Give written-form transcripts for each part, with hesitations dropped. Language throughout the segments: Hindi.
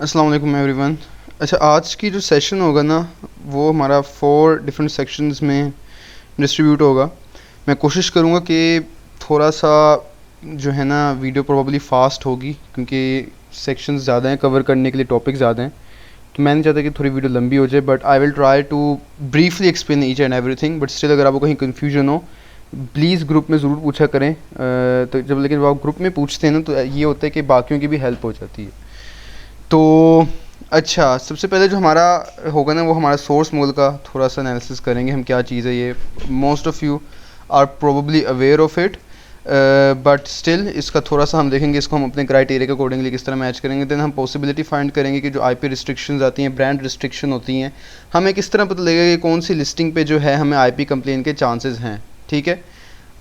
अस्सलाम वालेकुम एवरीवन। अच्छा, आज की जो सेशन होगा ना, वो हमारा 4 डिफरेंट सेक्शंस में डिस्ट्रीब्यूट होगा। मैं कोशिश करूँगा कि थोड़ा सा जो है ना वीडियो प्रोबेबली फ़ास्ट होगी, क्योंकि सेक्शंस ज़्यादा हैं, कवर करने के लिए टॉपिक ज़्यादा हैं। तो मैं नहीं चाहता कि थोड़ी वीडियो लंबी हो जाए, but I will try to briefly explain each and everything. But still अगर आपको कहीं कन्फ्यूजन हो, प्लीज़ ग्रुप में ज़रूर पूछा करें। तो जब आप ग्रुप में पूछते हैं ना, तो ये होता है कि बाकियों की भी हेल्प हो जाती है। तो अच्छा, सबसे पहले जो हमारा होगा ना, वो हमारा सोर्स मॉडल का थोड़ा सा एनालिसिस करेंगे हम। क्या चीज़ है ये, most of you are probably aware of it, but still इसका थोड़ा सा हम देखेंगे, इसको हम अपने क्राइटेरिया के अकॉर्डिंगली किस तरह मैच करेंगे। देन हम पॉसिबिलिटी फाइंड करेंगे कि जो आईपी रिस्ट्रिक्शंस आती हैं, ब्रांड रिस्ट्रिक्शन होती हैं, हमें किस तरह पता लगेगा कि कौन सी लिस्टिंग पे जो है हमें आईपी कंप्लेन के चांसेस हैं। ठीक है।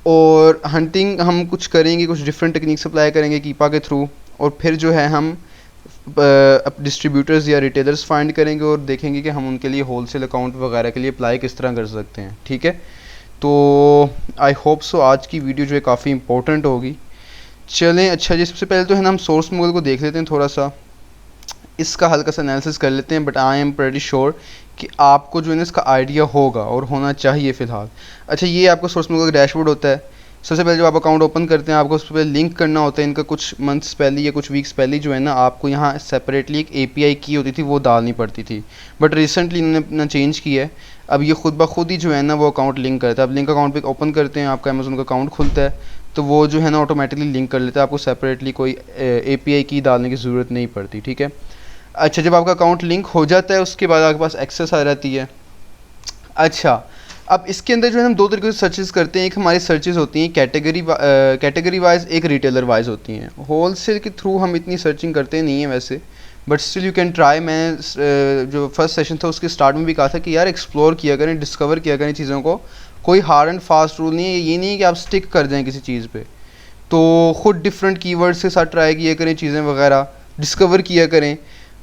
और हंटिंग हम कुछ करेंगे, कुछ डिफरेंट टेक्निक्स अप्लाई करेंगे कीपा के थ्रू, और फिर जो है हम डिस्ट्रीब्यूटर्स या रिटेलर्स फाइंड करेंगे और देखेंगे कि हम उनके लिए होलसेल अकाउंट वगैरह के लिए अप्लाई किस तरह कर सकते हैं। ठीक है। तो आई होप सो आज की वीडियो जो है काफ़ी इंपॉर्टेंट होगी। चलें, अच्छा जी, सबसे पहले तो है ना हम सोर्स मॉडल को देख लेते हैं, थोड़ा सा इसका हल्का सा एनालिसिस कर लेते हैं। But I am pretty sure कि आपको जो है ना इसका आइडिया होगा और होना चाहिए फ़िलहाल। अच्छा, ये आपका सोर्स मॉडल का डैशबोर्ड होता है। सबसे पहले जब आप अकाउंट ओपन करते हैं, आपको उस पर लिंक करना होता है। इनका कुछ मंथ्स पहले या कुछ वीक्स पहले जो है ना, आपको यहाँ सेपरेटली एक एपीआई की होती थी, वो डालनी पड़ती थी। बट रिसेंटली इन्होंने अपना चेंज किया है। अब ये खुद ब खुद ही जो है ना वो अकाउंट लिंक करता है। अब लिंक अकाउंट पे ओपन करते हैं, आपका अमेज़न का अकाउंट खुलता है, तो वो जो है ना ऑटोमेटिकली लिंक कर लेता है। आपको सेपरेटली कोई एपीआई की डालने की ज़रूरत नहीं पड़ती। ठीक है। अच्छा, जब आपका अकाउंट लिंक हो जाता है, उसके बाद आपके पास एक्सेस आ जाती है। अच्छा, अब इसके अंदर जो है हम दो तरीके से सर्चेस करते हैं। एक हमारी सर्चेस होती हैं कैटेगरी वाइज, एक रिटेलर वाइज होती हैं। होलसेल के थ्रू हम इतनी सर्चिंग करते नहीं हैं वैसे, but still you can try. मैं जो फर्स्ट सेशन था उसके स्टार्ट में भी कहा था कि यार एक्सप्लोर किया करें, डिस्कवर किया करें चीज़ों को। कोई हार्ड एंड फास्ट रूल नहीं है, ये नहीं है कि आप स्टिक कर जाएँ किसी चीज़ पे। तो ख़ुद डिफरेंट कीवर्ड्स के साथ ट्राई किया करें चीज़ें वगैरह, डिस्कवर किया करें,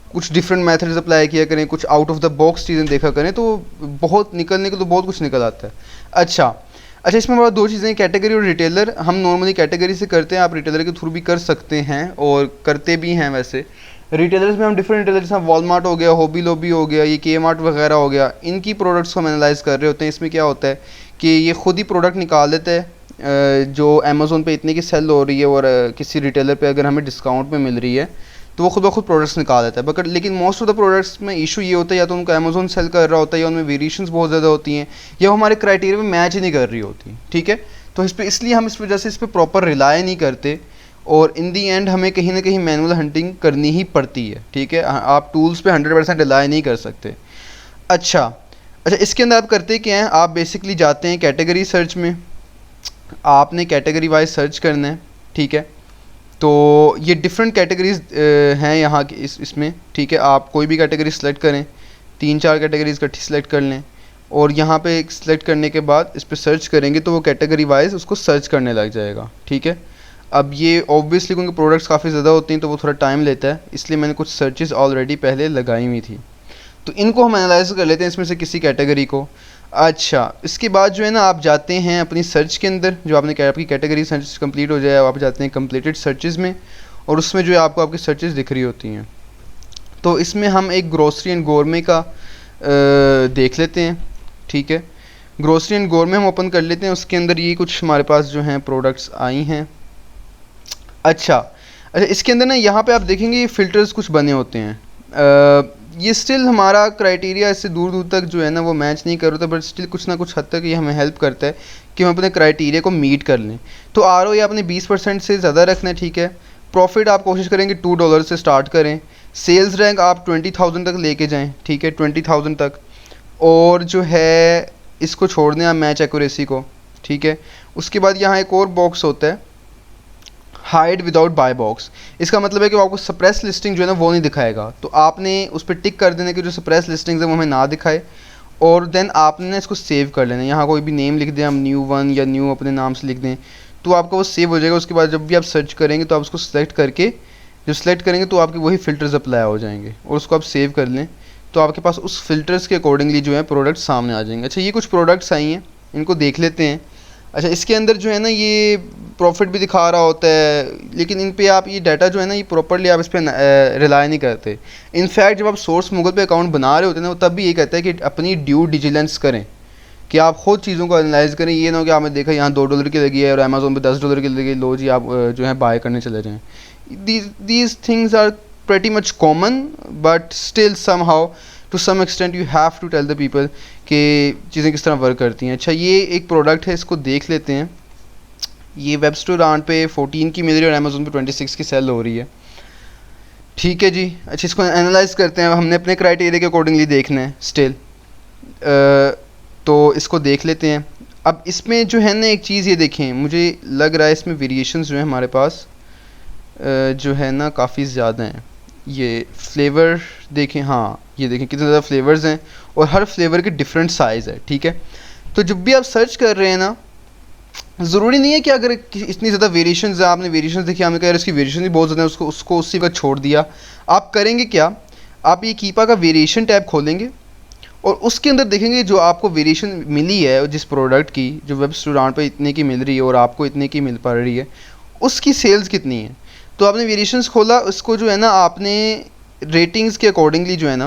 कुछ डिफरेंट मेथड्स अप्लाई किया करें, कुछ आउट ऑफ द बॉक्स चीज़ें देखा करें, तो बहुत निकलने को तो बहुत कुछ निकल आता है। अच्छा अच्छा, इसमें हमारा दो चीज़ें, कैटेगरी और रिटेलर। हम नॉर्मली कैटेगरी से करते हैं, आप रिटेलर के थ्रू भी कर सकते हैं और करते भी हैं वैसे। रिटेलर्स में हम डिफरेंट रिटेलर, जैसे वॉलमार्ट हो गया, हॉबी लॉबी हो गया, ये के मार्ट वगैरह हो गया, इनकी प्रोडक्ट्स को हम एनालाइज कर रहे होते हैं। इसमें क्या होता है कि ये खुद ही प्रोडक्ट निकाल देते हैं जो अमेज़ोन पे इतने की सेल हो रही है, और किसी रिटेलर पे अगर हमें डिस्काउंट में मिल रही है तो वो खुद ब खुद प्रोडक्ट्स निकाल देता है। बट लेकिन मोस्ट ऑफ द प्रोडक्ट्स में इशू ये होता है, या तो उनका अमेज़ोन सेल कर रहा होता है, या उनमें वेरिएशंस बहुत ज़्यादा होती हैं, या वो हमारे क्राइटेरिया में मैच ही नहीं कर रही होती। ठीक है। तो इस पर इसलिए हम इस वजह से इस पर प्रॉपर रिलाई नहीं करते, और इन दी एंड हमें कहीं ना कहीं मैनुअल हंटिंग करनी ही पड़ती है। ठीक है। आप टूल्स पे 100% रिलाई नहीं कर सकते। अच्छा अच्छा, इसके अंदर आप करते क्या हैं, आप बेसिकली जाते हैं कैटेगरी सर्च में, आपने कैटेगरी वाइज सर्च करना है। ठीक है। तो ये डिफरेंट कैटेगरीज हैं यहाँ की इसमें। ठीक है। आप कोई भी कैटेगरी सेलेक्ट करें, 3-4 कैटेगरीज इकट्ठी सेलेक्ट कर लें, और यहाँ पे एक सेलेक्ट करने के बाद इस पर सर्च करेंगे तो वो कैटेगरी वाइज उसको सर्च करने लग जाएगा। ठीक है। अब ये ऑब्वियसली क्योंकि प्रोडक्ट्स काफ़ी ज़्यादा होती हैं तो वो थोड़ा टाइम लेता है, इसलिए मैंने कुछ सर्चेस ऑलरेडी पहले लगाई हुई थी। तो इनको हम एनालाइज कर लेते हैं इसमें से किसी कैटेगरी को। अच्छा, इसके बाद जो है ना आप जाते हैं अपनी सर्च के अंदर, जो आपने आपकी कैटेगरी सर्च कंप्लीट हो जाए, आप जाते हैं कंप्लीटेड सर्चेस में, और उसमें जो है आपको आपकी सर्चेस दिख रही होती हैं। तो इसमें हम एक ग्रोसरी एंड गोरमे का देख लेते हैं। ठीक है। ग्रोसरी एंड गोरमे हम ओपन कर लेते हैं। उसके अंदर ये कुछ हमारे पास जो हैं प्रोडक्ट्स आई हैं। अच्छा अच्छा, इसके अंदर ना यहाँ पे आप देखेंगे ये फ़िल्टर्स कुछ बने होते हैं। ये स्टिल हमारा क्राइटेरिया इससे दूर दूर तक जो है ना वो मैच नहीं कर रहा था, बट स्टिल कुछ ना कुछ हद तक ये हमें हेल्प करता है कि हम अपने क्राइटेरिया को मीट कर लें। तो ROI आपने 20% से ज़्यादा रखना है। ठीक है। प्रॉफिट आप कोशिश करेंगे $2 से स्टार्ट करें। सेल्स रैंक आप 20,000 तक लेके जाएँ। ठीक है, 20,000 तक। और जो है इसको छोड़ दें आप, मैच एक्यूरेसी को। ठीक है। उसके बाद यहाँ एक और बॉक्स होता है, हाइड विदाउट बाय बॉक्स। इसका मतलब है कि वो आपको सप्रेस लिस्टिंग जो है ना वो नहीं दिखाएगा, तो आपने उस पर टिक कर देना कि जो सप्रेस लिस्टिंग्स है वो हमें ना दिखाए, और देन आपने ना इसको सेव कर लेना। यहाँ कोई भी नेम लिख दें हम, न्यू 1 या न्यू अपने नाम से लिख दें, तो आपका वो सेव हो जाएगा। उसके बाद जब भी आप सर्च करेंगे तो आप उसको सेलेक्ट करके, जब सेलेक्ट करेंगे तो आपके वही फ़िल्टर्स अप्लाई हो जाएंगे, और उसको आप सेव कर लें तो आपके पास उस फिल्टर्स के अकॉर्डिंगली जो है प्रोडक्ट सामने आ जाएंगे। अच्छा, ये कुछ प्रोडक्ट्स आई हैं, इनको देख लेते हैं। अच्छा, इसके अंदर जो है ना ये प्रॉफिट भी दिखा रहा होता है, लेकिन इन पे आप ये डाटा जो है ना, ये प्रॉपरली आप इस पर रिलाई नहीं करते। इनफैक्ट जब आप सोर्स मुगल पे अकाउंट बना रहे होते हैं ना, तब भी ये कहता है कि अपनी ड्यू डिलिजेंस करें, कि आप खुद चीज़ों को एनालाइज करें। ये ना हो कि आपने देखा यहाँ $2 की लगी है और अमेज़ोन पे $10 की लगी, लो जी आप जो है बाय करने चले जाएँ। These things are pretty much common, but still somehow to some extent you have to tell the people कि चीज़ें किस तरह वर्क करती हैं। अच्छा, ये एक प्रोडक्ट है, इसको देख लेते हैं। ये वेब स्टोर आन पे 14 की मिल रही है और अमेज़ोन पे 26 की सेल हो रही है। ठीक है जी। अच्छा, इसको एनालाइज करते हैं। हमने अपने क्राइटेरिया के अकॉर्डिंगली देखना है स्टिल, तो इसको देख लेते हैं। अब इसमें जो है ना एक चीज़ ये देखें, मुझे लग रहा है इसमें वेरिएशंस जो है हमारे पास जो है ना काफ़ी ज़्यादा हैं। ये फ्लेवर देखें, हाँ ये देखें कितने ज़्यादा फ्लेवर्स हैं और हर फ्लेवर के डिफरेंट साइज़ है। ठीक है, तो जब भी आप सर्च कर रहे हैं ना, ज़रूरी नहीं है कि अगर इतनी ज़्यादा वेरिएशंस है, आपने वेरिएशंस देखी, आपने कहा इसकी वेरिएशन भी बहुत ज़्यादा है, उसको उसी वक्त छोड़ दिया। आप करेंगे क्या, आप ये कीपा का वेरिएशन टैब खोलेंगे और उसके अंदर देखेंगे जो आपको वेरिएशन मिली है जिस प्रोडक्ट की, जो वेब स्टोर पे इतने की मिल रही है और आपको इतने की मिल पा रही है, उसकी सेल्स कितनी है। तो आपने वेरिएशंस खोला, उसको जो है ना आपने रेटिंग्स के अकॉर्डिंगली जो है ना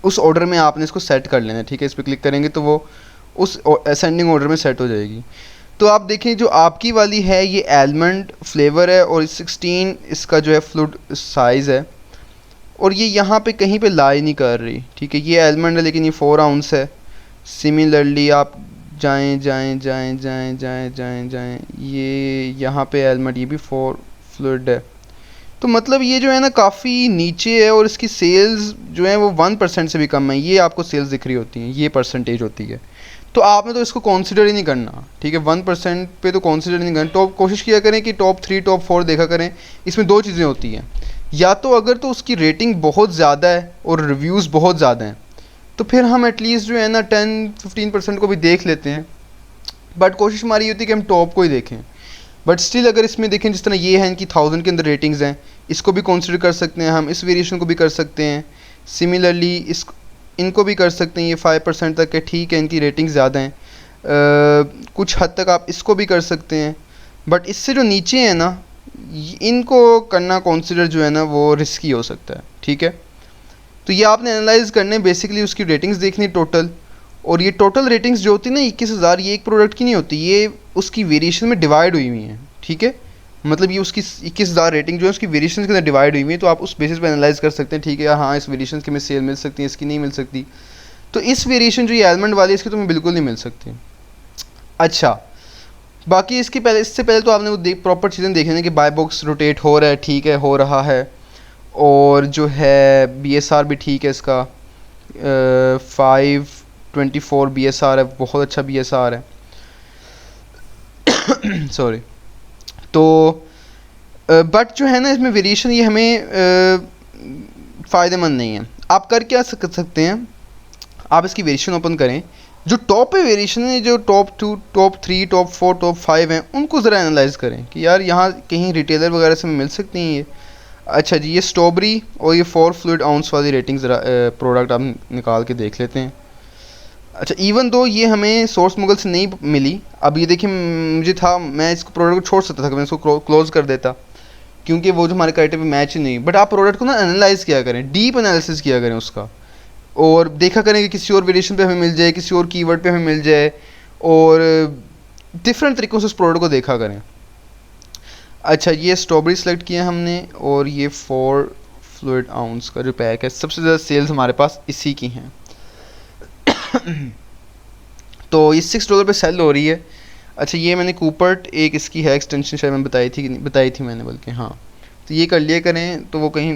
उस ऑर्डर में आपने इसको सेट कर लेना है। ठीक है, इस पर क्लिक करेंगे तो वो उस असेंडिंग ऑर्डर में सेट हो जाएगी। तो आप देखें जो आपकी वाली है ये आलमंड फ्लेवर है और 16 इसका जो है फ्लूड साइज़ है और ये यहाँ पे कहीं पे लाई नहीं कर रही। ठीक है, ये आलमंड है लेकिन ये 4 आउंस है। सिमिलरली आप जाएं जाएं जाएं जाएं जाएं जाएं जाएं, ये यहाँ पे आलमंड, ये भी 4 फ्लूड है। तो मतलब ये जो है ना काफ़ी नीचे है और इसकी सेल्स जो है वो 1% से भी कम है। ये आपको सेल्स दिख रही होती हैं, ये परसेंटेज होती है। तो आपने तो इसको कंसिडर ही नहीं करना। ठीक है, 1% पे तो कंसिडर नहीं करना। टॉप कोशिश किया करें कि टॉप 3 टॉप 4 देखा करें। इसमें 2 चीज़ें होती हैं, या तो अगर तो उसकी रेटिंग बहुत ज़्यादा है और रिव्यूज़ बहुत ज़्यादा हैं, तो फिर हम एटलीस्ट जो है ना 10-15% को भी देख लेते हैं। बट कोशिश हमारी होती है कि हम टॉप को ही देखें। बट स्टिल अगर इसमें देखें जिस तरह ये है इनकी 1000 के अंदर रेटिंग्स हैं, इसको भी कंसिडर कर सकते हैं हम, इस वेरिएशन को भी कर सकते हैं। सिमिलरली इनको भी कर सकते हैं, ये 5% तक है। ठीक है, इनकी रेटिंग ज़्यादा हैं। कुछ हद तक आप इसको भी कर सकते हैं। बट इससे जो नीचे है ना, इनको करना कंसिडर जो है ना वो रिस्की हो सकता है। ठीक है, तो ये आपने एनालाइज करने बेसिकली उसकी रेटिंग्स देखनी टोटल, और ये टोटल रेटिंग्स जो होती है ना 21,000, ये एक प्रोडक्ट की नहीं होती, ये उसकी वेरिएशन में डिवाइड हुई हुई हैं। ठीक है, मतलब ये उसकी 21,000 रेटिंग जो है उसकी वेरिएशन के अंदर डिवाइड हुई हुई है। तो आप उस बेसिस पे एनालाइज कर सकते हैं। ठीक है, हाँ इस वेरिएशन की में सेल मिल सकती है, इसकी नहीं मिल सकती। तो इस वेरिएशन जो ये आलमंड वाली है इसकी तो मैं बिल्कुल नहीं मिल सकती। अच्छा, बाकी इससे पहले तो आपने वो प्रॉपर चीज़ें देखी ना कि बाय बॉक्स रोटेट हो रहा है। ठीक है, हो रहा है। और जो है BSR भी ठीक है, इसका 524 BSR है, बहुत अच्छा BSR है। सॉरी। तो बट जो है ना इसमें वेरिएशन ये हमें फ़ायदेमंद नहीं है। आप कर क्या सकते हैं, आप इसकी वेरिएशन ओपन करें, जो टॉप पे वेरिएशन है, जो टॉप 2 टॉप 3 टॉप 4 टॉप 5 हैं, उनको ज़रा एनालाइज करें कि यार यहाँ कहीं रिटेलर वगैरह से मिल सकती हैं ये। अच्छा जी, ये स्ट्रॉबेरी और ये 4 फ्लूइड आउंस वाली रेटिंग ज़रा प्रोडक्ट आप निकाल के देख लेते हैं। अच्छा, इवन दो ये हमें सोर्स मुगल से नहीं मिली। अब ये देखिए, मुझे था मैं इसको प्रोडक्ट को छोड़ सकता था, मैं इसको क्लोज़ कर देता क्योंकि वो जो हमारे क्राइटेरिया में मैच ही नहीं। बट आप प्रोडक्ट को ना एनालाइज़ किया करें, डीप एनालिसिस किया करें उसका, और देखा करें कि किसी और वेरिएशन पे हमें मिल जाए, किसी और कीवर्ड पे हमें मिल जाए, और डिफरेंट तरीक़ों से उस प्रोडक्ट को देखा करें। अच्छा, ये स्ट्रॉबेरी सेलेक्ट किया हमने, और ये 4 फ्लूइड आउंस का जो पैक है, सबसे ज़्यादा सेल्स हमारे पास इसी की हैं। तो ये $6 पे सेल हो रही है। अच्छा, ये मैंने कूपर्ट एक इसकी है एक्सटेंशन, शायद मैं बताई थी मैंने, बल्कि हाँ, तो ये कर लिया करें, तो वो कहीं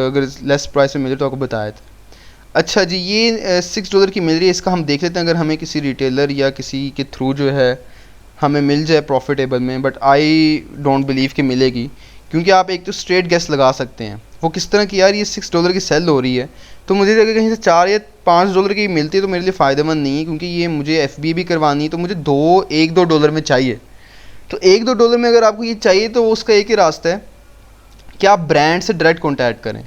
अगर लेस प्राइस में मिले तो आपको बताया था। अच्छा जी, ये $6 की मिल रही है। इसका हम देख लेते हैं अगर हमें किसी रिटेलर या किसी के थ्रू जो है हमें मिल जाए प्रॉफिटेबल में। बट आई डोंट बिलीव कि मिलेगी, क्योंकि आप एक तो स्ट्रेट गेस लगा सकते हैं वो किस तरह की, यार ये $6 की सेल हो रही है, तो मुझे अगर कहीं से $4 या $5 की मिलती है तो मेरे लिए फ़ायदेमंद नहीं है, क्योंकि ये मुझे FBA भी करवानी है, तो मुझे $1-2 में चाहिए। तो $1-2 में अगर आपको ये चाहिए तो उसका एक ही रास्ता है कि आप ब्रांड से डायरेक्ट कॉन्टैक्ट करें।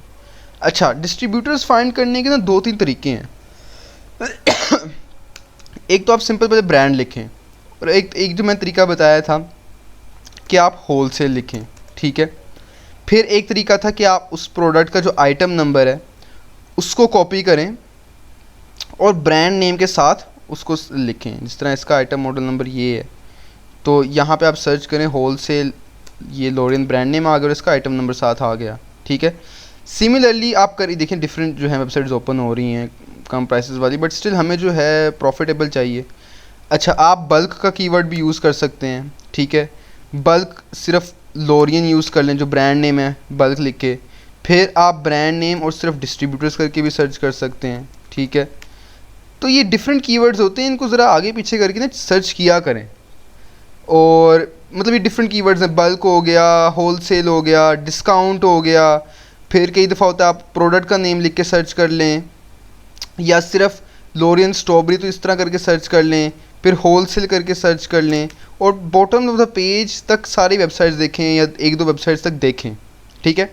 अच्छा, डिस्ट्रीब्यूटर्स फाइंड करने के ना 2-3 तरीके हैं। एक तो आप सिंपल पहले ब्रांड लिखें, और एक एक जो मैं तरीका बताया था कि आप होल सेल लिखें, ठीक है। फिर एक तरीका था कि आप उस प्रोडक्ट का जो आइटम नंबर है उसको कॉपी करें और ब्रांड नेम के साथ उसको लिखें। जिस तरह इसका आइटम मॉडल नंबर ये है, तो यहाँ पे आप सर्च करें होल सेल, ये लोरियन ब्रांड नेम आ गया और इसका आइटम नंबर साथ आ गया, ठीक है। सिमिलरली आप करिए, देखें डिफरेंट जो है वेबसाइट्स ओपन हो रही हैं कम प्राइसेस वाली, बट स्टिल हमें जो है प्रॉफिटेबल चाहिए। अच्छा, आप बल्क का कीवर्ड भी यूज़ कर सकते हैं, ठीक है। बल्क सिर्फ लोरियन यूज़ कर लें, जो ब्रांड नेम है बल्क लिख के। फिर आप ब्रांड नेम और सिर्फ डिस्ट्रीब्यूटर्स करके भी सर्च कर सकते हैं, ठीक है। तो ये डिफरेंट कीवर्ड्स होते हैं, इनको ज़रा आगे पीछे करके ना सर्च किया करें। और मतलब ये डिफरेंट कीवर्ड्स हैं, बल्क हो गया, होल सेल हो गया, डिस्काउंट हो गया। फिर कई दफ़ा होता है आप प्रोडक्ट का नेम लिख के सर्च कर लें, या सिर्फ लोरियन स्ट्रॉबेरी तो इस तरह करके सर्च कर लें, फिर होल सेल करके सर्च कर लें, और बॉटम ऑफ द पेज तक सारी वेबसाइट्स देखें या एक दो वेबसाइट्स तक देखें, ठीक है।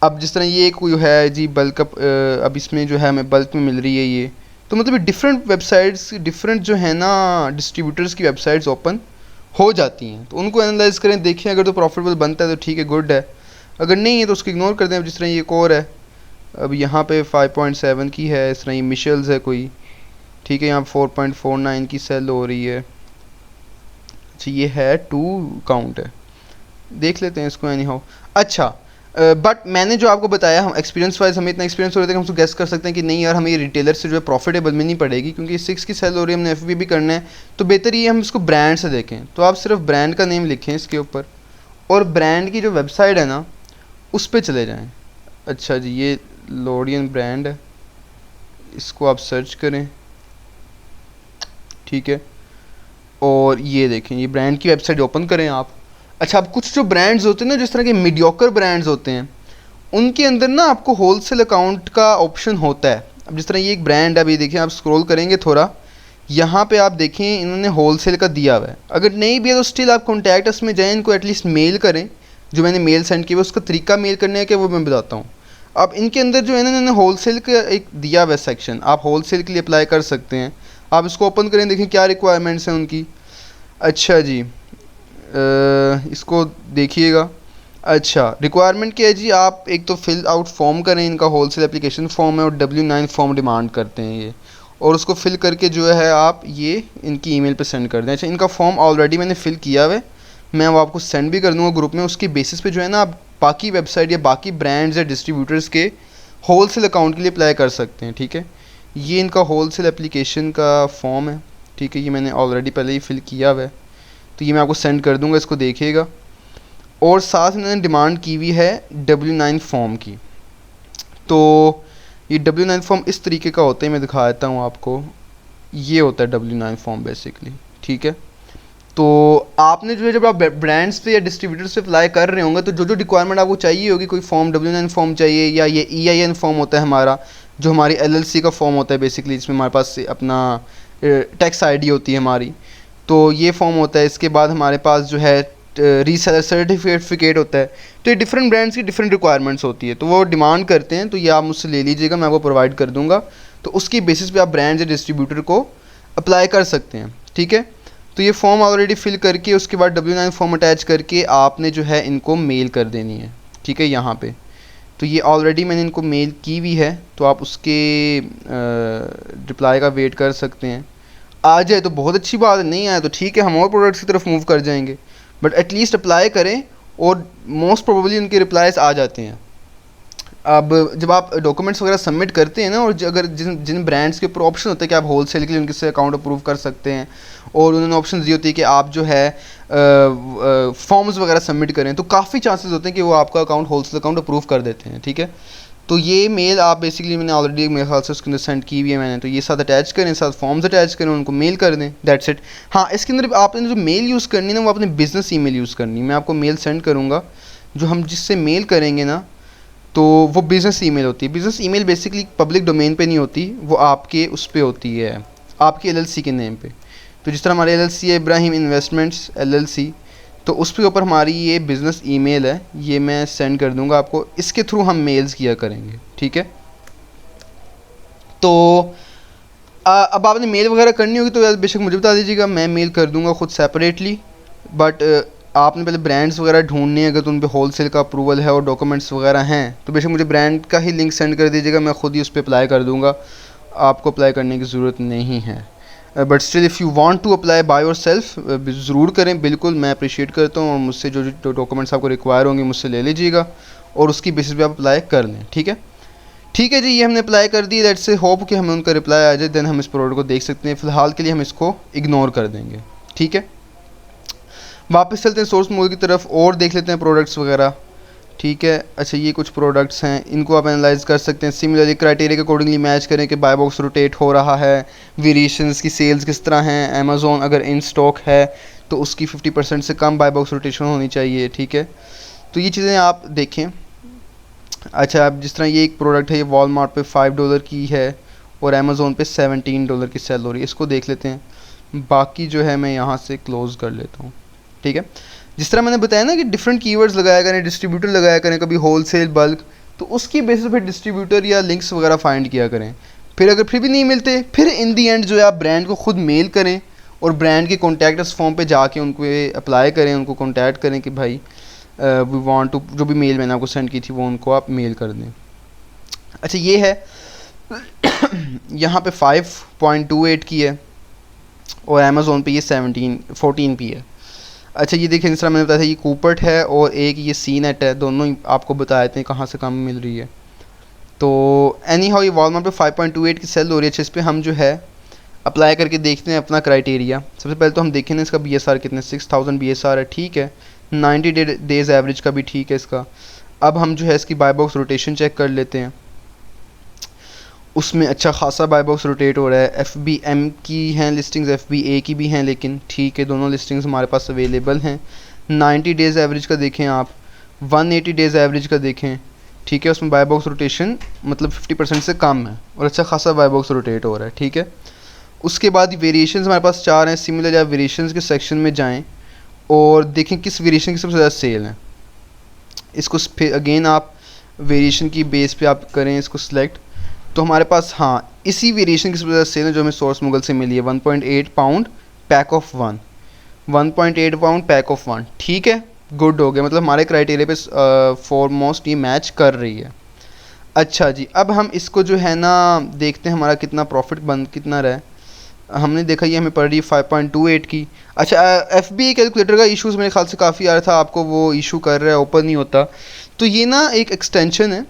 अब जिस तरह ये कोई है जी बल्क, अब इसमें जो है हमें बल्क में मिल रही है ये, तो मतलब डिफरेंट वेबसाइट्स, डिफरेंट जो है ना डिस्ट्रीब्यूटर्स की वेबसाइट्स ओपन हो जाती हैं, तो उनको एनालाइज करें, देखें अगर तो प्रॉफिटेबल बनता है तो ठीक है, गुड है, अगर नहीं है तो उसको इग्नोर कर दें। अब जिस तरह ये एक और है, अब यहाँ पे 5.7 की है, इस तरह ये मिशेल्स है कोई, ठीक है, यहाँ 4.49 की सेल हो रही है। अच्छा, ये है 2 काउंट है, देख लेते हैं इसको एनी हाउ। अच्छा, बट मैंने जो आपको बताया, हम एक्सपीरियंस वाइज हमें इतना एक्सपीरियंस हो रहा था कि हम उसको गेस कर सकते हैं कि नहीं यार हमें ये रिटेलर से जो है प्रॉफिटेबल में नहीं पड़ेगी, क्योंकि 6 की सेल हो रही है, हमने एफबी भी करना है, तो बेहतर ये हम इसको ब्रांड से देखें। तो आप सिर्फ ब्रांड का नेम लिखें इसके ऊपर, और ब्रांड की जो वेबसाइट है ना उस पर चले जाएँ। अच्छा जी, ये लोरियन ब्रांड है, इसको आप सर्च करें, ठीक है, और ये देखें ये ब्रांड की वेबसाइट ओपन करें आप। अच्छा, अब कुछ जो ब्रांड्स होते हैं ना, जिस तरह के मीडियोकर ब्रांड्स होते हैं, उनके अंदर ना आपको होलसेल अकाउंट का ऑप्शन होता है। अब जिस तरह ये एक ब्रांड है, अभी देखिए आप स्क्रॉल करेंगे थोड़ा, यहाँ पे आप देखें इन्होंने होलसेल का दिया हुआ है। अगर नहीं भी है तो स्टिल आप कॉन्टैक्ट अस में जाएँ, इनको एटलीस्ट मेल करें, जो मैंने मेल सेंड किया उसका तरीका मेल करने का वो मैं बताता हूँ। अब इनके अंदर जो है ना इन्होंने होलसेल का एक दिया हुआ सेक्शन, आप होलसेल के लिए अप्लाई कर सकते हैं। आप इसको ओपन करें, देखें क्या रिक्वायरमेंट्स हैं उनकी। अच्छा जी, इसको देखिएगा। अच्छा, रिक्वायरमेंट क्या है जी, आप एक तो फिल आउट फॉर्म करें, इनका होलसेल एप्लीकेशन फॉर्म है और W9 फॉर्म डिमांड करते हैं ये, और उसको फिल करके जो है आप ये इनकी ईमेल पे सेंड कर दें। अच्छा, इनका फॉर्म ऑलरेडी मैंने फिल किया हुआ है, मैं वो आपको सेंड भी कर दूँगा ग्रुप में। उसकी बेसिस पे जो है ना आप बाकी वेबसाइट या बाकी ब्रांड्स या डिस्ट्रीब्यूटर्स के होलसेल अकाउंट के लिए अप्लाई कर सकते हैं, ठीक है। ये इनका होलसेल एप्लीकेशन का फॉर्म है, ठीक है, ये मैंने ऑलरेडी पहले ही फिल किया हुआ है, तो ये मैं आपको सेंड कर दूंगा, इसको देखिएगा। और साथ में मैंने डिमांड की हुई है W9 फॉर्म की। तो ये W9 फॉर्म इस तरीके का होता है, मैं दिखा देता हूँ आपको। ये होता है W9 फॉर्म बेसिकली, ठीक है। तो आपने जो है जब आप ब्रांड्स पे या डिस्ट्रीब्यूटर्स पे अप्लाई कर रहे होंगे, तो जो जो रिक्वायरमेंट आपको चाहिए होगी, कोई फॉर्म W9 फॉर्म चाहिए, या ये EIN फॉर्म होता है हमारा, जो हमारी LLC का फॉर्म होता है बेसिकली, जिसमें हमारे पास अपना टैक्स ID होती है हमारी, तो ये फॉर्म होता है। इसके बाद हमारे पास जो है रीसेलर सर्टिफिकेट होता है। तो ये डिफरेंट ब्रांड्स की डिफरेंट रिक्वायरमेंट्स होती है, तो वो डिमांड करते हैं, तो ये आप मुझसे ले लीजिएगा, मैं आपको प्रोवाइड कर दूंगा। तो उसकी बेसिस पे आप ब्रांड्स या डिस्ट्रीब्यूटर को अप्लाई कर सकते हैं, ठीक है। तो ये फॉर्म ऑलरेडी फिल करके उसके बाद W9 फॉर्म अटैच करके आपने जो है इनको मेल कर देनी है, ठीक है, यहाँ पे। तो ये ऑलरेडी मैंने इनको मेल की हुई है, तो आप उसके रिप्लाई का वेट कर सकते हैं। आ जाए तो बहुत अच्छी बात है, नहीं आए तो ठीक है, हम और प्रोडक्ट्स की तरफ मूव कर जाएंगे, बट एटलीस्ट अप्लाई करें, और मोस्ट प्रोबेबली उनके रिप्लाईज आ जाते हैं। अब जब आप डॉक्यूमेंट्स वगैरह सबमिट करते हैं ना, और अगर जिन ब्रांड्स के ऊपर ऑप्शन होता है कि आप होलसेल के लिए उनके से अकाउंट अप्रूव कर सकते हैं, और उन्होंने ऑप्शन दी होती है कि आप जो है फॉर्म्स वगैरह सबमिट करें, तो काफ़ी चांसेस होते हैं कि वो आपका अकाउंट होलसेल अकाउंट अप्रूव कर देते हैं, ठीक है। तो ये मेल आप बेसिकली मैंने ऑलरेडी मेरे ख्याल से उसके अंदर सेंड की हुई है मैंने, तो ये साथ अटैच करें, साथ फॉर्म्स अटैच करें, उनको मेल कर दें, दैट्स इट। हाँ, इसके अंदर आपने जो मेल यूज़ करनी है ना, वो अपने बिजनेस ईमेल यूज़ करनी है। मैं आपको मेल सेंड करूँगा, जो हम जिससे मेल करेंगे ना, तो वो बिज़नेस ईमेल होती है। Business email basically public domain पे नहीं होती, वो आपके उस पे होती है, आपकी LLC के नेम पे। तो जिस तरह हमारी LLC है इब्राहिम इन्वेस्टमेंट्स LLC, तो उस पे ऊपर हमारी ये बिज़नेस ईमेल है, ये मैं सेंड कर दूंगा आपको, इसके थ्रू हम मेल्स किया करेंगे, ठीक है। तो अब आपने मेल वगैरह करनी होगी तो यार बेशक मुझे बता दीजिएगा, मैं मेल कर दूंगा खुद सेपरेटली। बट आपने पहले ब्रांड्स वगैरह ढूंढने हैं, अगर तो उन पे होलसेल का अप्रूवल है और डॉक्यूमेंट्स वगैरह हैं तो बेशक मुझे ब्रांड का ही लिंक सेंड कर दीजिएगा, मैं खुद ही उस पर अप्लाई कर दूंगा, आपको अप्लाई करने की ज़रूरत नहीं है। But still if you want to apply by yourself ज़रूर करें, बिल्कुल मैं अप्रिशिएट करता हूँ। और मुझसे जो जो डॉक्यूमेंट्स आपको रिक्वायर होंगे मुझसे ले लीजिएगा और उसकी बेसिस पे आप अप्लाई कर लें, ठीक है। ठीक है जी, ये हमने अप्लाई कर दी। लेट्स से होप कि हमें उनका रिप्लाई आ जाए, देन हम इस प्रोडक्ट को देख सकते हैं। फ़िलहाल के लिए हम इसको इग्नोर कर देंगे, ठीक है। वापस चलते हैं सोर्स मोड की तरफ और देख लेते हैं प्रोडक्ट्स वगैरह, ठीक है। अच्छा, ये कुछ प्रोडक्ट्स हैं, इनको आप एनालाइज कर सकते हैं। सिमिलरली क्राइटेरिया के अकॉर्डिंगली मैच करें कि बाय बॉक्स रोटेट हो रहा है, वेरिएशंस की सेल्स किस तरह हैं। अमेज़ॉन अगर इन स्टॉक है तो उसकी 50% से कम बाय बॉक्स रोटेशन होनी चाहिए, ठीक है। तो ये चीज़ें आप देखें। अच्छा, अब जिस तरह ये एक प्रोडक्ट है, ये वॉलमार्ट पे $5 की है और अमेज़ॉन पे $17 की सेल हो रही है, इसको देख लेते हैं। बाकी जो है मैं यहाँ से क्लोज़ कर लेता हूँ, ठीक है। जिस तरह मैंने बताया ना कि डिफरेंट कीवर्ड्स लगाया करें, डिस्ट्रीब्यूटर लगाया करें, कभी होलसेल, बल्क, तो उसकी बेसिस पे डिस्ट्रीब्यूटर या लिंक्स वगैरह फाइंड किया करें। फिर अगर फिर भी नहीं मिलते, फिर इन दी एंड जो है आप ब्रांड को खुद मेल करें और ब्रांड के कॉन्टैक्ट फॉर्म पे जाके उनको अप्लाई करें, उनको कॉन्टैक्ट करें कि भाई वी वांट टू, जो भी मेल मैंने आपको सेंड की थी वो उनको आप मेल कर दें। अच्छा, ये है यहाँ पे 5.28 की है और अमेज़ोन पे ये 14 की है। अच्छा, ये देखिए, जिस तरह मैंने बताया था, ये कूपर्ट है और एक ये सी नेट है, दोनों ही आपको बताए थे कहाँ से कम मिल रही है। तो एनी हाउ ये वॉलमार्ट पे 5.28 की सेल हो रही है। अच्छा, इस पर हम जो है अप्लाई करके देखते हैं अपना क्राइटेरिया। सबसे पहले तो हम देखें ना इसका BSR कितने, 6000 BSR है, ठीक है। 90 डेज़ एवरेज का भी ठीक है इसका। अब हम जो है इसकी बाय बॉक्स रोटेशन चेक कर लेते हैं, उसमें अच्छा खासा बाय बॉक्स रोटेट हो रहा है। FBM की हैं लिस्टिंग्स, FBA की भी हैं, लेकिन ठीक है, दोनों लिस्टिंग्स हमारे पास अवेलेबल हैं। 90 डेज़ एवरेज का देखें आप, 180 डेज़ एवरेज का देखें, ठीक है। उसमें बाय बॉक्स रोटेशन मतलब 50% से कम है और अच्छा खासा बाय बॉक्स रोटेट हो रहा है, ठीक है। उसके बाद वेरिएशंस हमारे पास 4 हैं। सिमिलर आप वेरिएशंस के सेक्शन में जाएँ और देखें किस वेरिएशन की सबसे ज़्यादा सेल है। इसको फिर अगेन आप वेरिएशन की बेस पे आप करें इसको सिलेक्ट, तो हमारे पास हाँ इसी वेरिएशन की सबसे ज़्यादा सेल है जो हमें सोर्स मुगल से मिली है। 1.8 pound pack of 1, 1.8 pound pack of 1, ठीक है, गुड हो गया। मतलब हमारे क्राइटेरिया पे फॉरमोस्ट ये मैच कर रही है। अच्छा जी, अब हम इसको जो है ना देखते हैं हमारा कितना प्रॉफिट बन कितना रहा है। हमने देखा ये हमें पड़ रही है 5.28 की। अच्छा, FBA कैलकुलेटर का इशूज़ मेरे ख्याल से काफ़ी आ रहा था, आपको वो इशू कर रहा है, ओपन नहीं होता। तो ये ना एक एक्सटेंशन है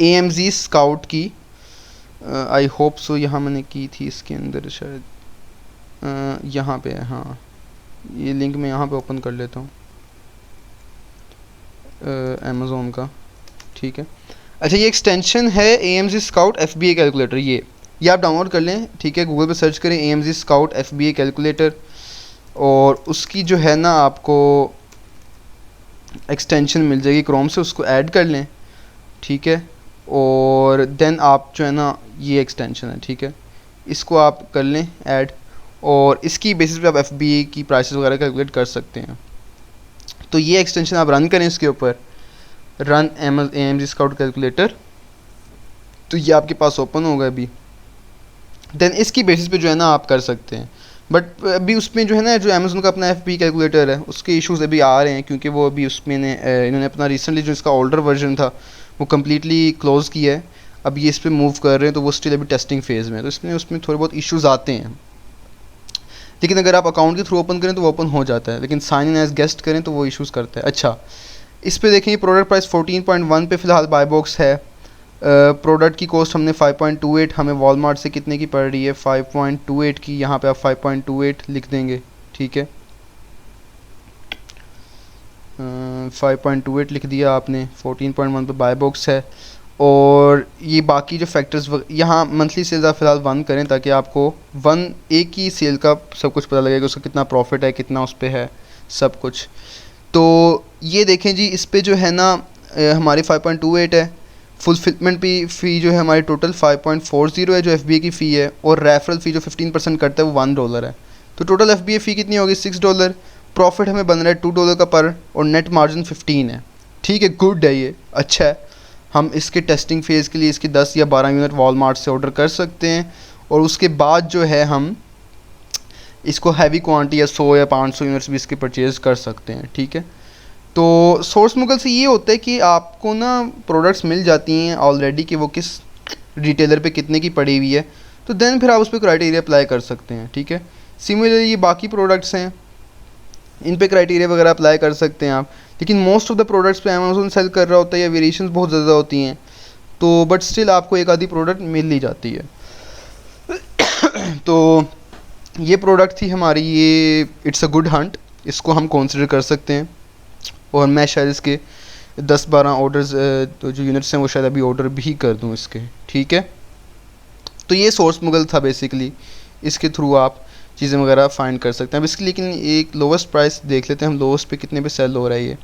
AMZ स्काउट की, आई होप सो, यहाँ मैंने की थी इसके अंदर शायद, यहाँ पे है, हाँ ये लिंक मैं यहाँ पे ओपन कर लेता हूँ अमेज़ोन का, ठीक है। अच्छा, ये एक्सटेंशन है AMZ स्काउट FBA कैलकुलेटर, ये आप डाउनलोड कर लें, ठीक है। गूगल पे सर्च करें AMZ स्काउट FBA कैलकुलेटर और उसकी जो है ना आपको एक्सटेंशन मिल जाएगी क्रोम से, उसको ऐड कर लें, ठीक है। और देन आप जो है ना ये एक्सटेंशन है, ठीक है, इसको आप कर लें ऐड और इसकी बेसिस पे आप FBA की प्राइसेस वगैरह कैलकुलेट कर सकते हैं। तो ये एक्सटेंशन आप रन करें इसके ऊपर, रन AMZ स्काउट कैलकुलेटर, तो ये आपके पास ओपन होगा अभी। देन इसकी बेसिस पे जो है ना आप कर सकते हैं। बट अभी उसमें जो है ना जो अमेज़न का अपना FBA कैलकुलेटर है उसके इश्यूज अभी आ रहे हैं, क्योंकि वो अभी उसमें इन्होंने अपना रिसेंटली जो इसका ओल्डर वर्जन था वो कम्प्लीटली क्लोज़ किया है। अब ये इस पर मूव कर रहे हैं तो वो स्टिल अभी टेस्टिंग फेज़ में है, तो इसमें उसमें थोड़े बहुत इश्यूज़ आते हैं। लेकिन अगर आप अकाउंट के थ्रू ओपन करें तो वो ओपन हो जाता है, लेकिन साइन इन एज गेस्ट करें तो वो इश्यूज़ करता है। अच्छा, इस पर देखें प्रोडक्ट प्राइस 14.1 पे फ़िलहाल बाय बॉक्स है। प्रोडक्ट की कॉस्ट हमने 5.28, हमें वॉलमार्ट से कितने की पड़ रही है 5.28 की, यहाँ पे आप 5.28 लिख देंगे, ठीक है। 5.28 लिख दिया आपने, 14.1 पे बाय बॉक्स है। और ये बाकी जो फैक्टर्स यहाँ मंथली सेल्स आप फ़िलहाल 1 करें ताकि आपको 1 एक ही सेल का सब कुछ पता लगेगा, उसका कितना प्रॉफिट है, कितना उस पर है, सब कुछ। तो ये देखें जी, इस पर जो है ना हमारी 5.28 है। फुलफिलमेंट फ़ी जो है हमारी टोटल 5.40 है जो FBA की फ़ी है, और रेफरल फ़ी जो 15% करता है वो $1 है। तो टोटल FBA फ़ी कितनी होगी $6। प्रॉफिट हमें बन रहा है $2 का पर, और नेट मार्जिन 15 है, ठीक है, गुड है, ये अच्छा है। हम इसके टेस्टिंग फेज़ के लिए इसके 10 या 12 यूनिट वॉलमार्ट से ऑर्डर कर सकते हैं, और उसके बाद जो है हम इसको हैवी क्वांटिटी या 100 या 500 यूनिट्स भी इसके परचेज़ कर सकते हैं, ठीक है। तो सोर्स मुगल से ये होता है कि आपको ना प्रोडक्ट्स मिल जाती हैं ऑलरेडी कि वो किस रिटेलर पे कितने की पड़ी हुई है, तो देन फिर आप उस पर क्राइटेरिया अप्लाई कर सकते हैं, ठीक है। सिमिलरली ये बाकी प्रोडक्ट्स हैं, इन पे क्राइटेरिया वगैरह अप्लाई कर सकते हैं आप, लेकिन मोस्ट ऑफ द प्रोडक्ट्स पे अमेज़न सेल कर रहा होता है या वेरिएशंस बहुत ज़्यादा होती हैं, तो बट स्टिल आपको एक आधी प्रोडक्ट मिल ही जाती है। तो ये प्रोडक्ट थी हमारी, ये इट्स अ गुड हंट, इसको हम कंसिडर कर सकते हैं, और मैं शायद इसके 10-12 ऑर्डर्स तो जो यूनिट्स हैं वो शायद अभी ऑर्डर भी कर दूँ इसके, ठीक है। तो ये सोर्स मुगल था बेसिकली, इसके थ्रू आप चीज़ें वगैरह फाइंड कर सकते हैं। अब इसकी लेकिन एक लोवेस्ट प्राइस देख लेते हैं हम, लोवेस्ट पे कितने पे सेल हो रहा है ये।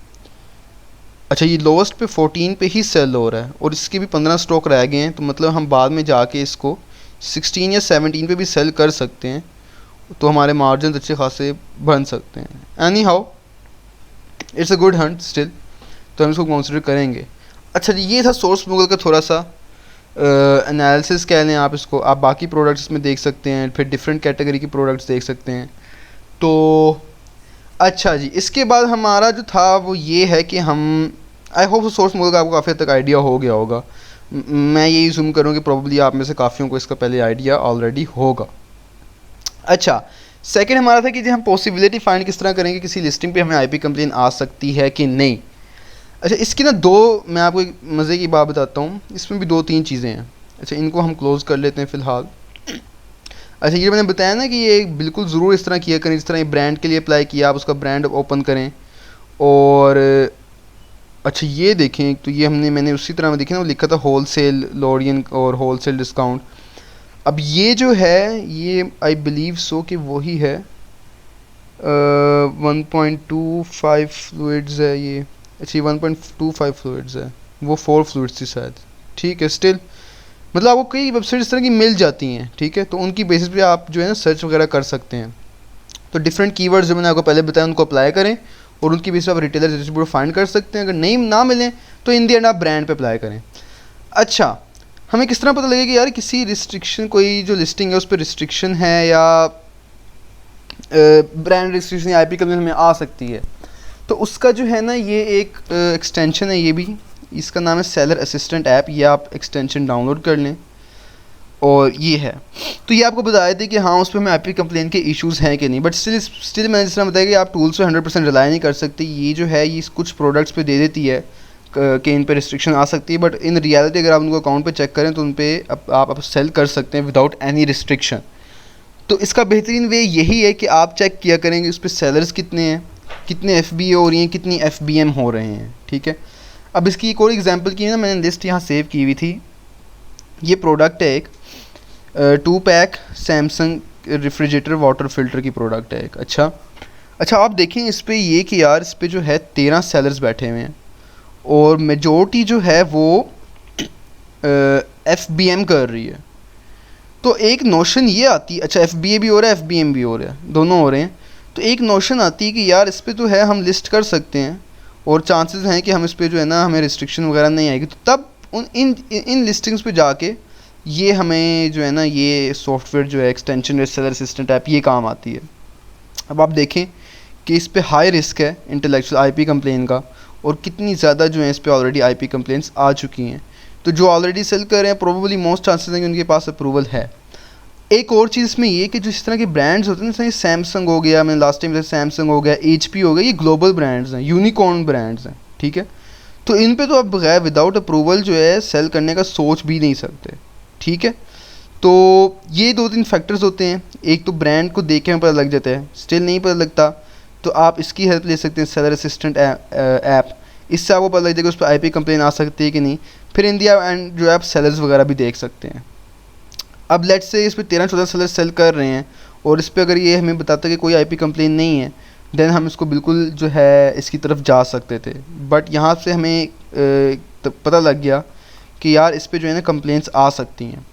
अच्छा, ये लोवेस्ट पे 14 पे ही सेल हो रहा है, और इसके भी 15 स्टॉक रह गए हैं, तो मतलब हम बाद में जाके इसको 16 या 17 पे भी सेल कर सकते हैं, तो हमारे मार्जिन अच्छे खासे बन सकते हैं। Any how it's a good Hunt still, तो हम इसको कंसिडर करेंगे। अच्छा जी, ये था सोर्स मुगल का थोड़ा सा एनालिसिस कह लें आप इसको। आप बाकी प्रोडक्ट्स में देख सकते हैं, फिर डिफरेंट कैटेगरी के प्रोडक्ट्स देख सकते हैं। तो अच्छा जी, इसके बाद हमारा जो था वो ये है कि हम, आई होप सोर्स मुगल का आपको काफ़ी हद तक आइडिया हो गया होगा। मैं यही ज़ूम करूँ कि प्रोबेबली आप में से काफ़ियों को इसका पहले आइडिया ऑलरेडी होगा। अच्छा, सेकंड हमारा था कि जी हम पॉसिबिलिटी फाइंड किस तरह करेंगे किसी लिस्टिंग पे हमें आईपी कंप्लेन आ सकती है कि नहीं। अच्छा, इसकी ना दो, मैं आपको एक मज़े की बात बताता हूँ, इसमें भी 2-3 चीज़ें हैं। अच्छा, इनको हम क्लोज़ कर लेते हैं फ़िलहाल। अच्छा, ये मैंने बताया ना कि ये बिल्कुल ज़रूर इस तरह किया करें, जिस तरह ये ब्रांड के लिए अप्लाई किया, आप उसका ब्रांड ओपन करें। और अच्छा, ये देखें, तो ये मैंने उसी तरह में देखी ना, वो लिखा था होल सेल लॉरियन और होल सेल डिस्काउंट। अब ये जो है, ये आई बिलीव सो कि वही है, 1.25 फ्लूइड्स है ये। अच्छा, 1.25 फ्लूइड्स है, वो 4 फ्लूइड्स थी शायद, ठीक है। स्टिल मतलब आपको कई वेबसाइट इस तरह की मिल जाती हैं, ठीक है, तो उनकी बेसिस पे आप जो है ना सर्च वगैरह कर सकते हैं। तो डिफरेंट कीवर्ड्स जो मैंने आपको पहले बताया उनको अप्लाई करें, और उनकी बेसिस पे आप रिटेलर डिस्ट्रीब्यूटर फाइंड कर सकते हैं। अगर नहीं ना मिलें तो इन दी एंड आप ब्रांड पे अप्लाई करें। अच्छा, हमें किस तरह पता लगेगा कि यार किसी रिस्ट्रिक्शन, कोई जो लिस्टिंग है उस पर रिस्ट्रिक्शन है या ब्रांड रिस्ट्रिक्शन या आईपी कंप्लेंट हमें आ सकती है। तो उसका जो है ना, ये एक एक्सटेंशन है, ये भी, इसका नाम है सेलर असिस्टेंट ऐप। ये आप एक्सटेंशन डाउनलोड कर लें, और ये है, तो ये आपको बताया था कि हाँ उस पर हमें आईपी कंप्लेन के इश्यूज़ हैं कि नहीं। बट स्टिल मैंने जिस तरह बताया कि आप टूल्स पे 100% रिलाई नहीं कर सकते। ये जो है ये कुछ प्रोडक्ट्स पे दे देती है कि इन पे रिस्ट्रिक्शन आ सकती है, बट इन रियलिटी अगर आप उनको अकाउंट पे चेक करें तो उन पर आप सेल कर सकते हैं विदाउट एनी रिस्ट्रिक्शन। तो इसका बेहतरीन वे यही है कि आप चेक किया करेंगे उस पर सेलर्स कितने हैं, कितने FBA हो रही हैं, कितनी FBM हो रहे हैं, ठीक है। अब इसकी एक और एग्जांपल की ना, मैंने लिस्ट यहाँ सेव की हुई थी। ये प्रोडक्ट है एक 2 pack Samsung refrigerator water filter की प्रोडक्ट है एक। अच्छा आप देखें इस पर ये कि यार इस पर जो है 13 सेलर्स बैठे हुए हैं, और मेजॉरिटी जो है वो FBM कर रही है। तो एक नोशन ये आती है, अच्छा FBA भी हो रहा है FBM भी हो रहा है, दोनों हो रहे हैं। तो एक नोशन आती है कि यार इस पर तो है हम लिस्ट कर सकते हैं, और चांसेस हैं कि हम इस पर जो है ना हमें रिस्ट्रिक्शन वगैरह नहीं आएगी। तो तब इन लिस्टिंग्स पे जाके ये हमें जो है ना ये सॉफ्टवेयर जो है एक्सटेंशन सेलर असिस्टेंट ऐप ये काम आती है। अब आप देखें कि इस पे हाई रिस्क है इंटेलेक्चुअल आईपी कंप्लेन का, और कितनी ज़्यादा जो है इस पे ऑलरेडी आईपी कंप्लेंट्स आ चुकी हैं। तो जो ऑलरेडी सेल कर रहे हैं प्रोबेबली मोस्ट चांसेस हैं कि उनके पास अप्रूवल है। एक और चीज़ इसमें ये कि जो इस तरह के ब्रांड्स होते हैं, जैसे सैमसंग हो गया, मैंने लास्ट टाइम सैमसंग हो गया, HP हो गया, ये ग्लोबल ब्रांड्स हैं, यूनिकॉर्न ब्रांड्स हैं, ठीक है। तो इन पे तो आप बगैर विदाउट अप्रूवल जो है सेल करने का सोच भी नहीं सकते, ठीक है। तो ये 2-3 फैक्टर्स होते हैं। एक तो ब्रांड को देख के हमें पता लग जाता है, स्टिल नहीं पता लगता तो आप इसकी हेल्प ले सकते हैं, सेलर असिस्टेंट ऐप। इससे आपको पता लग जाएगा उस पर आईपी कंप्लेन आ सकती है कि नहीं। फिर इन दिया एंड जो है आप सेलर्स वगैरह भी देख सकते हैं। अब लेट्स से इस पर 13-14 सेलर्स सेल कर रहे हैं, और इस पर अगर ये हमें बताता है कि कोई आईपी कंप्लेन नहीं है, देन हम इसको बिल्कुल जो है इसकी तरफ जा सकते थे। बट यहाँ से हमें पता लग गया कि यार इस पर जो है ना कंप्लेंट्स आ सकती हैं।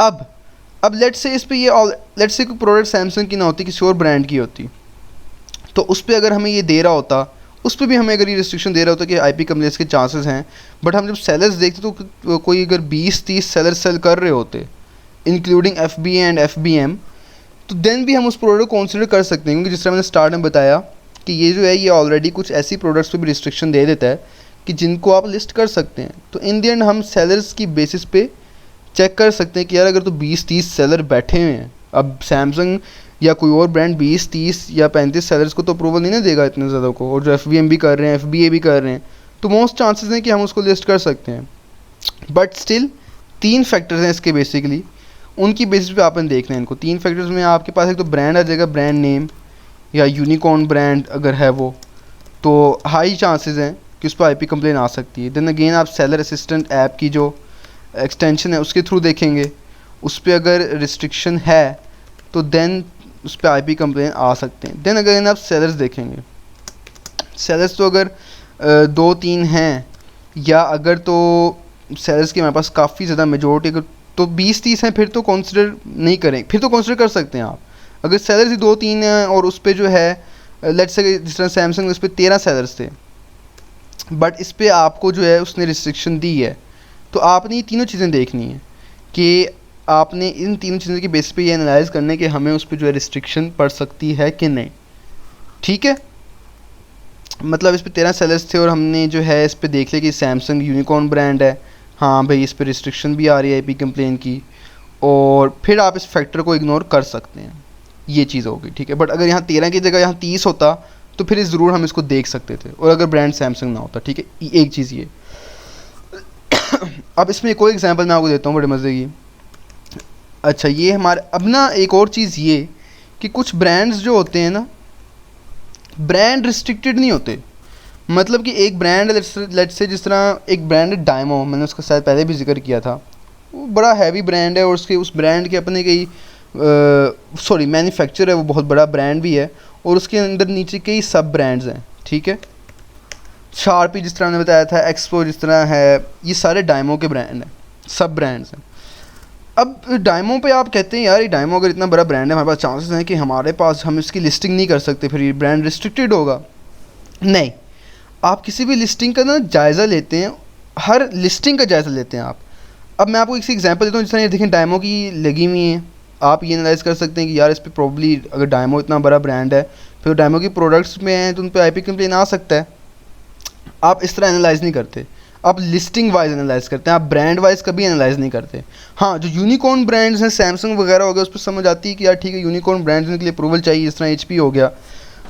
अब लेट्स से इस पे ये लेट्स से कोई प्रोडक्ट सैमसंग की ना होती, किसी और ब्रांड की होती, तो उस पर अगर हमें ये दे रहा होता, उस पर भी हमें अगर ये रिस्ट्रिक्शन दे रहा होता कि आईपी कंप्लेंट्स के चांसेस हैं, बट हम जब सेलर्स देखते तो कोई अगर 20-30 सेलर्स सेल कर रहे होते इंक्लूडिंग FBA एंड FBM, तो देन भी हम उस प्रोडक्ट को कंसिडर कर सकते हैं, क्योंकि जिस तरह मैंने स्टार्ट में बताया कि ये जो है ये ऑलरेडी कुछ ऐसी प्रोडक्ट्स पे भी रिस्ट्रिक्शन दे देता है कि जिनको आप लिस्ट कर सकते हैं। तो इन दी एंड हम सेलर्स की बेसिस पे चेक कर सकते हैं कि यार अगर तो 20-30 सेलर बैठे हुए हैं, अब सैमसंग या कोई और ब्रांड 20-30 या 35 सेलर्स को तो अप्रूवल नहीं ना देगा इतने ज़्यादा को, और जो FBM भी कर रहे हैं, FBA भी कर रहे हैं, तो मोस्ट चांसेस हैं कि हम उसको लिस्ट कर सकते हैं। बट स्टिल 3 फैक्टर्स हैं इसके बेसिकली, उनकी बेसिस पे आपने देखना है इनको। 3 फैक्टर्स में आपके पास एक तो ब्रांड आ जाएगा, ब्रांड नेम या यूनिकॉर्न ब्रांड अगर है वो, तो हाई चांसेस हैं कि उस पर IP कंप्लेन आ सकती है। देन अगेन आप सेलर असिस्टेंट ऐप की जो एक्सटेंशन है उसके थ्रू देखेंगे, उस पर अगर रिस्ट्रिक्शन है तो देन उस पर IP कंप्लेन आ सकते हैं। देन अगेन आप सेलर्स देखेंगे, सेलर्स तो अगर 2-3 हैं, या अगर तो सेलर्स की हमारे पास काफ़ी ज़्यादा मेजोरिटी अगर तो 20-30 हैं, फिर तो कंसिडर नहीं करें, फिर तो कंसिडर कर सकते हैं आप। अगर सेलर्स ही 2-3 हैं और उस पर जो है लेट्स से जिस तरह सैमसंग उस पर 13 सेलर्स थे, बट इस पर आपको जो है उसने रिस्ट्रिक्शन दी है, तो आपने ये तीनों चीज़ें देखनी है कि आपने इन तीनों चीज़ों की बेसिस पे ये एनालाइज करना है कि हमें उस पर जो है रिस्ट्रिक्शन पड़ सकती है कि नहीं। ठीक है, मतलब इस पर 13 सेलर्स थे और हमने जो है इस पर देख लिया कि सैमसंग यूनिकॉर्न ब्रांड है, हाँ भाई इस पर रिस्ट्रिक्शन भी आ रही है IP कंप्लेन की, और फिर आप इस फैक्टर को इग्नोर कर सकते हैं, ये चीज़ होगी। ठीक है, बट अगर यहाँ 13 की जगह यहाँ 30 होता तो फिर ज़रूर हम इसको देख सकते थे, और अगर ब्रांड सैमसंग ना होता। ठीक है, एक चीज़ ये। अब इसमें एक और एग्जांपल मैं आपको देता हूँ बड़े मज़े की। अच्छा, ये हमारे अब ना एक और चीज़ ये कि कुछ ब्रांड्स जो होते हैं ना, ब्रांड रिस्ट्रिक्टेड नहीं होते। मतलब कि एक ब्रांड लेट्स से जिस तरह एक ब्रांड है डायमो, मैंने उसका शायद पहले भी जिक्र किया था, वो बड़ा हैवी ब्रांड है और उसके उस ब्रांड के अपने कई मैन्युफैक्चर है, वो बहुत बड़ा ब्रांड भी है, और उसके अंदर नीचे कई सब ब्रांड्स हैं। ठीक है, शार्पी जिस तरह मैंने बताया था, एक्सपो जिस तरह है, ये सारे डायमो के ब्रांड हैं, सब ब्रांड्स हैं। अब डायमो पे आप कहते हैं यार ये डायमो अगर इतना बड़ा ब्रांड है, हमारे पास चांसेस हैं कि हमारे पास हम इसकी लिस्टिंग नहीं कर सकते, फिर ये ब्रांड रिस्ट्रिक्टेड होगा। नहीं, आप किसी भी लिस्टिंग का ना जायज़ा लेते हैं, हर लिस्टिंग का जायज़ा लेते हैं आप। अब मैं आपको एक एग्जांपल देता हूँ, जिस तरह ये देखें डायमो की लगी हुई है, आप ये एनालाइज़ कर सकते हैं कि यार इस पर प्रॉब्ली अगर डायमो इतना बड़ा ब्रांड है, फिर डायमो की प्रोडक्ट्स में हैं तो उन पर IP कंप्लेन आ सकता है। आप इस तरह एनालाइज़ नहीं करते, आप लिस्टिंग वाइज एनालाइज़ करते हैं, आप ब्रांड वाइज कभी एनालाइज़ नहीं करते। हाँ, जो यूनिकॉर्न ब्रांड्स हैं, सैमसंग वगैरह हो गया, उस पर समझ आती है कि यार ठीक है यूनिकॉर्न ब्रांड्स के लिए अप्रूवल चाहिए, जिस तरह HP हो गया,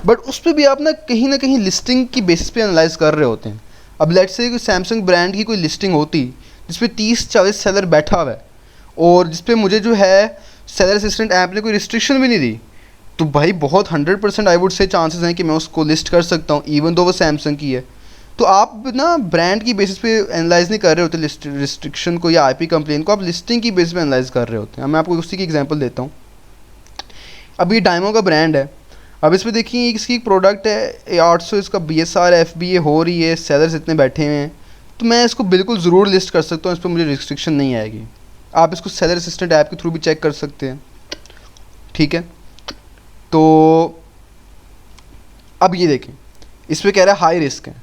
बट उस पर भी आप ना कहीं लिस्टिंग की बेसिस पे एनालाइज़ कर रहे होते हैं। अब लेट्स से सैमसंग ब्रांड की कोई लिस्टिंग होती जिस पे 30-40 सेलर बैठा हुआ है, और जिस पे मुझे जो है सेलर असिस्टेंट ऐप ने कोई रिस्ट्रिक्शन भी नहीं दी, तो भाई बहुत 100% आई वुड से चांसेस हैं कि मैं उसको लिस्ट कर सकता हूँ, इवन दो वो सैमसंग की है। तो आप ना ब्रांड की बेसिस पे एनालाइज़ नहीं कर रहे होते रिस्ट्रिक्शन को या IP कंप्लेन को, आप लिस्टिंग की बेसिस पे एनालाइज़ कर रहे होते हैं। मैं आपको उसी की एग्जांपल देता हूँ। अब ये डायमो का ब्रांड है, अब इस पर देखिए इसकी एक प्रोडक्ट है 800, इसका BSR FBA हो रही है, सेलर्स इतने बैठे हुए हैं, तो मैं इसको बिल्कुल ज़रूर लिस्ट कर सकता हूँ, इस पर मुझे रिस्ट्रिक्शन नहीं आएगी। आप इसको सेलर असिस्टेंट ऐप के थ्रू भी चेक कर सकते हैं। ठीक है, तो अब ये देखें इस पर कह रहा है हाई रिस्क है,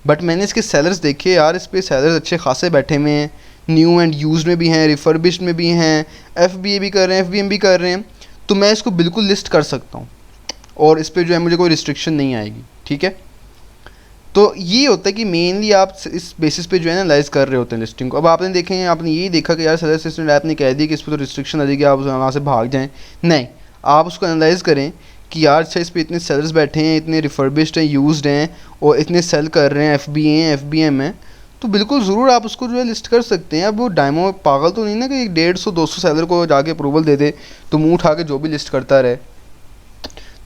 बट मैंने इसके सेलर्स देखे यार, इस पर सेलर्स अच्छे खासे बैठे हुए हैं, न्यू एंड यूज्ड में भी हैं, रिफर्बिश्ड में भी हैं, FBA भी कर रहे हैं, FBM भी कर रहे हैं, तो मैं इसको बिल्कुल लिस्ट कर सकता हूँ और इस पर जो है मुझे कोई रिस्ट्रिक्शन नहीं आएगी। ठीक है, तो ये होता है कि मेनली आप इस बेसिस पे जो है एनालाइज कर रहे होते हैं लिस्टिंग को। अब आपने देखें, आपने यही देखा कि यार सेलर असिस्टेंट ऐप ने कह दिया कि इस पर तो रिस्ट्रिक्शन आ जाएगी, आप वहाँ से भाग जाएँ। नहीं, आप उसको एनालाइज़ करें कि यार अच्छा इस पर इतने सेलर्स बैठे हैं, इतने रिफर्बिश्ड हैं, यूज्ड हैं, और इतने सेल कर रहे हैं, FBA हैं, FBM हैं, तो बिल्कुल ज़रूर आप उसको जो है लिस्ट कर सकते हैं। अब वो डायमो पागल तो नहीं ना कि 150-200 सेलर को जाके अप्रूवल दे दे तो मुँह उठा के जो भी लिस्ट करता रहे।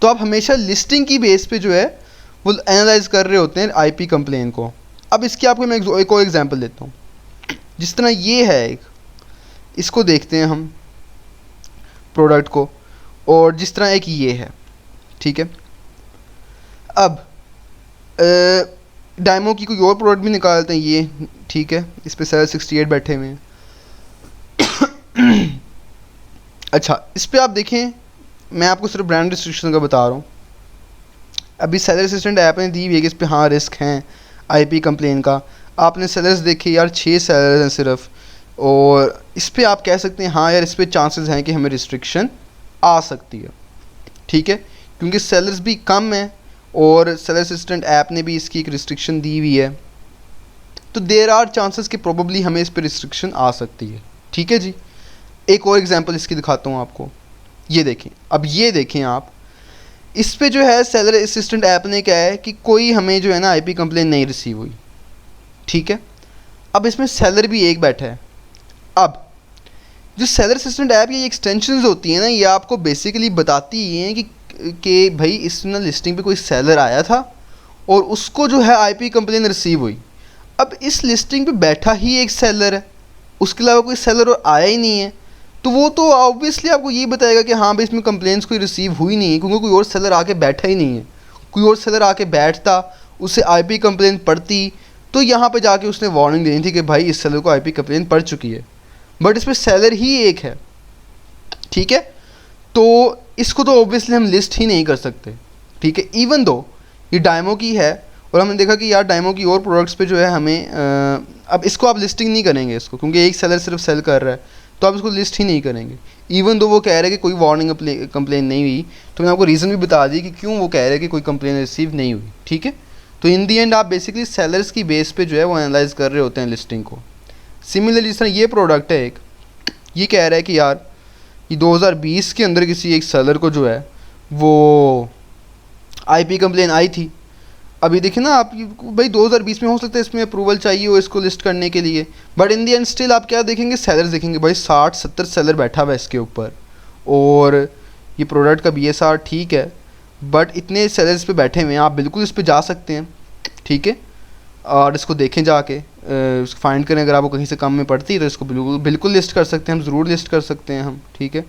तो आप हमेशा लिस्टिंग की बेस पे जो है वो एनालाइज कर रहे होते हैं IP कंप्लेन को। अब इसकी आपको मैं एक और एग्जांपल देता हूँ। जिस तरह ये है एक, इसको देखते हैं हम प्रोडक्ट को, और जिस तरह एक ये है। ठीक है, अब डायमो की कोई और प्रोडक्ट भी निकालते हैं ये। ठीक है, इस पे सेलर 68 बैठे हुए हैं। अच्छा, इस पे आप देखें, मैं आपको सिर्फ ब्रांड रिस्ट्रिक्शन का बता रहा हूँ। अभी सेलर असिस्टेंट ऐप ने दी हुई है कि इस पर हाँ रिस्क हैं आईपी कंप्लेन का। आपने सेलर्स देखे यार, 6 सेलर्स हैं सिर्फ, और इस पर आप कह सकते हैं हाँ यार इस पर चांसेस हैं कि हमें रिस्ट्रिक्शन आ सकती है, ठीक है, क्योंकि सेलर्स भी कम हैं और सेलर असिस्टेंट ऐप ने भी इसकी एक रिस्ट्रिक्शन दी हुई है, तो देर आर चांसेस कि प्रोबेबली हमें इस पर रिस्ट्रिक्शन आ सकती है, ठीक है जी। एक और एग्जांपल इसकी दिखाता हूँ आपको, ये देखें, अब ये देखें आप, इस पे जो है सेलर असिस्टेंट ऐप ने क्या है कि कोई हमें जो है ना आईपी कंप्लेन नहीं रिसीव हुई, ठीक है। अब इसमें सेलर भी एक बैठा है। अब जो सेलर असिस्टेंट ऐप ये एक्सटेंशंस होती हैं ना, ये आपको बेसिकली बताती हैं कि भाई इस ना लिस्टिंग पे कोई सेलर आया था और उसको जो है आईपी कंप्लेन रिसीव हुई। अब इस लिस्टिंग पे बैठा ही एक सेलर है, उसके अलावा कोई सेलर और आया ही नहीं है, तो वो तो ऑब्वियसली आपको ये बताएगा कि हाँ भाई इसमें कंप्लेंट्स कोई रिसीव हुई नहीं है, क्योंकि कोई और सेलर आके बैठा ही नहीं है। कोई और सेलर आके बैठता, उससे आईपी कंप्लेन पड़ती, तो यहाँ पे जाके उसने वार्निंग देनी थी कि भाई इस सेलर को आईपी कंप्लेन पड़ चुकी है, बट इसमें सेलर ही एक है, ठीक है, तो इसको तो ऑब्वियसली हम लिस्ट ही नहीं कर सकते, ठीक है। इवन दो ये डायमो की है और हमने देखा कि यार डायमो की और प्रोडक्ट्स पे जो है हमें अब इसको आप लिस्टिंग नहीं करेंगे इसको, क्योंकि एक सेलर सिर्फ सेल कर रहा है, तो आप इसको लिस्ट ही नहीं करेंगे। इवन दो वो कह रहे हैं कि कोई वार्निंग कंप्लेन नहीं हुई, तो मैंने आपको रीज़न भी बता दी कि क्यों वो कह रहे हैं कि कोई कंप्लेन रिसीव नहीं हुई, ठीक है। तो इन दी एंड आप बेसिकली सेलर्स की बेस पे जो है वो एनालाइज कर रहे होते हैं लिस्टिंग को। सिमिलरली जिस तरह ये प्रोडक्ट है एक, ये कह रहा है कि यार ये 2020 के अंदर किसी एक सेलर को जो है वो आईपी कंप्लेन आई थी। अभी देखिए ना आप, भाई 2020 में हो सकता है इसमें अप्रूवल चाहिए हो इसको लिस्ट करने के लिए, but in the and still आप क्या देखेंगे, सेलर्स देखेंगे, भाई 60-70 सेलर बैठा हुआ है इसके ऊपर, और ये प्रोडक्ट का BSR ठीक है, बट इतने सेलर्स पे बैठे हुए हैं, आप बिल्कुल इस पर जा सकते हैं, ठीक है, और इसको देखें जाके, इसको फाइंड करें, अगर आपको कहीं से कम में पड़ती है तो इसको बिल्कुल लिस्ट कर सकते हैं हम, ज़रूर लिस्ट कर सकते हैं हम, ठीक है।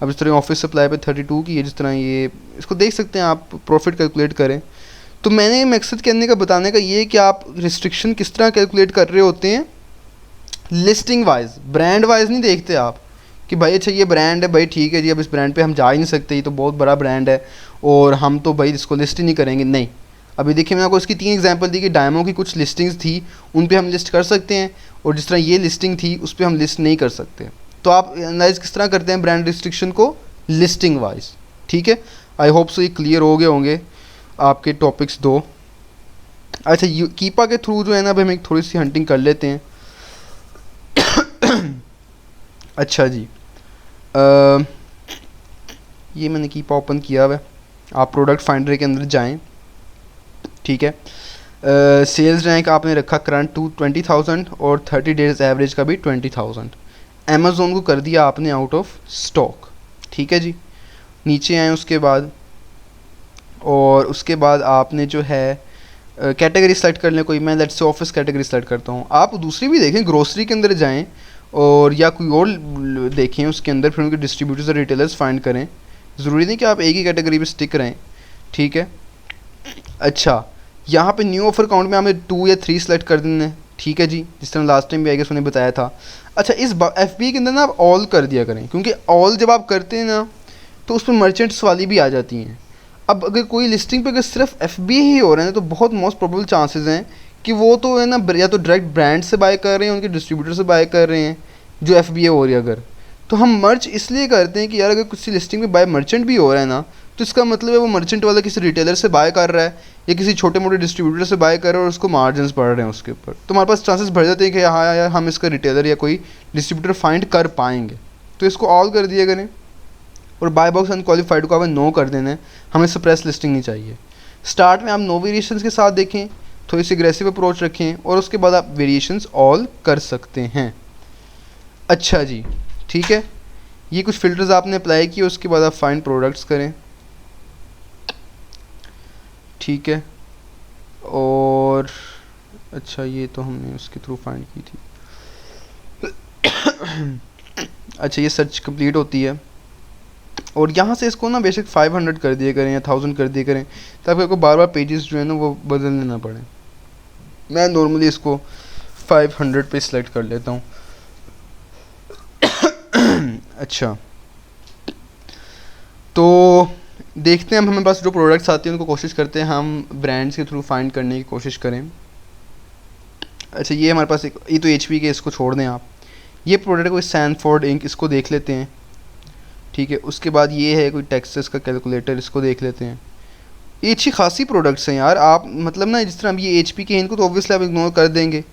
अब इस तरह ऑफिस सप्लाई पे 32 की है, जिस तरह ये इसको देख सकते हैं आप, प्रॉफिट कैलकुलेट करें। तो मैंने मकसद कहने का बताने का ये है कि आप रिस्ट्रिक्शन किस तरह कैलकुलेट कर रहे होते हैं, लिस्टिंग वाइज, ब्रांड वाइज नहीं देखते आप कि भाई अच्छा ये ब्रांड है, भाई ठीक है जी, अब इस ब्रांड पे हम जा ही नहीं सकते, ये तो बहुत बड़ा ब्रांड है और हम तो भाई इसको लिस्ट ही नहीं करेंगे, नहीं। अभी देखिए मैंने आपको इसकी 3 एग्जांपल दी कि डायमो की कुछ लिस्टिंग्स थी उन पे हम लिस्ट कर सकते हैं, और जिस तरह ये लिस्टिंग थी उस पर हम लिस्ट नहीं कर सकते। तो आप एनालाइज किस तरह करते हैं ब्रांड रिस्ट्रिक्शन को, लिस्टिंग वाइज, ठीक है। आई होप सो ये क्लियर हो गए होंगे आपके टॉपिक्स 2। अच्छा कीपा के थ्रू जो है ना, अभी हम एक थोड़ी सी हंटिंग कर लेते हैं। अच्छा जी, ये मैंने कीपा ओपन किया हुआ है, आप प्रोडक्ट फाइंडर के अंदर जाएं, ठीक है। सेल्स रैंक आपने रखा करंट 20,000 और 30 डेज एवरेज का भी 20,000। अमेज़ोन को कर दिया आपने आउट ऑफ स्टॉक, ठीक है जी। नीचे आए उसके बाद, और उसके बाद आपने जो है कैटेगरी सेलेक्ट कर लें कोई, मैं let's say office category select करता हूँ। आप दूसरी भी देखें, ग्रोसरी के अंदर जाएं और या कोई और देखें उसके अंदर, फिर उनके डिस्ट्रीब्यूटर्स और रिटेलर्स फाइंड करें, ज़रूरी नहीं कि आप एक ही कैटेगरी पे स्टिक रहें, ठीक है। अच्छा यहाँ पे न्यू ऑफर अकाउंट में हमें 2 या 3 सेलेक्ट कर देना है, ठीक है जी, जिस तरह लास्ट टाइम भी आएगा उसने बताया था। अच्छा इस FB के अंदर ना आप ऑल कर दिया करें, क्योंकि ऑल जब आप करते हैं ना तो उस पर मर्चेंट्स वाली भी आ जाती हैं। अब अगर कोई लिस्टिंग पे अगर सिर्फ FB ही हो रहे हैं तो बहुत मोस्ट प्रोबेबल चांसेस हैं कि वो तो है ना या तो डायरेक्ट ब्रांड से बाय कर रहे हैं, उनके डिस्ट्रीब्यूटर से बाय कर रहे हैं जो FBA हो रही है। अगर तो हम मर्च इसलिए करते हैं कि यार अगर किसी लिस्टिंग में बाय मर्चेंट भी हो रहा है ना, तो इसका मतलब है वो मर्चेंट वाला किसी रिटेलर से बाय कर रहा है या किसी छोटे मोटे डिस्ट्रीब्यूटर से बाय कर रहा है और उसको मार्जिन पड़ रहे हैं उसके ऊपर, तो हमारे पास चांसेस बढ़ जाते हैं कि हाँ यार हम इसका रिटेलर या कोई डिस्ट्रीब्यूटर फाइंड कर पाएंगे। तो इसको ऑल कर दिया करें, और बाय बॉक्स अनक्वालिफाइड को हमें नो कर देना है, हमें सप्रेस लिस्टिंग नहीं चाहिए। स्टार्ट में आप नो वेरिएशंस के साथ देखें, थोड़ी सी एग्रेसिव अप्रोच रखें, और उसके बाद आप वेरिएशंस ऑल कर सकते हैं। अच्छा जी, ठीक है, ये कुछ फ़िल्टर्स आपने अप्लाई किए, उसके बाद आप फाइंड प्रोडक्ट्स करें, ठीक है। और अच्छा ये तो हमने उसके थ्रू फाइंड की थी। अच्छा ये सर्च कंप्लीट होती है, और यहाँ से इसको ना बेशक 500 कर दिए करें या 1000 कर दिए करें, ताकि आपको बार बार पेजेस जो है ना वो बदलने ना पड़े। मैं नॉर्मली इसको 500 पे सिलेक्ट कर लेता हूँ। अच्छा तो देखते हैं हम, हमारे पास जो प्रोडक्ट्स आते हैं उनको कोशिश करते हैं हम ब्रांड्स के थ्रू फाइंड करने की कोशिश करें। अच्छा ये हमारे पास एक, ये तो HP के, इसको छोड़ दें आप। ये प्रोडक्ट कोई सैनफोर्ड इंक, इसको देख लेते हैं, ठीक है। उसके बाद ये है कोई टेक्सास का कैलकुलेटर, इसको देख लेते हैं। ये अच्छी खासी प्रोडक्ट्स हैं यार। आप मतलब ना जिस तरह अब ये HP के हैं, इनको तो ऑब्वियसली आप इग्नोर कर देंगे,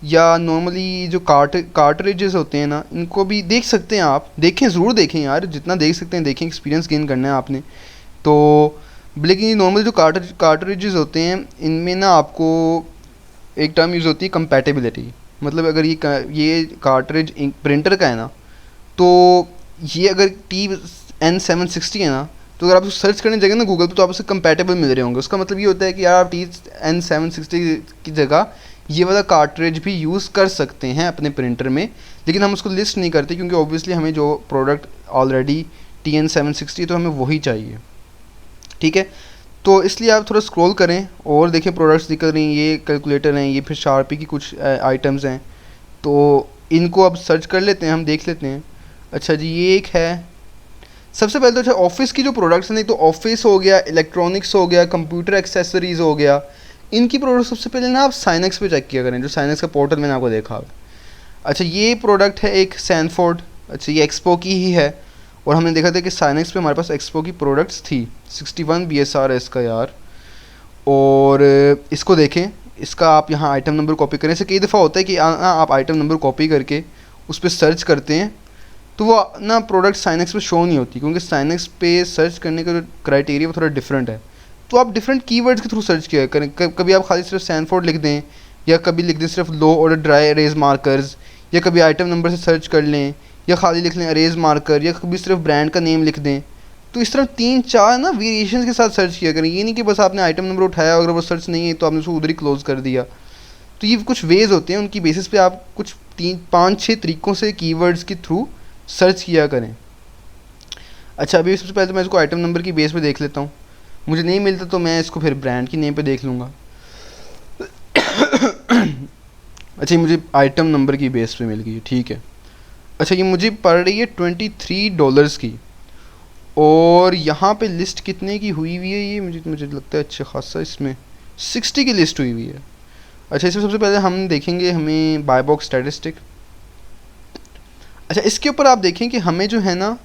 या नॉर्मली जो कार्टरिजेस होते हैं ना, इनको भी देख सकते हैं आप। देखें, ज़रूर देखें यार, जितना देख सकते हैं देखें, एक्सपीरियंस गेन करना है आपने तो। लेकिन ये नॉर्मल जो कार्टरिजेस होते हैं, इनमें ना आपको एक टर्म यूज़ होती है कंपैटिबिलिटी। मतलब अगर ये कार्टरिज प्रिंटर का है ना, तो ये अगर TN760 है ना, तो अगर आप उसको सर्च करने जाएंगे ना गूगल पे, तो आप उससे कंपैटिबल मिल रहे होंगे। उसका मतलब ये होता है कि यार आप TN760 की जगह ये वाला कार्टरिज भी यूज़ कर सकते हैं अपने प्रिंटर में, लेकिन हम उसको लिस्ट नहीं करते क्योंकि ऑब्वियसली हमें जो प्रोडक्ट ऑलरेडी TN760 तो हमें वही चाहिए, ठीक है। तो इसलिए आप थोड़ा स्क्रॉल करें और देखें प्रोडक्ट्स दिख रही हैं, ये कैलकुलेटर हैं, ये फिर शार्पी की कुछ आइटम्स हैं, तो इनको अब सर्च कर लेते हैं, हम देख लेते हैं। अच्छा जी, ये एक है सबसे पहले तो। अच्छा, ऑफिस की जो प्रोडक्ट्स हैं, नहीं तो ऑफिस हो गया, इलेक्ट्रॉनिक्स हो गया, कंप्यूटर एक्सेसरीज हो गया, इनकी प्रोडक्ट सबसे पहले ना आप साइनेक्स पे चेक किया करें, जो साइनेक्स का पोर्टल मैंने आपको देखा है। अच्छा ये प्रोडक्ट है एक सैनफोर्ड, अच्छा ये एक्सपो की ही है, और हमने देखा था कि साइनेक्स पे हमारे पास एक्सपो की प्रोडक्ट्स थी। 61 BSR है इसका यार। और इसको देखें, इसका आप यहाँ आइटम नंबर कॉपी करें। ऐसे कई दफ़ा होता है कि आप आइटम नंबर कॉपी करके उस पर सर्च करते हैं, तो वो ना प्रोडक्ट साइनेक्स पे शो नहीं होती, क्योंकि साइनेक्स पे सर्च करने का जो क्राइटेरिया वो थोड़ा डिफरेंट है। तो आप डिफरेंट कीवर्ड्स के थ्रू सर्च किया करें। कभी आप खाली सिर्फ सैनफोर्ड लिख दें, या कभी लिख दें सिर्फ लो ऑर्डर ड्राई अरेज मार्कर्स, या कभी आइटम नंबर से सर्च कर लें, या खाली लिख लें अरेज मार्कर, या कभी सिर्फ ब्रांड का नेम लिख दें। तो इस तरह 3-4 ना वेरिएशंस के साथ सर्च किया करें। ये नहीं कि बस आपने आइटम नंबर उठाया, अगर वो सर्च नहीं है तो आपने उसको उधर ही क्लोज़ कर दिया। तो ये कुछ वेज़ होते हैं, उनकी बेसिस पे आप कुछ 3-5-6 तरीक़ों से कीवर्ड्स के थ्रू सर्च किया करें। अच्छा अभी सबसे पहले तो मैं इसको आइटम नंबर की बेस पे देख लेता हूँ। मुझे नहीं मिलता तो मैं इसको फिर ब्रांड की नेम पे देख लूँगा। अच्छा ये मुझे आइटम नंबर की बेस पे मिल गई, ठीक है। अच्छा ये मुझे पड़ रही है $23 की, और यहाँ पे लिस्ट कितने की हुई हुई है, ये मुझे लगता है अच्छा खासा इसमें 60 की लिस्ट हुई हुई है। अच्छा इसमें सबसे पहले हम देखेंगे हमें बाय बॉक्स स्टैटिस्टिक। अच्छा इसके ऊपर आप देखें कि हमें जो है ना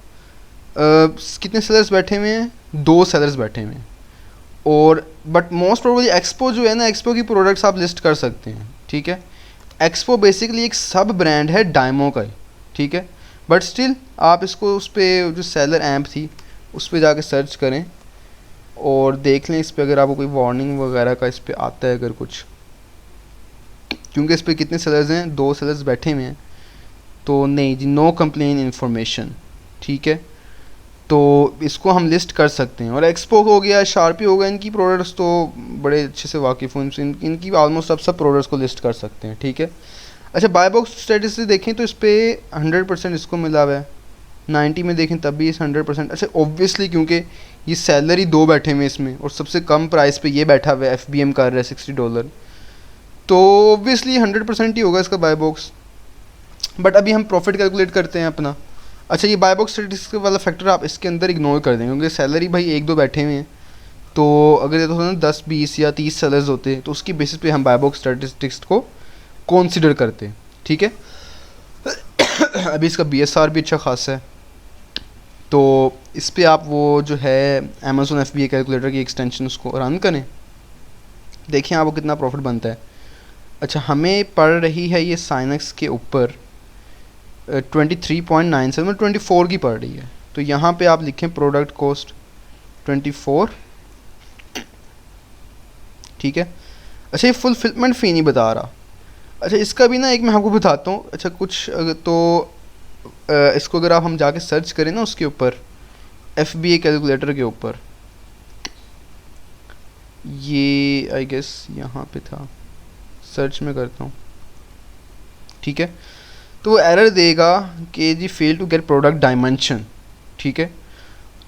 कितने सेलर्स बैठे हुए हैं, 2 सेलर्स बैठे हुए हैं। और बट मोस्ट प्रोबेबली एक्सपो जो है ना, एक्सपो की प्रोडक्ट्स आप लिस्ट कर सकते हैं, ठीक है। एक्सपो बेसिकली एक सब ब्रांड है डायमो का, ठीक है। बट स्टिल आप इसको उस पर जो सेलर ऐप थी उस पर जाके सर्च करें और देख लें इस पर अगर आपको कोई वार्निंग वगैरह का इस पर आता है अगर कुछ, क्योंकि इस पर कितने सेलर्स हैं, 2 सेलर्स बैठे हुए हैं। तो नहीं जी, नो कंप्लेन इन्फॉर्मेशन, ठीक है। तो इसको हम लिस्ट कर सकते हैं। और एक्सपो हो गया, शार्पी हो गया, इनकी प्रोडक्ट्स तो बड़े अच्छे से वाकिफ़ हूँ, इनकी ऑलमोस्ट आप सब प्रोडक्ट्स को लिस्ट कर सकते हैं, ठीक है। अच्छा बाय बॉक्स स्टेटस से देखें तो इस पर 100% इसको मिला हुआ है, 90 में देखें तब भी इस 100%। अच्छा ऑब्वियसली क्योंकि ये सैलरी 2 बैठे हुए इसमें, और सबसे कम प्राइस पे ये बैठा हुआ है, FBM कर रहा है $60, तो ऑब्वियसली 100% ही होगा इसका बाय बॉक्स। बट अभी हम प्रॉफिट कैलकुलेट करते हैं अपना। अच्छा ये बाय बॉक्स स्टेटिस्टिक्स वाला फैक्टर आप इसके अंदर इग्नोर कर देंगे, क्योंकि सैलरी भाई 1-2 बैठे हुए हैं, तो अगर ये तो ना 10, 20 या 30 सेलर्स होते तो उसकी बेसिस पे हम बाय बॉक्स स्टेटिस्टिक्स को कंसीडर करते, ठीक है। अभी इसका BSR भी अच्छा खासा है, तो इस पर आप वो जो है Amazon FBA कैलकुलेटर की एक्सटेंशन उसको रन करें, देखें आपको कितना प्रॉफिट बनता है। अच्छा हमें पड़ रही है ये साइनेक्स के ऊपर 23.97 में 24 की पड़ रही है। तो यहाँ पे आप लिखें प्रोडक्ट कॉस्ट 24, ठीक है। अच्छा ये फुलफिलमेंट फ़ी नहीं बता रहा। अच्छा इसका भी ना एक मैं आपको बताता हूँ। अच्छा कुछ तो इसको अगर आप हम जाके सर्च करें ना उसके ऊपर, FBA कैलकुलेटर के ऊपर, ये आई गेस यहाँ पे था, सर्च में करता हूँ, ठीक है। तो वो एरर देगा कि जी fail to get product dimension, ठीक है।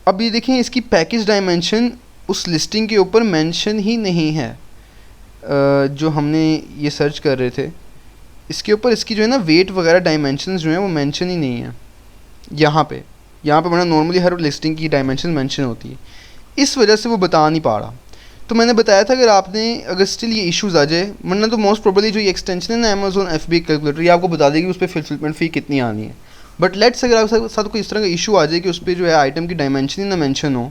अब ये देखें इसकी पैकेज डायमेंशन उस लिस्टिंग के ऊपर मेंशन ही नहीं है, जो हमने ये सर्च कर रहे थे इसके ऊपर इसकी जो है ना वेट वगैरह डायमेंशंस जो हैं वो मेंशन ही नहीं है यहाँ पे। बड़ा नॉर्मली हर लिस्टिंग की डायमेंशन मेंशन होती है, इस वजह से वो बता नहीं पा रहा। तो मैंने बताया था अगर स्टिल ये इश्यूज़ आ जाए, वरना तो मोस्ट प्रोबेबली जो ये एक्सटेंशन है ना अमेज़न FBA कैलकुलेटर, ये आपको बता देगी उस पर फुलफिलमेंट फ़ी कितनी आनी है। बट लेट्स अगर आपके साथ कोई इस तरह का इशू आ जाए कि उस पर जो है आइटम की डायमेंशन ही ना मेंशन हो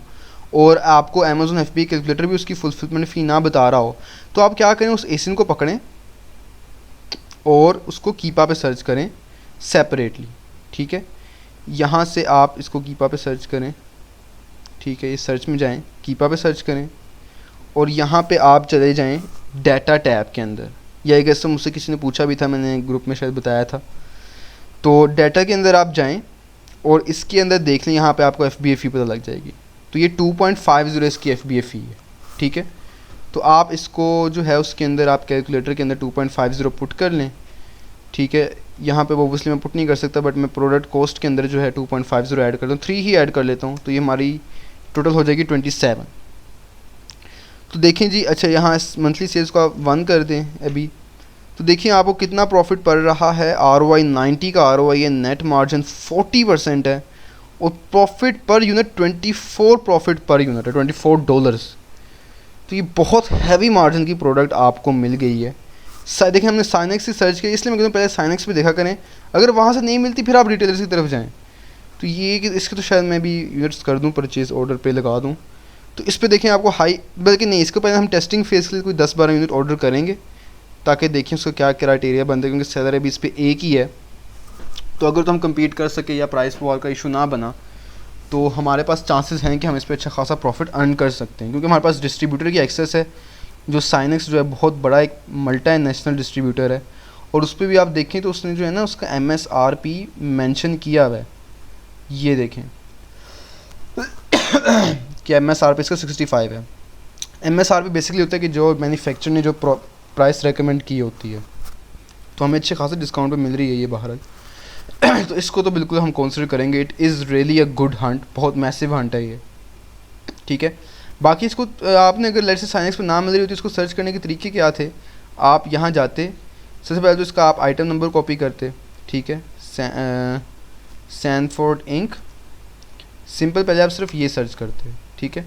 और आपको अमेज़न FBA कैलकुलेटर भी उसकी फुलफिलमेंट फ़ी ना बता रहा हो, तो आप क्या करें, उस एसिन को पकड़ें और उसको कीपा पे सर्च करें सेपरेटली। ठीक है, यहाँ से आप इसको कीपा पे सर्च करें। ठीक है, ये सर्च में जाएं, कीपा पे सर्च करें और यहाँ पे आप चले जाएं डाटा टैब के अंदर। या एक ऐसा मुझसे किसी ने पूछा भी था, मैंने ग्रुप में शायद बताया था। तो डाटा के अंदर आप जाएं और इसके अंदर देख लें, यहाँ पे आपको FBA फ़ी पता लग जाएगी। तो ये 2.50 इसकी FBA फ़ी है। ठीक है, तो आप इसको जो है उसके अंदर आप कैलकुलेटर के अंदर 2.50 पुट कर लें। ठीक है, यहाँ पे ऑब्वियसली मैं पुट नहीं कर सकता, बट मैं प्रोडक्ट कॉस्ट के अंदर जो है 2.50 ऐड कर दूँ, 3 ही ऐड कर लेता हूँ, तो ये हमारी टोटल हो जाएगी 27। तो देखें जी, अच्छा यहाँ मंथली सेल्स को आप 1 कर दें अभी, तो देखिए आपको कितना प्रॉफिट पड़ रहा है। ROI 90 का ROI है, नेट मार्जिन 40% है और profit per unit 24 profit per unit है, $24। तो ये बहुत हैवी मार्जिन की प्रोडक्ट आपको मिल गई है। देखिए हमने साइनेक्स से सर्च किया, इसलिए मैं कहता हूँ पहले साइनेक्स पे देखा करें, अगर वहाँ से नहीं मिलती फिर आप रिटेलर्स की तरफ जाएँ। तो ये कि इसके तो शायद मैं भी यूनिट्स कर दूँ, परचेज़ ऑर्डर पे लगा दूँ। तो इस पे देखें आपको हाई, बल्कि नहीं, इसके पहले हम टेस्टिंग फेज़ के लिए कोई 10-12 यूनिट ऑर्डर करेंगे ताकि देखें उसका क्या क्राइटेरिया बनता है, क्योंकि सेलर अभी इस पर एक ही है। तो अगर तो हम कम्पीट कर सके या प्राइस वॉर का इशू ना बना, तो हमारे पास चांसेस हैं कि हम इस पर अच्छा खासा प्रॉफिट अर्न कर सकते हैं, क्योंकि हमारे पास डिस्ट्रीब्यूटर की एक्सेस है। जो साइनेक्स जो है बहुत बड़ा एक मल्टी नेशनल डिस्ट्रीब्यूटर है, और उस पर भी आप देखें तो उसने जो है ना उसका MSRP मेंशन किया हुआ है। ये देखें कि MSRP इसका 65 है। MSRP बेसिकली होता है कि जो मैन्युफैक्चरर ने जो प्राइस रेकमेंड की होती है, तो हमें अच्छे खासे डिस्काउंट पे मिल रही है ये बाहर। तो इसको तो बिल्कुल हम कंसिडर करेंगे। It is really a good Hunt, बहुत मैसिव हंट है ये। ठीक है, बाकी इसको आपने अगर लेट्स से साइनेक्स पे ना मिल रही होती, इसको सर्च करने के तरीके क्या थे, आप यहाँ जाते, सबसे पहले तो इसका आप आइटम नंबर कॉपी करते। ठीक है, सैनफोर्ड इंक, सिंपल पहले आप सिर्फ ये सर्च करते। ठीक है,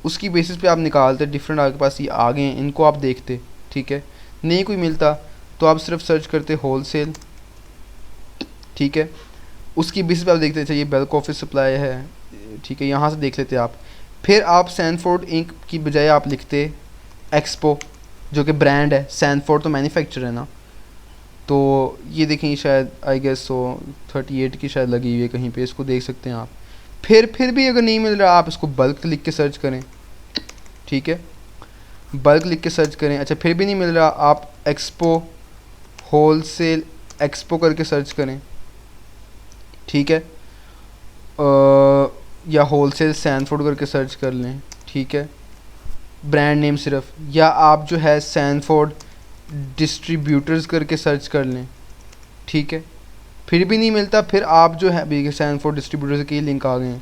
उसकी बेसिस पे आप निकालते, डिफरेंट आपके पास ये आ गए हैं, इनको आप देखते। ठीक है, नहीं कोई मिलता तो आप सिर्फ सर्च करते होलसेल। ठीक है, उसकी बेसिस पे आप देखते, अच्छा ये बल्क ऑफिस सप्लाई है। ठीक है, यहाँ से देख लेते आप। फिर आप सैनफोर्ड इंक की बजाय आप लिखते एक्सपो, जो कि ब्रांड है, सैनफोर्ड तो मैन्युफैक्चरर है ना। तो ये देखें शायद आई गेस 38 की शायद लगी हुई है कहीं पे, इसको देख सकते हैं आप। फिर भी अगर नहीं मिल रहा, आप इसको बल्क लिख के सर्च करें। ठीक है, बल्क लिख के सर्च करें। अच्छा फिर भी नहीं मिल रहा, आप एक्सपो होलसेल एक्सपो करके सर्च करें। ठीक है, या होलसेल सैनफोर्ड करके सर्च कर लें। ठीक है, ब्रांड नेम सिर्फ, या आप जो है सैनफोर्ड डिस्ट्रीब्यूटर्स करके सर्च कर लें। ठीक है, फिर भी नहीं मिलता, फिर आप जो है सैनफोर्ड डिस्ट्रीब्यूटर्स के लिंक आ गए हैं,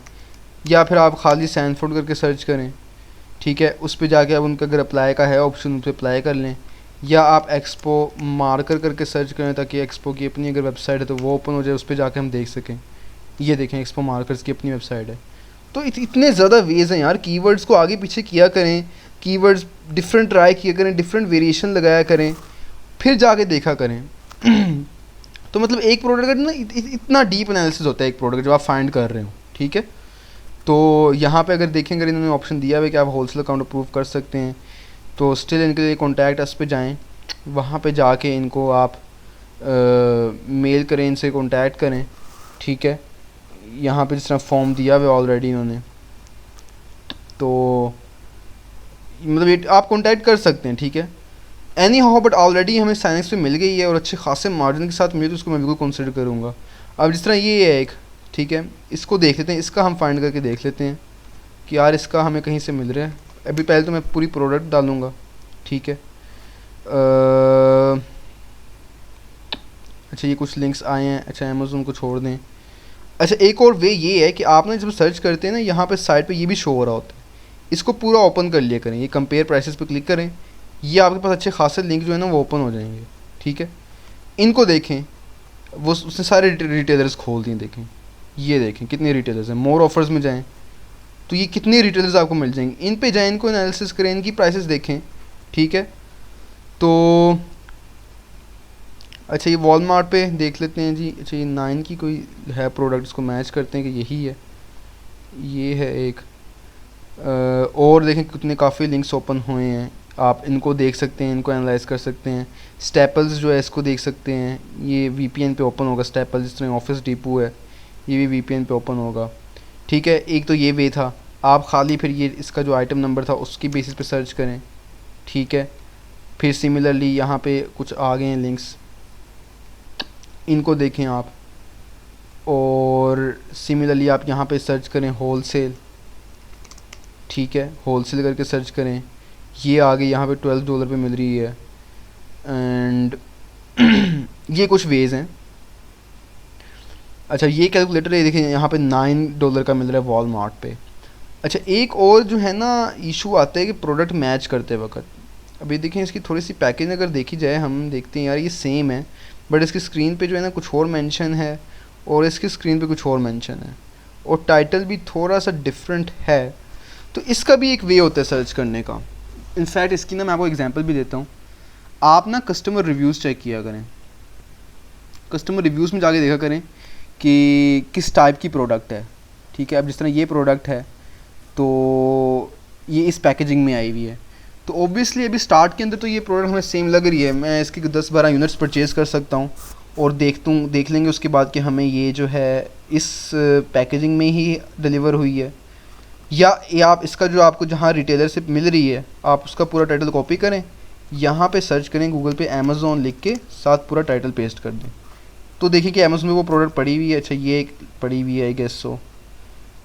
या फिर आप खाली सैनफोर्ड करके सर्च करें। ठीक है, उस पर जाके आप उनका अगर अप्लाई का है ऑप्शन, उस पर अप्लाई कर लें, या आप एक्सपो मार्कर करके सर्च करें ताकि एक्सपो की अपनी अगर वेबसाइट है तो वो ओपन हो जाए, उस पर जाके हम देख सकें। ये देखें एक्सपो मार्कर्स की अपनी वेबसाइट है। तो इतने ज़्यादा वेज़ हैं यार, कीवर्ड्स को आगे पीछे किया करें, कीवर्ड्स डिफरेंट ट्राई किया करें, डिफरेंट वेरिएशन लगाया करें, फिर जाके देखा करें। तो मतलब एक प्रोडक्ट का ना इतना डीप एनालिसिस होता है एक प्रोडक्ट जो आप फाइंड कर रहे हो। ठीक है, तो यहाँ पे अगर देखें, अगर इन्होंने ऑप्शन दिया हुआ है कि आप होलसेल अकाउंट अप्रूव कर सकते हैं, तो स्टिल इनके लिए कॉन्टैक्ट अस पे जाएँ, वहाँ पे जाके इनको आप मेल करें, इनसे कॉन्टैक्ट करें। ठीक है, यहाँ पे जिस तरह फॉर्म दिया हुआ ऑलरेडी इन्होंने, तो मतलब ये आप कॉन्टैक्ट कर सकते हैं। ठीक है, एनी हाउ बट ऑलरेडी हमें साइनेक्स पे मिल गई है और अच्छे खासे मार्जिन के साथ मिले, तो उसको मैं बिल्कुल कंसिडर करूँगा। अब जिस तरह ये है एक, ठीक है, इसको देख लेते हैं, इसका हम फाइंड करके देख लेते हैं कि यार इसका हमें कहीं से मिल रहा है। अभी पहले तो मैं पूरी प्रोडक्ट डालूँगा। ठीक है, अच्छा ये कुछ लिंक्स आए हैं, अच्छा अमेज़न को छोड़ दें। अच्छा एक और वे ये है कि आपने जब सर्च करते हैं ना, यहाँ पे साइड पे ये भी शो हो रहा होता है, इसको पूरा ओपन कर लिया करें, ये कंपेयर प्राइसेस पे क्लिक करें, ये आपके पास अच्छे खासे लिंक जो है ना वो ओपन हो जाएंगे। ठीक है, इनको देखें, वो उसने सारे रिटेलर्स खोल दिए, देखें ये देखें कितने रिटेलर्स हैं। मोर ऑफर्स में जाएं, तो ये कितने रिटेलर्स आपको मिल जाएंगे, इन पे जाएं, इनको एनालिसिस करें, इनकी प्राइसेस देखें, ठीक है। तो अच्छा ये वॉलमार्ट पे देख लेते हैं जी। अच्छा ये 9 की कोई है प्रोडक्ट, इसको मैच करते हैं कि यही है, ये है एक। और देखें कितने काफ़ी लिंक्स ओपन हुए हैं, आप इनको देख सकते हैं, इनको एनालाइज कर सकते हैं। स्टेपल्स जो है इसको देख सकते हैं, ये वीपीएन पे ओपन होगा। स्टेपल जिस तरह ऑफिस डिपो है, ये भी वीपीएन पे ओपन होगा, ठीक है। एक तो ये वे था, आप खाली फिर ये इसका जो आइटम नंबर था उसकी बेसिस पे सर्च करें, ठीक है। फिर सिमिलरली यहाँ पे कुछ आ गए हैं लिंक्स, इनको देखें आप। और सिमिलरली आप यहाँ पे सर्च करें होलसेल, ठीक है, होलसेल करके सर्च करें, ये आ गई यहाँ पे $12 पे मिल रही है। एंड ये कुछ वेज हैं। अच्छा ये कैलकुलेटर है, देखिए यहाँ पे $9 का मिल रहा है वॉलमार्ट पे। अच्छा एक और जो है ना इशू आता है कि प्रोडक्ट मैच करते वक्त, अभी देखें इसकी थोड़ी सी पैकेज अगर देखी जाए, हम देखते हैं यार ये सेम है, बट इसकी स्क्रीन पे जो है ना कुछ और मेंशन है, और इसकी स्क्रीन पे कुछ और मेंशन है, और टाइटल भी थोड़ा सा डिफरेंट है। तो इसका भी एक वे होता है सर्च करने का। इनफैक्ट इसकी ना मैं आपको एग्जांपल भी देता हूँ। आप ना कस्टमर रिव्यूज़ चेक किया करें, कस्टमर रिव्यूज़ में जाके देखा करें कि किस टाइप की प्रोडक्ट है, ठीक है। अब जिस तरह ये प्रोडक्ट है तो ये इस पैकेजिंग में आई हुई है, तो ऑब्वियसली अभी स्टार्ट के अंदर तो ये प्रोडक्ट हमें सेम लग रही है, मैं इसकी 10-12 यूनिट्स परचेज़ कर सकता हूँ, और देख लेंगे उसके बाद कि हमें ये जो है इस पैकेजिंग में ही डिलीवर हुई है, या ये आप इसका जो आपको जहाँ रिटेलर से मिल रही है आप उसका पूरा टाइटल कॉपी करें, यहाँ पे सर्च करें गूगल पे अमेज़ॉन लिख के, साथ पूरा टाइटल पेस्ट कर दें, तो देखिए कि अमेज़ॉन में वो प्रोडक्ट पड़ी हुई है। अच्छा ये एक पड़ी हुई है आई गेस सो।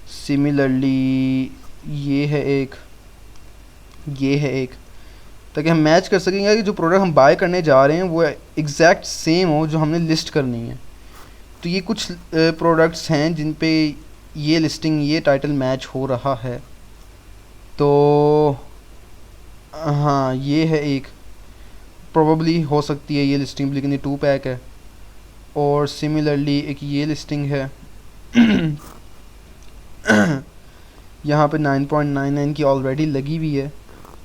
सिमिलरली ये है एक, ये है एक, ताकि हम मैच कर सकेंगे कि जो प्रोडक्ट हम बाय करने जा रहे हैं वो एग्जैक्ट सेम हो जो हमने लिस्ट करनी है। तो ये कुछ प्रोडक्ट्स हैं जिन पे ये लिस्टिंग, ये टाइटल मैच हो रहा है। तो हाँ ये है एक, प्रोबेबली हो सकती है ये लिस्टिंग, लेकिन ये 2 पैक है। और सिमिलरली एक ये लिस्टिंग है यहाँ पे 9.99 की ऑलरेडी लगी हुई है,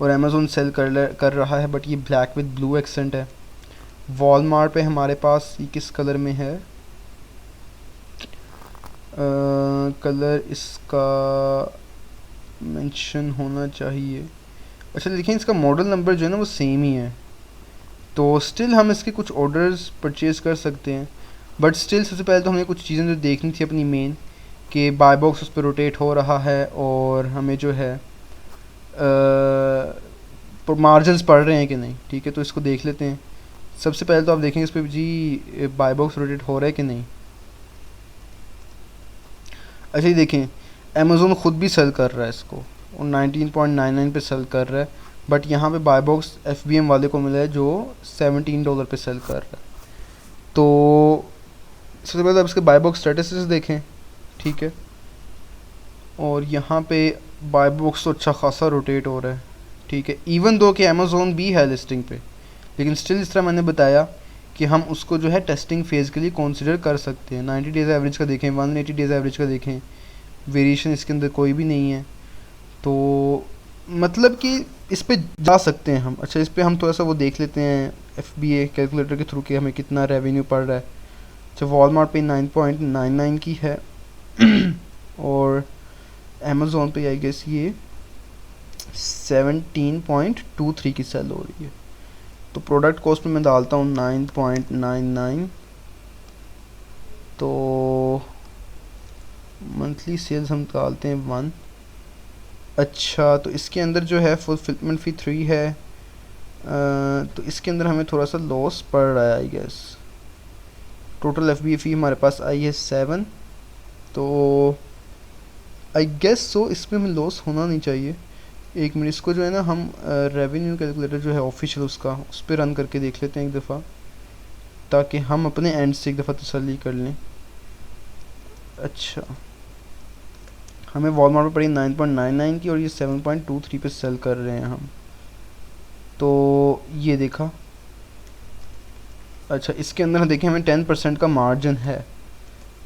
और अमेज़ोन सेल कर रहा है, बट ये ब्लैक विद ब्लू एक्सेंट है। वॉलमार्ट पे हमारे पास ये किस कलर में है, कलर इसका मेंशन होना चाहिए। अच्छा देखिए इसका मॉडल नंबर जो है ना वो सेम ही है, तो स्टिल हम इसके कुछ ऑर्डर्स परचेज़ कर सकते हैं। बट स्टिल सबसे पहले तो हमें कुछ चीज़ें जो देखनी थी अपनी मेन, कि बाय बॉक्स उस पर रोटेट हो रहा है, और हमें जो है मार्जिन्स पड़ रहे हैं कि नहीं, ठीक है। तो इसको देख लेते हैं। सबसे पहले तो आप देखेंगे इस पर जी बाय बॉक्स रोटेट हो रहा है कि नहीं। अच्छा ये देखें अमेज़ोन ख़ुद भी सेल कर रहा है इसको, और 19.99 पे सेल कर रहा है, बट यहाँ पे बाय बॉक्स FBM वाले को मिला है जो $17 पे सेल कर रहा है। तो सबसे पहले आप इसके बाय बॉक्स स्टेटस देखें, ठीक है। और यहाँ पे बाय बॉक्स तो अच्छा खासा रोटेट हो रहा है, ठीक है। इवन दो कि अमेज़ोन भी है लिस्टिंग पे, लेकिन स्टिल इस तरह मैंने बताया कि हम उसको जो है टेस्टिंग फेज़ के लिए कंसिडर कर सकते हैं। 90 डेज़ एवरेज का देखें, 180 डेज़ एवरेज का देखें, वेरिएशन इसके अंदर कोई भी नहीं है, तो मतलब कि इस पे जा सकते हैं हम। अच्छा इस पे हम थोड़ा सा वो देख लेते हैं FBA कैलकुलेटर के थ्रू कि हमें कितना रेवेन्यू पड़ रहा है। अच्छा वॉलमार्ट पे 9.99 की है और अमेज़ोन पे आई गेस ये 17.23 की सेल हो रही है। तो प्रोडक्ट कॉस्ट में मैं डालता हूँ 9.99, तो मंथली सेल्स हम डालते हैं 1। अच्छा तो इसके अंदर जो है फुलफिलमेंट फ़ी 3 है, तो इसके अंदर हमें थोड़ा सा लॉस पड़ रहा है आई गेस। टोटल FBA फ़ी हमारे पास आई है 7, तो आई गेस सो इसमें हमें लॉस होना नहीं चाहिए। एक मिनट इसको जो है ना हम रेवेन्यू कैलकुलेटर जो है ऑफिशियल उसका उस पर रन करके देख लेते हैं एक दफ़ा, ताकि हम अपने एंड से एक दफ़ा तसल्ली कर लें। अच्छा हमें वॉलमार्ट पर पड़ी 9.99 की और ये 7.23 पे सेल कर रहे हैं हम, तो ये देखा। अच्छा इसके अंदर देखें हमें 10% का मार्जिन है,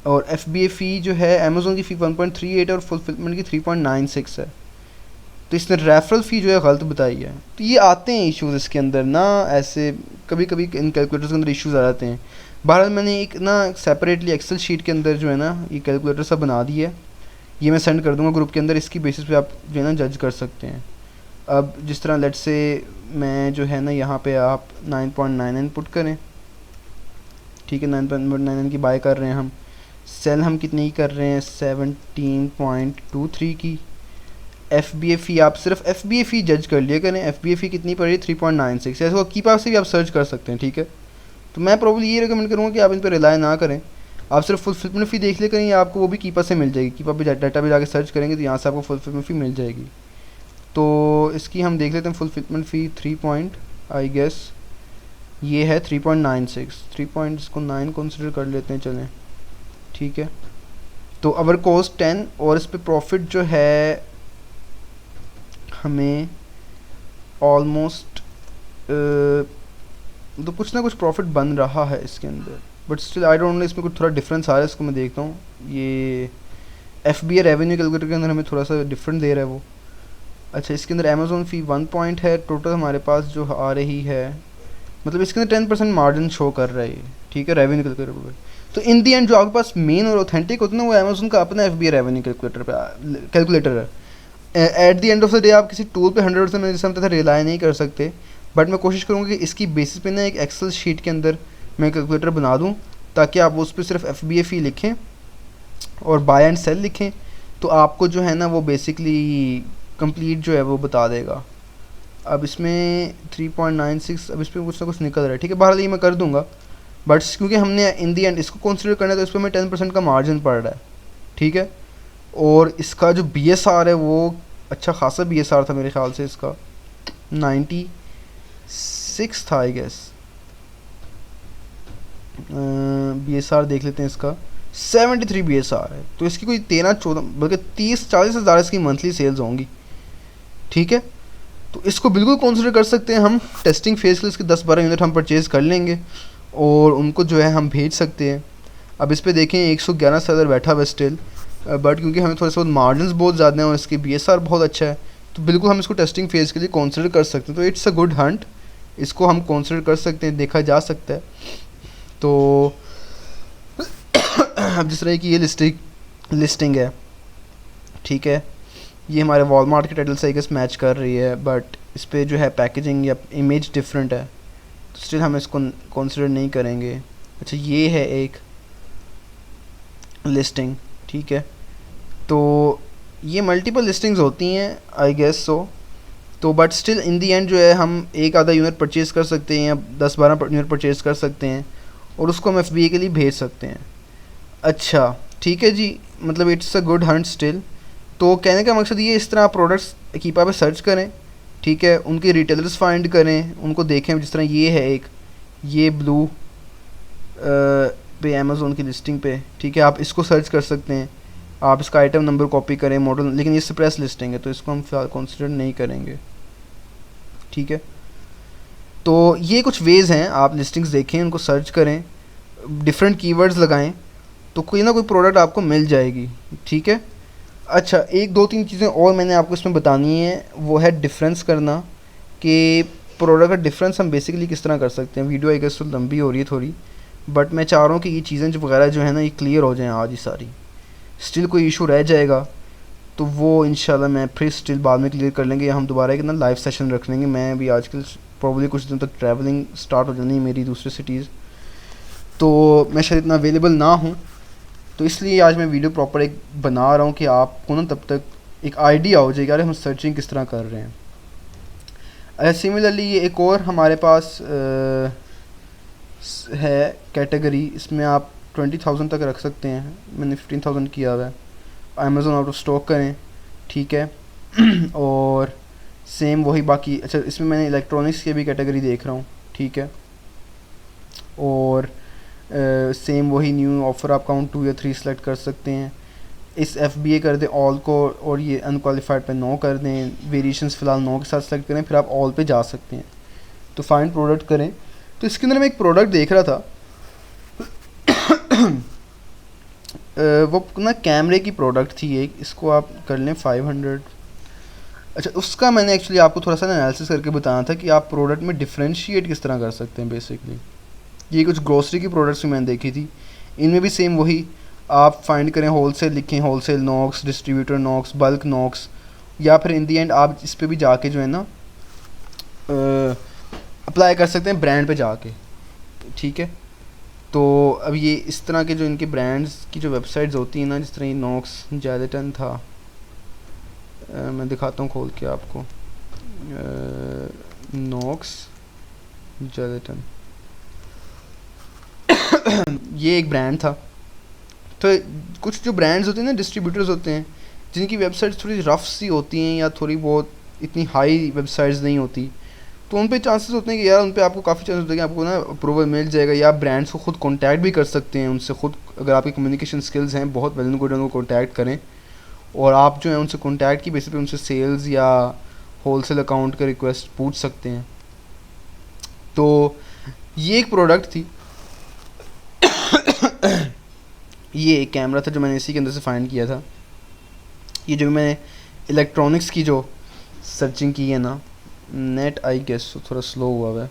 और FBA फ़ी जो है अमेज़ोन की फ़ी 1.38 और फुलफिलमेंट की 3.96 है। तो इसने रेफरल फ़ी जो है गलत बताई है। तो ये आते हैं इश्यूज़ इसके अंदर ना, ऐसे कभी कभी इन कैलकुलेटर्स के अंदर इश्यूज़ आ जाते हैं। बहरहाल मैंने एक ना सेपरेटली एक्सेल शीट के अंदर जो है ना ये कैलकुलेटर सब बना दी है, ये मैं सेंड कर दूंगा ग्रुप के अंदर। इसकी बेसिस पे आप जो है ना जज कर सकते हैं। अब जिस तरह लेट्स से मैं जो है ना यहाँ पे आप 9.99 पुट करें, ठीक है, 9.99 की बाय कर रहे हैं हम। सेल हम कितनी की कर रहे हैं, 17.23 की। FBA फ़ी आप सिर्फ FBA फ़ी जज कर लिया करें, FBA फ़ी कितनी पड़ रही है 3.96। ऐसे कीपा से भी आप सर्च कर सकते हैं, ठीक है। तो मैं प्रॉब्ली ये रिकमेंड करूँगा कि आप इन पर रिलाय ना करें, आप सिर्फ फुलफिलमेंट फ़ी देख ले करें, आपको वो भी कीपा से मिल जाएगी। कीपा पे डाटा पे जाके सर्च करेंगे तो यहाँ से आपको फुलफिलमेंट फ़ी मिल जाएगी। तो इसकी हम देख लेते हैं फुलफिलमेंट फ़ी 3 आई गेस ये है 3.96, 3 इसको 9 कंसिडर कर लेते हैं, चलें, ठीक है। तो अवर कॉस्ट 10 और इस पे प्रॉफिट जो है हमें ऑलमोस्ट तो कुछ ना कुछ प्रॉफिट बन रहा है इसके अंदर, but still I don't know, इसमें कुछ थोड़ा डिफरेंस आ रहा है। इसको मैं देखता हूँ, ये FBA रेवेन्यू कैलकुलेटर के अंदर हमें थोड़ा सा डिफरेंट दे रहा है वो। अच्छा, इसके अंदर अमेज़ोन फ़ी 1 पॉइंट है, टोटल हमारे पास जो आ रही है, मतलब इसके अंदर 10% मार्जिन शो कर रहा है ये, ठीक है, रेवेन्यू कैलकुलेटर पर। तो इन दी एंड जो आपके पास मेन और ऑथेंटिक होता है ना, वो अमेज़ोन का अपना FBA रेवेन्यू कैलकुलेटर है। At the end of the day आप किसी टूल पे 100% मैं जैसे बताया रिलाय नहीं कर सकते, बट मैं कोशिश करूँगा कि इसकी बेसिस पे ना एक एक्सेल शीट के अंदर मैं कैलकुलेटर बना दूँ, ताकि आप उस पर सिर्फ FBA फ़ी लिखें और बाय एंड सेल लिखें, तो आपको जो है ना वो बेसिकली कंप्लीट जो है वो बता देगा। अब इसमें 3.96, अब इस पर कुछ ना कुछ निकल रहा है, ठीक है। बहरहाल ये मैं कर दूँगा, बट क्योंकि हमने इन दी एंड इसको कंसिडर करना है तो इस पर मैं 10% का मार्जिन पड़ रहा है, ठीक है। और इसका जो BSR है वो अच्छा खासा BSR था मेरे ख्याल से, इसका 96 था आई गेस। BSR देख लेते हैं, इसका 73 BSR है। तो इसकी कोई 13-14 बल्कि 30-40 हज़ार इसकी मंथली सेल्स होंगी, ठीक है। तो इसको बिल्कुल कंसिडर कर सकते हैं हम। टेस्टिंग फेज के लिए इसके 10-12 यूनिट हम परचेज़ कर लेंगे और उनको जो है हम भेज सकते हैं। अब इस पर देखें 111 सेलर बैठा हुआ स्टिल, बट क्योंकि हमें थोड़े से मार्जिन बहुत ज़्यादा हैं और इसकी BSR बहुत अच्छा है, तो बिल्कुल हम इसको टेस्टिंग फेज़ के लिए कंसिडर कर सकते हैं। तो इट्स अ गुड हंट, इसको हम कंसिडर कर सकते हैं, देखा जा सकता है। तो अब जिस तरह की ये लिस्टिंग है, ठीक है, ये हमारे वॉलमार्ट के टाइटल से आई गेस मैच कर रही है, बट इस पर जो है पैकेजिंग या इमेज डिफरेंट है, तो स्टिल हम इसको कंसिडर नहीं करेंगे। अच्छा, ये है एक लिस्टिंग, ठीक है। तो ये मल्टीपल लिस्टिंग्स होती हैं आई गेस सो, तो but still in the and जो है हम एक आधा यूनिट परचेज़ कर सकते हैं या 10-12 यूनिट परचेज़ कर सकते हैं और उसको हम FBA के लिए भेज सकते हैं। अच्छा, ठीक है जी, मतलब it's a good Hunt still. तो कहने का मकसद ये, इस तरह आप प्रोडक्ट्स कीपा पे सर्च करें, ठीक है, उनके रिटेलर्स फाइंड करें, उनको देखें। जिस तरह ये है एक, ये ब्लू पे अमेज़ोन की लिस्टिंग पे, ठीक है, आप इसको सर्च कर सकते हैं, आप इसका आइटम नंबर कॉपी करें, मॉडल, लेकिन ये सप्रेस लिस्टिंग है तो इसको हम फिलहाल कंसिडर नहीं करेंगे, ठीक है। तो ये कुछ वेज़ हैं, आप लिस्टिंग्स देखें, उनको सर्च करें, डिफरेंट कीवर्ड्स लगाएं, तो कोई ना कोई प्रोडक्ट आपको मिल जाएगी, ठीक है। अच्छा, 1-2-3 चीज़ें और मैंने आपको इसमें बतानी है, वो है डिफरेंस करना, कि प्रोडक्ट का डिफरेंस हम बेसिकली किस तरह कर सकते हैं। वीडियो आई गेस तो लंबी हो रही है थोड़ी, बट मैं चाह रहा हूँ कि ये चीज़ें जो वगैरह जो है ना ये क्लियर हो जाएँ आज ही सारी। स्टिल कोई इशू रह जाएगा तो वो इंशाल्लाह मैं फिर स्टिल बाद में क्लियर कर लेंगे, या हम दोबारा एक ना लाइव सेशन रख लेंगे। मैं भी आजकल प्रॉब्ली कुछ दिन तक ट्रैवलिंग स्टार्ट हो जानी है मेरी दूसरे सिटीज़, तो मैं शायद इतना अवेलेबल ना हूँ, तो इसलिए आज मैं वीडियो प्रॉपर एक बना रहा हूँ कि आपको ना तब तक एक आइडिया हो जाएगा अरे हम सर्चिंग किस तरह कर रहे हैं। सिमिलरली ये एक और हमारे पास है कैटेगरी, इसमें आप 20,000 तक रख सकते हैं, मैंने 15,000 किया हुआ है। अमेज़ोन आउट ऑफ स्टॉक करें, ठीक है। और सेम वही बाकी, अच्छा इसमें मैंने इलेक्ट्रॉनिक्स की भी कैटेगरी देख रहा हूँ, ठीक है। और सेम वही न्यू ऑफ़र आप काउंट 2 या 3 सेलेक्ट कर सकते हैं। इस FBA कर दें ऑल को, और ये अनक्वालिफाइड पे नो कर दें, वेरिएशंस फ़िलहाल नो के साथ सेलेक्ट करें, फिर आप ऑल पे जा सकते हैं। तो फाइंड प्रोडक्ट करें, तो इसके अंदर मैं एक प्रोडक्ट देख रहा था वो ना कैमरे की प्रोडक्ट थी एक, इसको आप कर लें 500। अच्छा, उसका मैंने एक्चुअली आपको थोड़ा सा ना एनालिसिस करके बताना था कि आप प्रोडक्ट में डिफ्रेंशिएट किस तरह कर सकते हैं बेसिकली। ये कुछ ग्रोसरी की प्रोडक्ट्स भी मैंने देखी थी, इनमें भी सेम वही आप फाइंड करें, होलसेल लिखें, होलसेल नॉक्स, डिस्ट्रीब्यूटर नॉक्स, बल्क नॉक्स, या फिर इन दी एंड आप इस पे भी जाके जो है ना अप्लाई कर सकते हैं ब्रांड पे जाके, ठीक है। तो अब ये इस तरह के जो इनके ब्रांड्स की जो वेबसाइट्स होती हैं ना, जिस तरह ये नॉक्स जेलेटन था, मैं दिखाता हूँ खोल के आपको, नॉक्स जेलेटन ये एक ब्रांड था। तो कुछ जो ब्रांड्स होते हैं ना, डिस्ट्रीब्यूटर्स होते हैं, जिनकी वेबसाइट्स थोड़ी रफ सी होती हैं या थोड़ी बहुत इतनी हाई वेबसाइट्स नहीं होती, तो उन पे चांसेस होते हैं कि यार उन पे आपको काफ़ी चांसेस होते हैं कि आपको ना अप्रूवल मिल जाएगा, या आप ब्रांड्स को खुद कांटेक्ट भी कर सकते हैं उनसे खुद। अगर आपकी कम्युनिकेशन स्किल्स हैं बहुत वेल एंड गुड, उनको कांटेक्ट करें और आप जो है उनसे कांटेक्ट की बेसिस पे उनसे सेल्स या होलसेल अकाउंट का रिक्वेस्ट पूछ सकते हैं। तो ये एक प्रोडक्ट थी ये एक कैमरा था जो मैंने इसी के अंदर से फाइंड किया था। ये जो मैंने इलेक्ट्रॉनिक्स की जो सर्चिंग की है ना, नेट आई गेस थोड़ा स्लो हुआ है,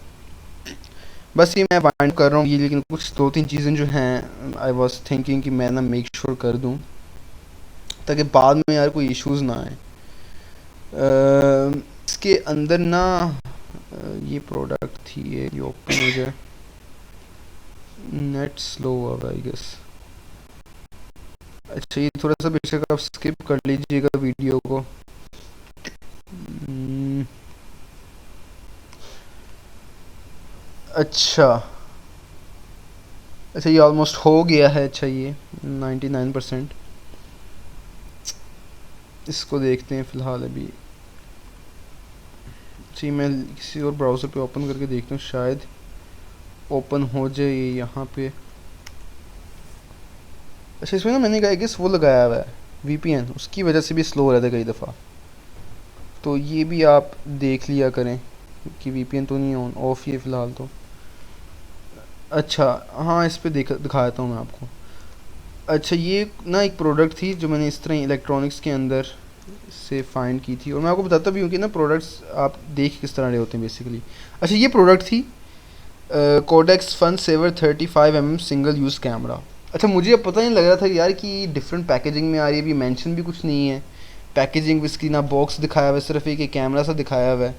बस ये मैं फाइंड कर रहा हूँ ये। लेकिन कुछ 2-3 चीज़ें जो हैं आई वाज थिंकिंग कि मैं ना मेक श्योर कर दूँ ताकि बाद में यार कोई इश्यूज़ ना आए। इसके अंदर ना ये प्रोडक्ट थी ये ओपन हो जाए, नेट स्लो हुआ आई गेस। अच्छा, ये थोड़ा सा बेशक आप स्किप कर लीजिएगा वीडियो को। अच्छा अच्छा, ये ऑलमोस्ट हो गया है। अच्छा, ये 99%। इसको देखते हैं फ़िलहाल अभी। जी, मैं किसी और ब्राउज़र पे ओपन करके देखता हूँ, शायद ओपन हो जाए ये यहाँ पे। अच्छा, इसमें ना मैंने कहा कि वो लगाया हुआ है VPN, उसकी वजह से भी स्लो हो रहा था कई दफ़ा। तो ये भी आप देख लिया करें कि VPN तो नहीं ऑन, ऑफ ये फ़िलहाल तो। अच्छा हाँ, इस पे दिखाता हूँ मैं आपको। अच्छा, ये ना एक प्रोडक्ट थी जो मैंने इस तरह इलेक्ट्रॉनिक्स के अंदर से फाइंड की थी, और मैं आपको बताता भी हूँ कि ना प्रोडक्ट्स आप देख किस तरह रहे होते हैं बेसिकली। अच्छा, ये प्रोडक्ट थी Kodak's fun saver 35mm single use camera. अच्छा, मुझे अब पता नहीं लग रहा था यार कि डिफरेंट पैकेजिंग में आ रही है, अभी मेंशन भी कुछ नहीं है पैकेजिंग इसकी, ना बॉक्स दिखाया हुआ है, सिर्फ एक कैमरा सा दिखाया हुआ है।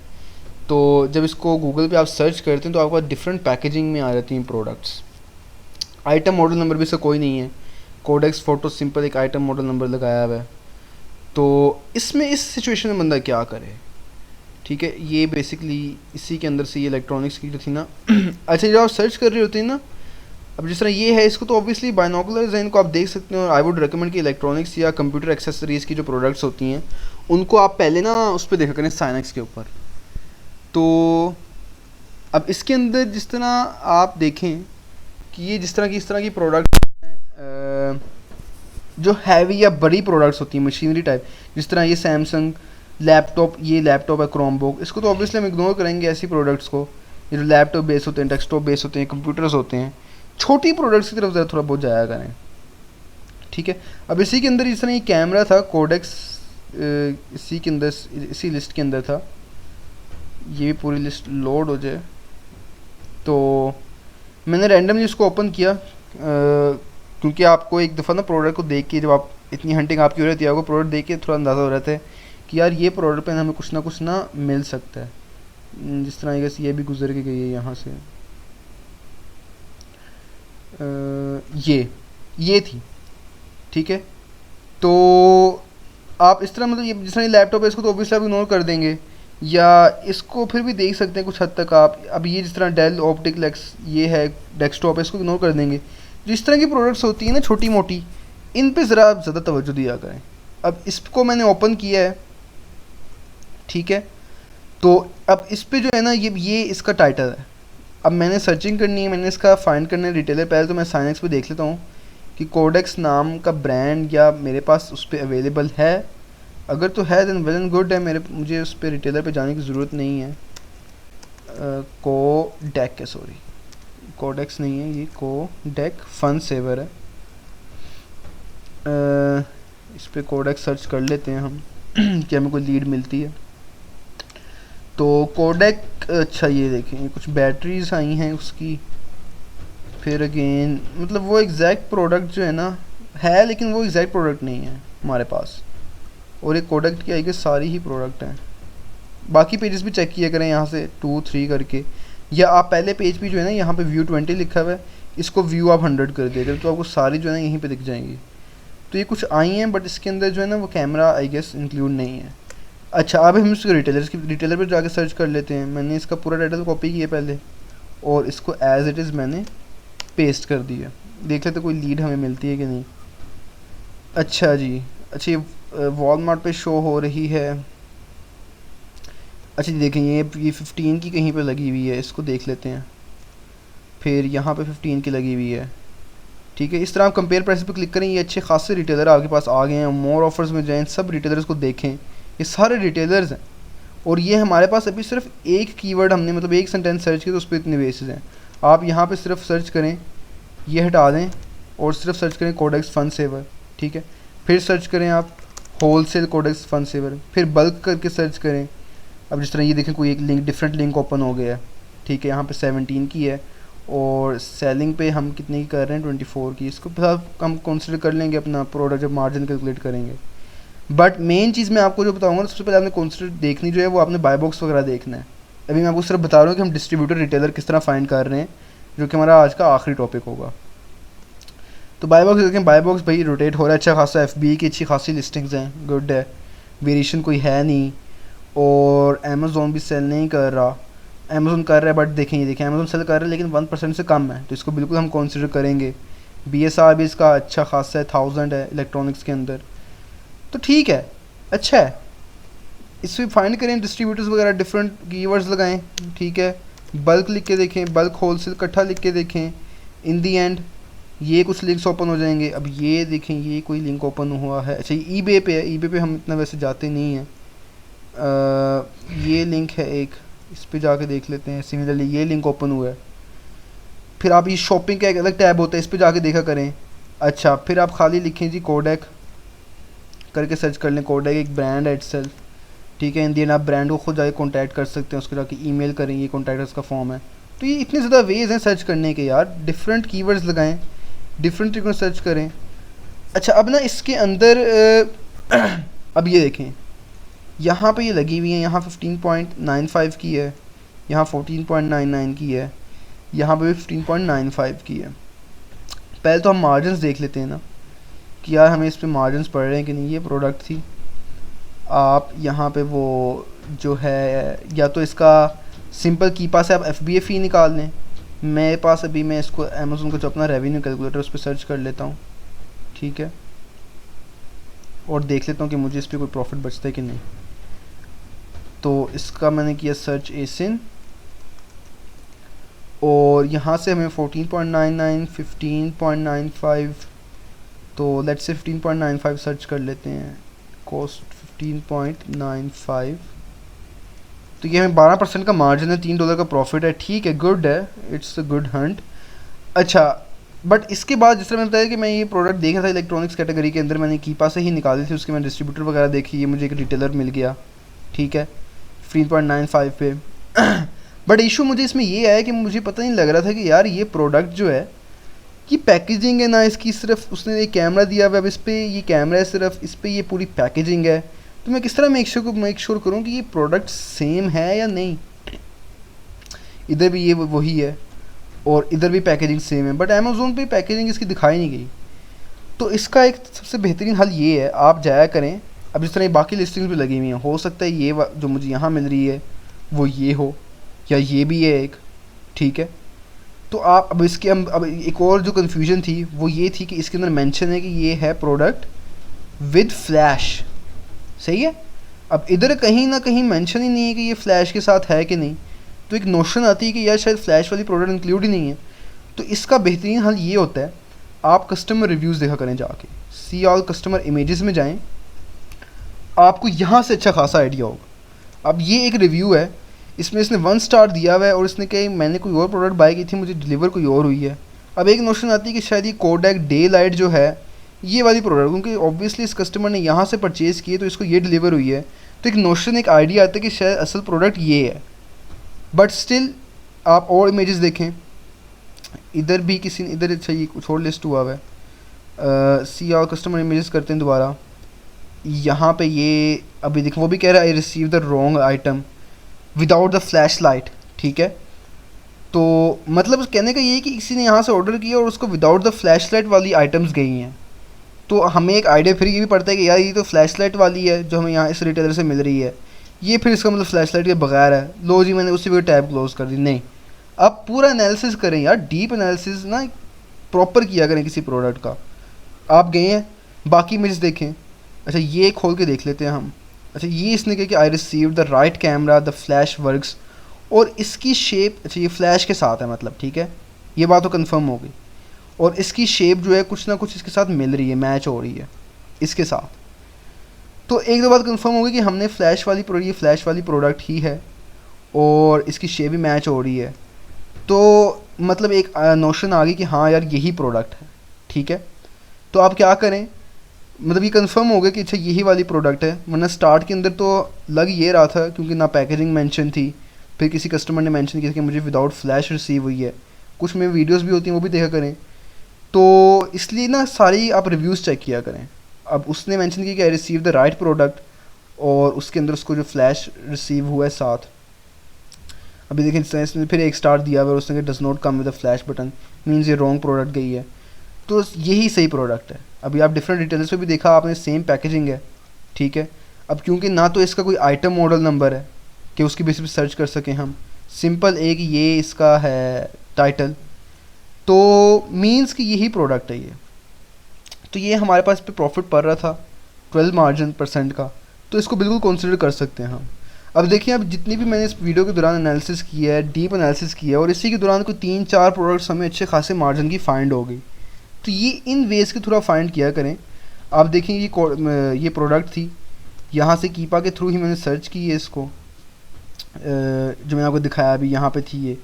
तो जब इसको गूगल पे आप सर्च करते हैं तो आपके पास डिफरेंट पैकेजिंग में आ जाती हैं प्रोडक्ट्स। आइटम मॉडल नंबर भी इसका कोई नहीं है, कोडेक्स फ़ोटो सिंपल एक आइटम मॉडल नंबर लगाया हुआ है। तो इसमें इस सिचुएशन में बंदा क्या करे, ठीक है। ये बेसिकली इसी के अंदर से ये इलेक्ट्रॉनिक्स की जो थी ना अच्छा, जब आप सर्च कर रहे होते हैं ना, अब जिस तरह ये है, इसको तो ऑब्वियसली बाइनोकुलर्स हैं, इनको आप देख सकते हो। और आई वुड रिकमेंड कि इलेक्ट्रॉनिक्स या कंप्यूटर एक्सेसरीज़ की जो प्रोडक्ट्स होती हैं उनको आप पहले ना उस पर देखा करें, साइनेक्स के ऊपर। तो अब इसके अंदर जिस तरह आप देखें कि ये जिस तरह की इस तरह की प्रोडक्ट जो हैवी या बड़ी प्रोडक्ट्स होती हैं मशीनरी टाइप, जिस तरह ये सैमसंग लैपटॉप, ये लैपटॉप है क्रोमबुक, इसको तो ऑब्वियसली हम इग्नोर करेंगे ऐसी प्रोडक्ट्स को। ये जो लैपटॉप बेस होते हैं, डेस्कटॉप बेस होते हैं, कंप्यूटर्स होते हैं, छोटी प्रोडक्ट्स की तरफ ज़रा थोड़ा बहुत जाया करें, ठीक है। अब इसी के अंदर इस तरह ये कैमरा था कोडेक्स, इसी के अंदर इसी लिस्ट के अंदर था। ये भी पूरी लिस्ट लोड हो जाए तो मैंने रैंडमली उसको ओपन किया, क्योंकि आपको एक दफ़ा ना प्रोडक्ट को देख के, जब आप इतनी हंटिंग आपकी हो रही थी, आपको प्रोडक्ट देख के थोड़ा अंदाज़ा हो रहा था कि यार ये प्रोडक्ट पे हमें कुछ ना मिल सकता है। जिस तरह आई ये भी गुजर के गई है यहाँ से, ये थी, ठीक है। तो आप इस तरह मतलब ये जिस तरह लैपटॉप है, इसको तो ऑब्वियसली आप इग्नोर कर देंगे, या इसको फिर भी देख सकते हैं कुछ हद तक आप। अब ये जिस तरह डेल ऑप्टिक्स ये है डेस्कटॉप है, इसको इग्नोर कर देंगे। जो इस तरह की प्रोडक्ट्स होती हैं ना छोटी मोटी, इन पे ज़रा ज़्यादा तवज्जो दिया करें। अब इसको मैंने ओपन किया है, ठीक है। तो अब इस पे जो है ना, ये इसका टाइटल है। अब मैंने सर्चिंग करनी है, मैंने इसका फाइंड करना है रिटेलर। पहले तो मैं साइनेक्स पे देख लेता हूँ कि कोडेक्स नाम का ब्रांड या मेरे पास उस पर अवेलेबल है। अगर तो है देन वेल एंड गुड है, मुझे उस पर रिटेलर पे जाने की ज़रूरत नहीं है। कोडेक है, सॉरी कोडेक्स नहीं है, ये कोडेक फन सेवर है। इस पर कोडेक सर्च कर लेते हैं हम कि हमें कोई लीड मिलती है। तो कोडेक, अच्छा ये देखें कुछ बैटरीज आई हैं उसकी। फिर अगेन मतलब वो एग्जैक्ट प्रोडक्ट जो है ना है, लेकिन वो एग्जैक्ट प्रोडक्ट नहीं है हमारे पास। और एक कोडेक की आएगी सारी ही प्रोडक्ट हैं। बाकी पेजेस भी चेक किया करें यहाँ से 2 3 करके, या आप पहले पेज पे जो है ना यहाँ पे व्यू 20 लिखा हुआ है, इसको व्यू आप 100 कर दिया करें तो आपको सारी जो है ना यहीं पे दिख जाएंगी। तो ये कुछ आई हैं बट इसके अंदर जो है ना वो कैमरा आई गेस इंक्लूड नहीं है। अच्छा अब हम इसके रिटेलर पर जाके सर्च कर लेते हैं। मैंने इसका पूरा टाइटल कॉपी किया पहले और इसको एज इट इज़ मैंने पेस्ट कर दिया। देख लेते कोई लीड हमें मिलती है कि नहीं। अच्छा जी, अच्छा ये वॉलमार्ट पे शो हो रही है। अच्छा जी देखें ये 15 की कहीं पे लगी हुई है, इसको देख लेते हैं। फिर यहाँ पे 15 की लगी हुई है, ठीक है। इस तरह आप कंपेयर प्राइस पे क्लिक करें, ये अच्छे खासे रिटेलर आपके पास आ गए हैं। मोर ऑफर्स में जाएं, सब रिटेलर्स को देखें, ये सारे रिटेलर्स हैं। और ये हमारे पास अभी सिर्फ एक कीवर्ड हमने मतलब एक सेंटेंस सर्च किया तो उस पर इतने बेसिस हैं। आप यहाँ पे सिर्फ सर्च करें, ये हटा दें और सिर्फ सर्च करें कोडेक्स फंड सेवर, ठीक है। फिर सर्च करें आप होलसेल कोडेक्स फंड सेवर, फिर बल्क करके सर्च करें। अब जिस तरह ये देखें कोई एक लिंक डिफरेंट लिंक ओपन हो गया है, ठीक है। यहाँ पे 17 की है और सेलिंग पे हम कितने की कर रहे हैं 24 की। इसको हम कंसिडर कर लेंगे अपना प्रोडक्ट जब मार्जिन कैलकुलेट करेंगे। बट मेन चीज़ मैं आपको जो बताऊंगा सबसे पहले आपने कंसिडर देखनी जो है वो आपने बाय बॉक्स वगैरह देखना है। अभी मैं आपको सिर्फ बता रहा हूँ कि हम डिस्ट्रीब्यूटर रिटेलर किस तरह फाइंड कर रहे हैं, जो कि हमारा आज का आखिरी टॉपिक होगा। तो बाय बॉक्स देखें, बाय बॉक्स भाई रोटेट हो रहा है अच्छा खासा, FBA की अच्छी खासी लिस्टिंग्स हैं, गुड है, वेरिएशन कोई है नहीं। और अमेज़ोन भी सेल नहीं कर रहा, अमेज़ोन कर रहा है बट देखें ये देखें अमेज़ोन सेल कर रहा है लेकिन 1% से कम है, तो इसको बिल्कुल हम कंसिडर करेंगे। BSR भी इसका अच्छा खासा है, 1000 है इलेक्ट्रॉनिक्स के अंदर, तो ठीक है, अच्छा है। इसमें फाइंड करें डिस्ट्रीब्यूटर्स वगैरह, डिफरेंट कीवर्ड्स लगाएं, ठीक है। बल्क लिख के देखें, बल्क होलसेल इकट्ठा लिख के देखें। इन दी एंड ये कुछ लिंक्स ओपन हो जाएंगे। अब ये देखें ये कोई लिंक ओपन हुआ है, अच्छा ये eBay पे है, eBay पे हम इतना वैसे जाते नहीं हैं। ये लिंक है एक, इस पे जाके देख लेते हैं। सिमिलरली ये लिंक ओपन हुआ है। फिर आप ये शॉपिंग का एक अलग टैब होता है, इस पे जाके देखा करें। अच्छा फिर आप खाली लिखें जी कोडेक करके सर्च कर लें। कोडेक एक ब्रांड है इटसेल्फ, ठीक है। इन दी एंड आप ब्रांड को खुद जाके कॉन्टैक्ट कर सकते हैं, उसके जाके ईमेल करें, ये कॉन्टैक्ट का फॉर्म है। तो ये इतने ज़्यादा वेज हैं सर्च करने के यार, डिफरेंट कीवर्ड्स लगाएं, डिफरेंट तरीकों से सर्च करें। अच्छा अब ना इसके अंदर अब ये देखें यहाँ पे ये लगी हुई है, यहाँ 15.95 की है, यहाँ 14.99 की है, यहाँ पे भी 15.95 की है। पहले तो हम मार्जिन्स देख लेते हैं ना कि यार हमें इस पे मार्जिन्स पड़ रहे हैं कि नहीं। ये प्रोडक्ट थी, आप यहाँ पे वो जो है या तो इसका सिंपल की पास है आप FBA फ़ी निकाल लें। मेरे पास अभी मैं इसको अमेज़ोन का जो अपना रेवेन्यू कैलकुलेटर उस पर सर्च कर लेता हूँ, ठीक है, और देख लेता हूँ कि मुझे इस पर कोई प्रॉफिट बचता है कि नहीं। तो इसका मैंने किया सर्च एसिन और यहाँ से हमें 14.99 15.95, तो लेट्स से 15.95 सर्च कर लेते हैं। कॉस्ट 15.95, तो ये हमें 12% का मार्जिन है, $3 का प्रॉफिट है, ठीक है, गुड है, इट्स अ गुड हंट। अच्छा बट इसके बाद जिस तरह मैंने बताया कि मैं ये प्रोडक्ट देखा था इलेक्ट्रॉनिक्स कैटेगरी के अंदर, मैंने कीपा से ही निकाली थी, उसके मैंने डिस्ट्रीब्यूटर वगैरह देखी, ये मुझे एक रिटेलर मिल गया, ठीक है, 15.95 पे। बट इशू मुझे इसमें ये आया कि मुझे पता नहीं लग रहा था कि यार ये प्रोडक्ट जो है ये पैकेजिंग है ना इसकी, सिर्फ उसने एक कैमरा दिया हुआ है, अब इस पर ये कैमरा है सिर्फ, इस पर ये पूरी पैकेजिंग है। तो मैं किस तरह मेक श्योर करूँ कि ये प्रोडक्ट सेम है या नहीं। इधर भी ये वही है और इधर भी पैकेजिंग सेम है, बट अमेज़ोन पे पैकेजिंग इसकी दिखाई नहीं गई। तो इसका एक सबसे बेहतरीन हल ये है, आप जाया करें, अब जिस तरह बाकी लिस्टिंग्स भी लगी हुई हैं, हो सकता है ये जो मुझे यहाँ मिल रही है वो ये हो या ये भी है एक, ठीक है। तो आप अब इसके अब एक और जो कन्फ्यूजन थी वो ये थी कि इसके अंदर मेंशन है कि ये है प्रोडक्ट विद फ्लैश, सही है। अब इधर कहीं ना कहीं मेंशन ही नहीं है कि ये फ्लैश के साथ है कि नहीं, तो एक नोशन आती है कि यार शायद फ्लैश वाली प्रोडक्ट इंक्लूड ही नहीं है। तो इसका बेहतरीन हल ये होता है, आप कस्टमर रिव्यूज़ देखा करें जाके, सी ऑल कस्टमर इमेजेस में जाएं, आपको यहाँ से अच्छा खासा आइडिया होगा। अब ये एक रिव्यू है, इसमें इसने 1 स्टार दिया हुआ है और इसने कहा मैंने कोई और प्रोडक्ट बाय की थी, मुझे डिलीवर कोई और हुई है। अब एक नोशन आती है कि शायद ये कोडेक डे लाइट जो है ये वाली प्रोडक्ट, क्योंकि ऑब्वियसली इस कस्टमर ने यहाँ से परचेज़ की है तो इसको ये डिलीवर हुई है, तो एक नोशन, एक आइडिया आता है कि शायद असल प्रोडक्ट ये है। बट स्टिल आप और इमेजेस देखें, इधर भी किसी ने, इधर अच्छा ये कुछ और लिस्ट हुआ है, सी और कस्टमर इमेजेस करते हैं दोबारा, यहाँ पे ये अभी देखें वो भी कह रहा है I receive the wrong item without the flash light, ठीक है। तो मतलब कहने का ये है कि किसी ने यहाँ से ऑर्डर किया और उसको विदाउट द फ्लैश लाइट वाली आइटम्स गई हैं। तो हमें एक आइडिया फिर ये भी पड़ता है कि यार ये तो फ्लैश लाइट वाली है जो हमें यहाँ इस रिटेलर से मिल रही है, ये फिर इसका मतलब फ्लैश लाइट के बगैर है। लो जी, मैंने उसी पर टैब क्लोज कर दी। नहीं, अब पूरा एनालिसिस करें यार, डीप एनालिसिस ना प्रॉपर किया करें किसी प्रोडक्ट का। आप गए हैं, बाकी इमेज देखें। अच्छा ये खोल के देख लेते हैं हम। अच्छा ये इसने कहा कि I receive the right camera, the flash works, और इसकी शेप, अच्छा ये फ्लैश के साथ है मतलब, ठीक है, ये बात तो कंफर्म हो गई। और इसकी शेप जो है कुछ ना कुछ इसके साथ मिल रही है, मैच हो रही है इसके साथ। तो एक दो बात कंफर्म हो गई कि हमने फ्लैश वाली ये फ्लैश वाली प्रोडक्ट ही है और इसकी शेप भी मैच हो रही है। तो मतलब एक नोशन आ गई कि हाँ यार यही प्रोडक्ट है, ठीक है। तो आप क्या करें, मतलब ये कंफर्म हो गया कि अच्छा यही वाली प्रोडक्ट है। वरना स्टार्ट के अंदर तो लग ये रहा था क्योंकि ना पैकेजिंग मेंशन थी, फिर किसी कस्टमर ने मेंशन किया कि मुझे विदाउट फ्लैश रिसीव हुई है। कुछ में वीडियोस भी होती हैं वो भी देखा करें। तो इसलिए ना सारी आप रिव्यूज़ चेक किया करें। अब उसने मेंशन किया कि I receive the right product और उसके अंदर उसको जो फ्लैश रिसीव हुआ है साथ। अभी देखें इसने फिर एक स्टार दिया हुआ और उसने does not come with the flash button, means ये रॉन्ग प्रोडक्ट गई है। तो यही सही प्रोडक्ट है। अभी आप डिफरेंट रिटेलर्स पे भी देखा आपने, सेम पैकेजिंग है, ठीक है। अब क्योंकि ना तो इसका कोई आइटम मॉडल नंबर है कि उसकी बेसिस पे सर्च कर सकें हम, सिंपल एक ये इसका है टाइटल, तो मीन्स कि यही प्रोडक्ट है ये। तो ये हमारे पास पे प्रॉफिट पड़ रहा था 12 मार्जिन % का, तो इसको बिल्कुल कंसिडर कर सकते हैं हम। अब देखिए, अब जितनी भी मैंने इस वीडियो के दौरान एनालिसिस किया है, डीप एनालिसिस किया है, और इसी के दौरान कोई 3-4 प्रोडक्ट्स हमें अच्छे खासे मार्जिन की फाइंड हो गई। तो ये इन वेज के थ्रू आप फाइंड किया करें। आप देखेंगे ये प्रोडक्ट थी, यहाँ से कीपा के थ्रू ही मैंने सर्च की है इसको, जो मैंने आपको दिखाया अभी, यहाँ पे थी ये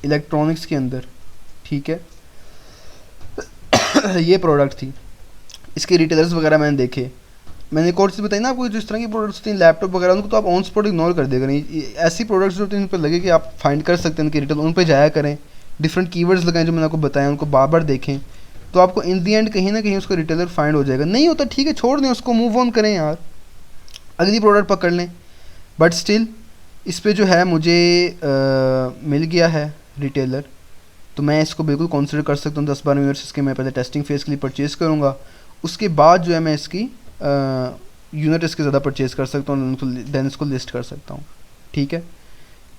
इलेक्ट्रॉनिक्स के अंदर, ठीक है। ये प्रोडक्ट थी, इसके रिटेलर्स वगैरह मैंने देखे। मैंने एक और चीज़ बताई ना आपको, जिस तरह की प्रोडक्ट्स होती हैं लैपटॉप वगैरह, उनको तो आप ऑन स्पॉट इग्नोर कर देगा नहीं। ऐसी प्रोडक्ट्स जो होती हैं उन पर लगे कि आप फाइंड कर सकते हैं उनके रिटेल, उन पर जाया करें, डिफरेंट कीवर्ड्स लगाएं जो मैंने आपको बताया, उनको बार बार देखें, तो आपको इन दी एंड कहीं ना कहीं उसका रिटेलर फाइंड हो जाएगा। नहीं होता ठीक है, छोड़ दें उसको, मूव ऑन करें यार, अगली प्रोडक्ट पकड़ लें। बट स्टिल इस पर जो है मुझे मिल गया है रिटेलर, तो मैं इसको बिल्कुल कंसिडर कर सकता हूँ। 10-12 यूनिट्स इसके मैं पहले टेस्टिंग फेज़ के लिए परचेज़ करूँगा, उसके बाद जो है मैं इसकी यूनिट इसके ज़्यादा परचेज़ कर सकता हूँ, देन इसको लिस्ट कर सकता हूँ, ठीक है।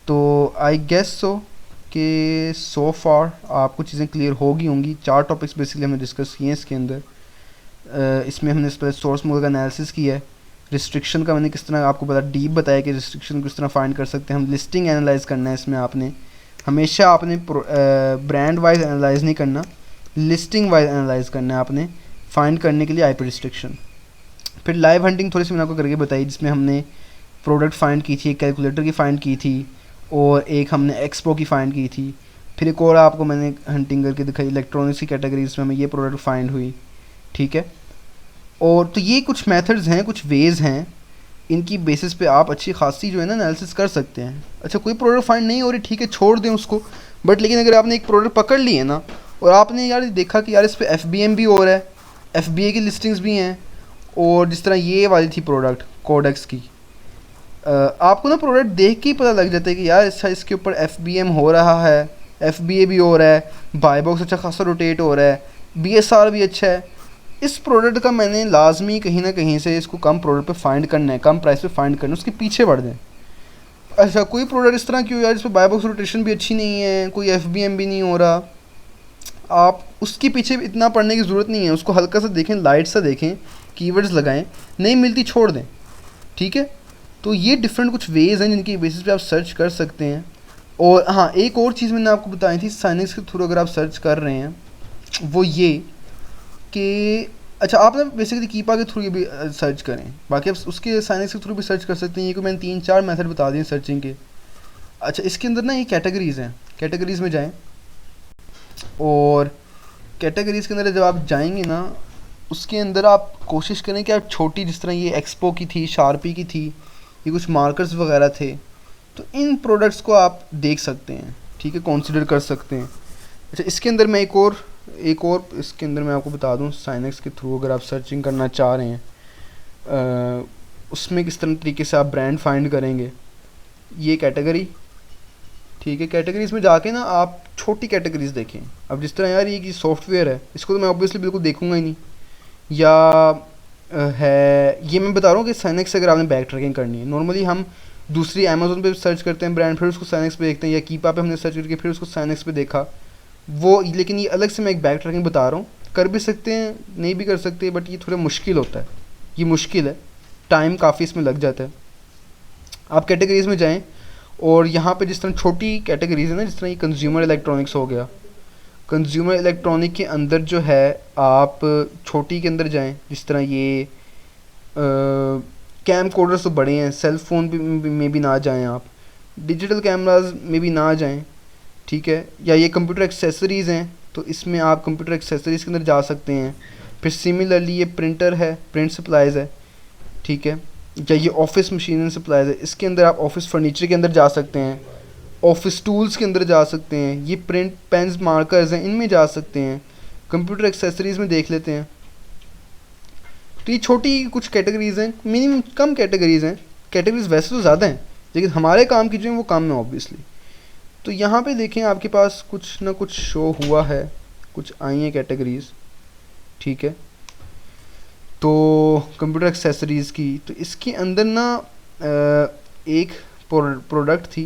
तो आई गेस सो कि सो फार आपको चीज़ें क्लियर होगी होंगी। 4 टॉपिक्स बेसिकली हमने डिस्कस किए हैं इसके अंदर। इसमें हमने इस पर सोर्स मॉडल का एनालिसिस किया है, रिस्ट्रिक्शन का मैंने किस तरह आपको पता डीप बताया कि रिस्ट्रिक्शन किस तरह फाइंड कर सकते हैं हम। लिस्टिंग एनालाइज करना है इसमें, आपने हमेशा आपने ब्रांड वाइज एनालाइज नहीं करना, लिस्टिंग वाइज एनालाइज करना है आपने फाइंड करने के लिए आईपी रिस्ट्रिक्शन। फिर लाइव हंटिंग थोड़ी सी मैंने आपको करके बताई, जिसमें हमने प्रोडक्ट फाइंड की थी, एक कैलकुलेटर की फ़ाइंड की थी और एक हमने एक्सपो की फ़ाइंड की थी। फिर एक और आपको मैंने हंटिंग करके दिखाई इलेक्ट्रॉनिक्स की कैटेगरीज में हमें ये प्रोडक्ट फाइंड हुई, ठीक है। और तो ये कुछ मेथड्स हैं, कुछ वेज़ हैं, इनकी बेसिस पे आप अच्छी खासी जो है ना एनालिसिस कर सकते हैं। अच्छा कोई प्रोडक्ट फाइंड नहीं हो रही, ठीक है, छोड़ दें उसको। बट लेकिन अगर आपने एक प्रोडक्ट पकड़ ली है ना, और आपने यार देखा कि यार इस पर FBM भी हो रहा है, FBA की लिस्टिंग्स भी हैं, और जिस तरह ये वाली थी प्रोडक्ट कोडेक्स की, आपको ना प्रोडक्ट देख के ही पता लग जाता है कि यार अच्छा इसके ऊपर FBM हो रहा है, FBA भी हो रहा है, बाय बॉक्स अच्छा खासा रोटेट हो रहा है, BSR भी अच्छा है। इस प्रोडक्ट का मैंने लाजमी कहीं ना कहीं से इसको कम प्रोडक्ट पे फाइंड करना है, कम प्राइस पे फाइंड करना है, उसके पीछे बढ़ दें। अच्छा कोई प्रोडक्ट इस तरह क्यों यार, इस पर बाय बॉक्स रोटेशन भी अच्छी नहीं है, कोई FBM भी नहीं हो रहा, आप उसके पीछे इतना पढ़ने की ज़रूरत नहीं है। उसको हल्का सा देखें, लाइट सा देखें, कीवर्ड्स लगाएं, नहीं मिलती छोड़ दें, ठीक है। तो ये डिफरेंट कुछ वेज़ हैं जिनकी बेसिस पे आप सर्च कर सकते हैं। और हाँ, एक और चीज़ मैंने आपको बताई थी, साइनिक्स के थ्रू अगर आप सर्च कर रहे हैं, वो ये कि अच्छा आप ना बेसिकली कीपा के थ्रू ये भी सर्च करें, बाकी आप उसके साइनिक्स के थ्रू भी सर्च कर सकते हैं। ये को मैंने 3-4 मेथड बता दिए सर्चिंग के। अच्छा इसके अंदर ना ये कैटेगरीज़ हैं, कैटेगरीज़ में जाएं, और कैटेगरीज़ के अंदर जब आप जाएंगे ना, उसके अंदर आप कोशिश करें कि आप छोटी, जिस तरह ये एक्सपो की थी, शार्पी की थी, ये कुछ मार्कर्स वगैरह थे, तो इन प्रोडक्ट्स को आप देख सकते हैं, ठीक है, कंसीडर कर सकते हैं। अच्छा, इसके अंदर मैं एक और इसके अंदर मैं आपको बता दूं, साइनेक्स के थ्रू अगर आप सर्चिंग करना चाह रहे हैं, उसमें किस तरह तरीके से आप ब्रांड फाइंड करेंगे। ये कैटेगरी, ठीक है, कैटेगरीज़ में जाके ना आप छोटी कैटेगरीज़ देखें। अब जिस तरह यार ये सॉफ्टवेयर है, इसको तो मैं ऑब्वियसली बिल्कुल देखूंगा ही नहीं, या है ये मैं बता रहा हूँ कि साइनेक्स से अगर आपने बैक ट्रैकिंग करनी है, नॉर्मली हम दूसरी अमेज़ोन पे सर्च करते हैं ब्रांड, फिर उसको साइनेक्स पे देखते हैं, या कीपा पे हमने सर्च करके फिर उसको साइनेक्स पे देखा वो। लेकिन ये अलग से मैं एक बैक ट्रैकिंग बता रहा हूँ, कर भी सकते हैं, नहीं भी कर सकते, बट ये थोड़ा मुश्किल होता है, ये मुश्किल है, टाइम काफ़ी इसमें लग जाता है। आप कैटेगरीज़ में जाएँ और यहाँ पे जिस तरह छोटी कैटेगरीज़ है ना, जिस तरह ये कंज्यूमर इलेक्ट्रॉनिक्स हो गया, कंज्यूमर इलेक्ट्रॉनिक के अंदर जो है आप छोटी के अंदर जाएं, जिस तरह ये कैम कोडर्स तो बड़े हैं, सेल फ़ोन में भी ना जाएं आप, डिजिटल कैमराज में भी ना जाएं, ठीक है, या ये कंप्यूटर एक्सेसरीज़ हैं तो इसमें आप कंप्यूटर एक्सेसरीज़ के अंदर जा सकते हैं। फिर सिमिलरली ये प्रिंटर है, प्रिंट सप्लाइज़ है, ठीक है, या ये ऑफिस मशीन सप्लाइज़ है, इसके अंदर आप ऑफिस फर्नीचर के अंदर जा सकते हैं, ऑफिस टूल्स के अंदर जा सकते हैं, ये प्रिंट पेन्स मार्कर्स हैं, इनमें जा सकते हैं, कंप्यूटर एक्सेसरीज़ में देख लेते हैं। तो ये छोटी कुछ कैटेगरीज़ हैं, मिनिमम कम कैटेगरीज़ हैं, कैटेगरीज़ वैसे तो ज़्यादा हैं लेकिन हमारे काम की जो है वो कम है ऑब्वियसली। तो यहाँ पे देखें आपके पास कुछ ना कुछ शो हुआ है, कुछ आई हैं कैटेगरीज़, ठीक है। तो कंप्यूटर एक्सेसरीज़ की, तो इसके अंदर ना एक प्रोडक्ट थी,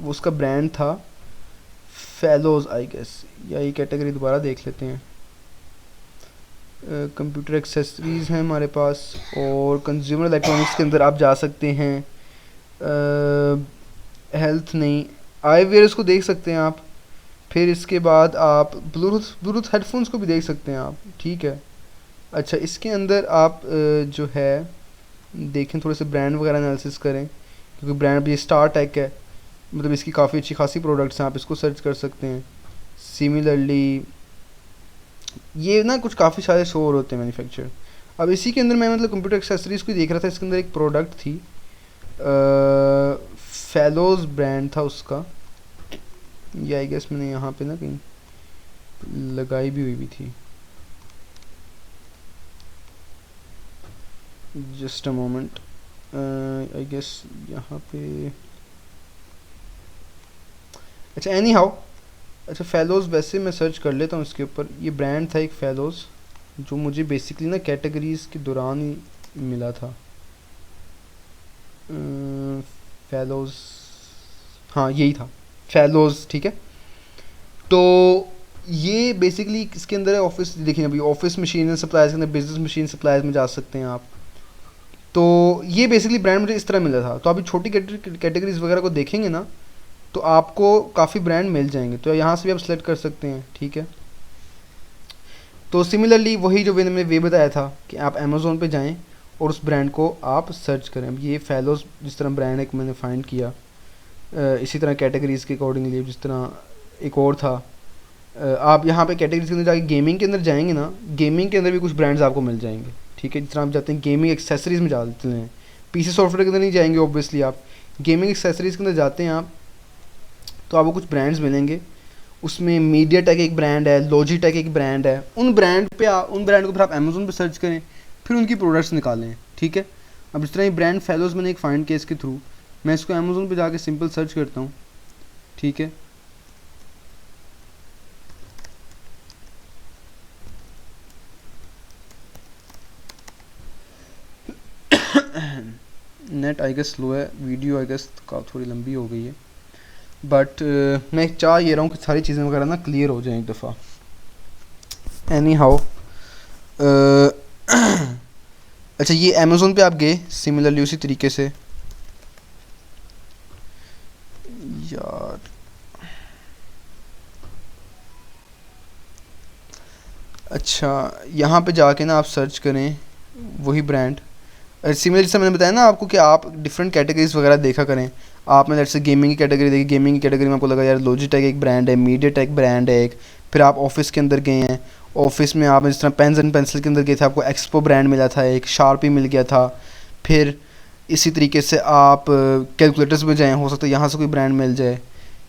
उसका ब्रांड था फेलोज़ आई गेस, या ये कैटेगरी दोबारा देख लेते हैं। कंप्यूटर एक्सेसरीज़ हैं हमारे पास, और कंज्यूमर इलेक्ट्रॉनिक्स के अंदर आप जा सकते हैं, हेल्थ नहीं, आई वेयर्स को देख सकते हैं आप, फिर इसके बाद आप ब्लूटूथ हेडफोन्स को भी देख सकते हैं आप, ठीक है। अच्छा, इसके अंदर आप जो है देखें, थोड़े से ब्रांड वगैरह एनालिसिस करें, क्योंकि ब्रांड भी स्टार टेक है, मतलब इसकी काफ़ी अच्छी खासी प्रोडक्ट्स हैं, आप इसको सर्च कर सकते हैं। सिमिलरली ये ना कुछ काफ़ी सारे शो होते हैं मैन्युफैक्चर। अब इसी के अंदर मैं मतलब कंप्यूटर एक्सेसरीज़ को देख रहा था, इसके अंदर एक प्रोडक्ट थी, फेलोज़ ब्रांड था उसका, या आई गेस मैंने यहाँ पे ना कहीं लगाई भी हुई थी, just a moment, I guess यहाँ पे, अच्छा एनी हाउ, अच्छा फेलोज़ वैसे मैं सर्च कर लेता हूँ इसके ऊपर। ये ब्रांड था एक फेलोज़, जो मुझे बेसिकली ना कैटेगरीज़ के दौरान ही मिला था। फेलोज़, हाँ यही था फेलोज़, ठीक है। तो ये बेसिकली इसके अंदर है ऑफिस, देखिए अभी ऑफिस मशीन सप्लाइज के अंदर बिजनेस मशीन सप्लाइज में जा सकते हैं आप। तो ये बेसिकली ब्रांड मुझे इस तरह मिला था। तो अभी छोटी कैटेगरीज वगैरह को देखेंगे ना तो आपको काफ़ी ब्रांड मिल जाएंगे, तो यहाँ से भी आप सेलेक्ट कर सकते हैं, ठीक है। तो सिमिलरली वही जो मैंने वे बताया था कि आप अमेज़ोन पे जाएं और उस ब्रांड को आप सर्च करें। अब ये फेलोज़ जिस तरह ब्रांड एक मैंने फाइंड किया, इसी तरह कैटेगरीज़ के अकॉर्डिंगली जिस तरह एक और था, आप यहाँ पे कैटेगरीज के अंदर जाके गेमिंग के अंदर जाएंगे ना, गेमिंग के अंदर भी कुछ ब्रांड्स आपको मिल जाएंगे, ठीक है। जिस तरह आप जाते हैं गेमिंग एक्सेसरीज़ में जाते हैं, पीसी सॉफ्टवेयर के अंदर नहीं जाएंगे ऑब्वियसली, आप गेमिंग एक्सेसरीज़ के अंदर जाते हैं आप, तो आपको कुछ ब्रांड्स मिलेंगे। उसमें मीडिया टेक एक ब्रांड है, लॉजिटेक एक ब्रांड है। उन ब्रांड को फिर आप अमेज़ोन पे सर्च करें, फिर उनकी प्रोडक्ट्स निकालें, ठीक है। अब जिस तरह ये ब्रांड फेलोज़ मैंने एक फाइंड किया इसके थ्रू, मैं इसको अमेज़ोन पे जाके सिंपल सर्च करता हूँ, ठीक है। नेट आई गेस स्लो है, वीडियो आई गेस थोड़ी लंबी हो गई है, बट मैं चाह ये रहा हूँ कि सारी चीज़ें वगैरह ना क्लियर हो जाएं एक दफ़ा। एनी हाउ, अच्छा ये अमेज़ोन पे आप गए सिमिलरली उसी तरीके से, यार अच्छा यहाँ पे जाके ना आप सर्च करें वही ब्रांड सिमिलर, जैसे मैंने बताया ना आपको कि आप डिफरेंट कैटेगरीज वगैरह देखा करें। आपने जैसे गेमिंग की कैटेगरी देखी, गेमिंग की कैटेगरी में आपको लगा यार लॉजिटेक एक ब्रांड है, मीडिया टेक ब्रांड है, एक फिर आप ऑफिस के अंदर गए हैं, ऑफिस में आप जिस तरह पेन्स एंड पेंसिल के अंदर गए थे, आपको एक्सपो ब्रांड मिला था, एक शार्पी मिल गया था। फिर इसी तरीके से आप कैलकुलेटर्स में जाएँ, हो सकता है यहाँ से कोई ब्रांड मिल जाए।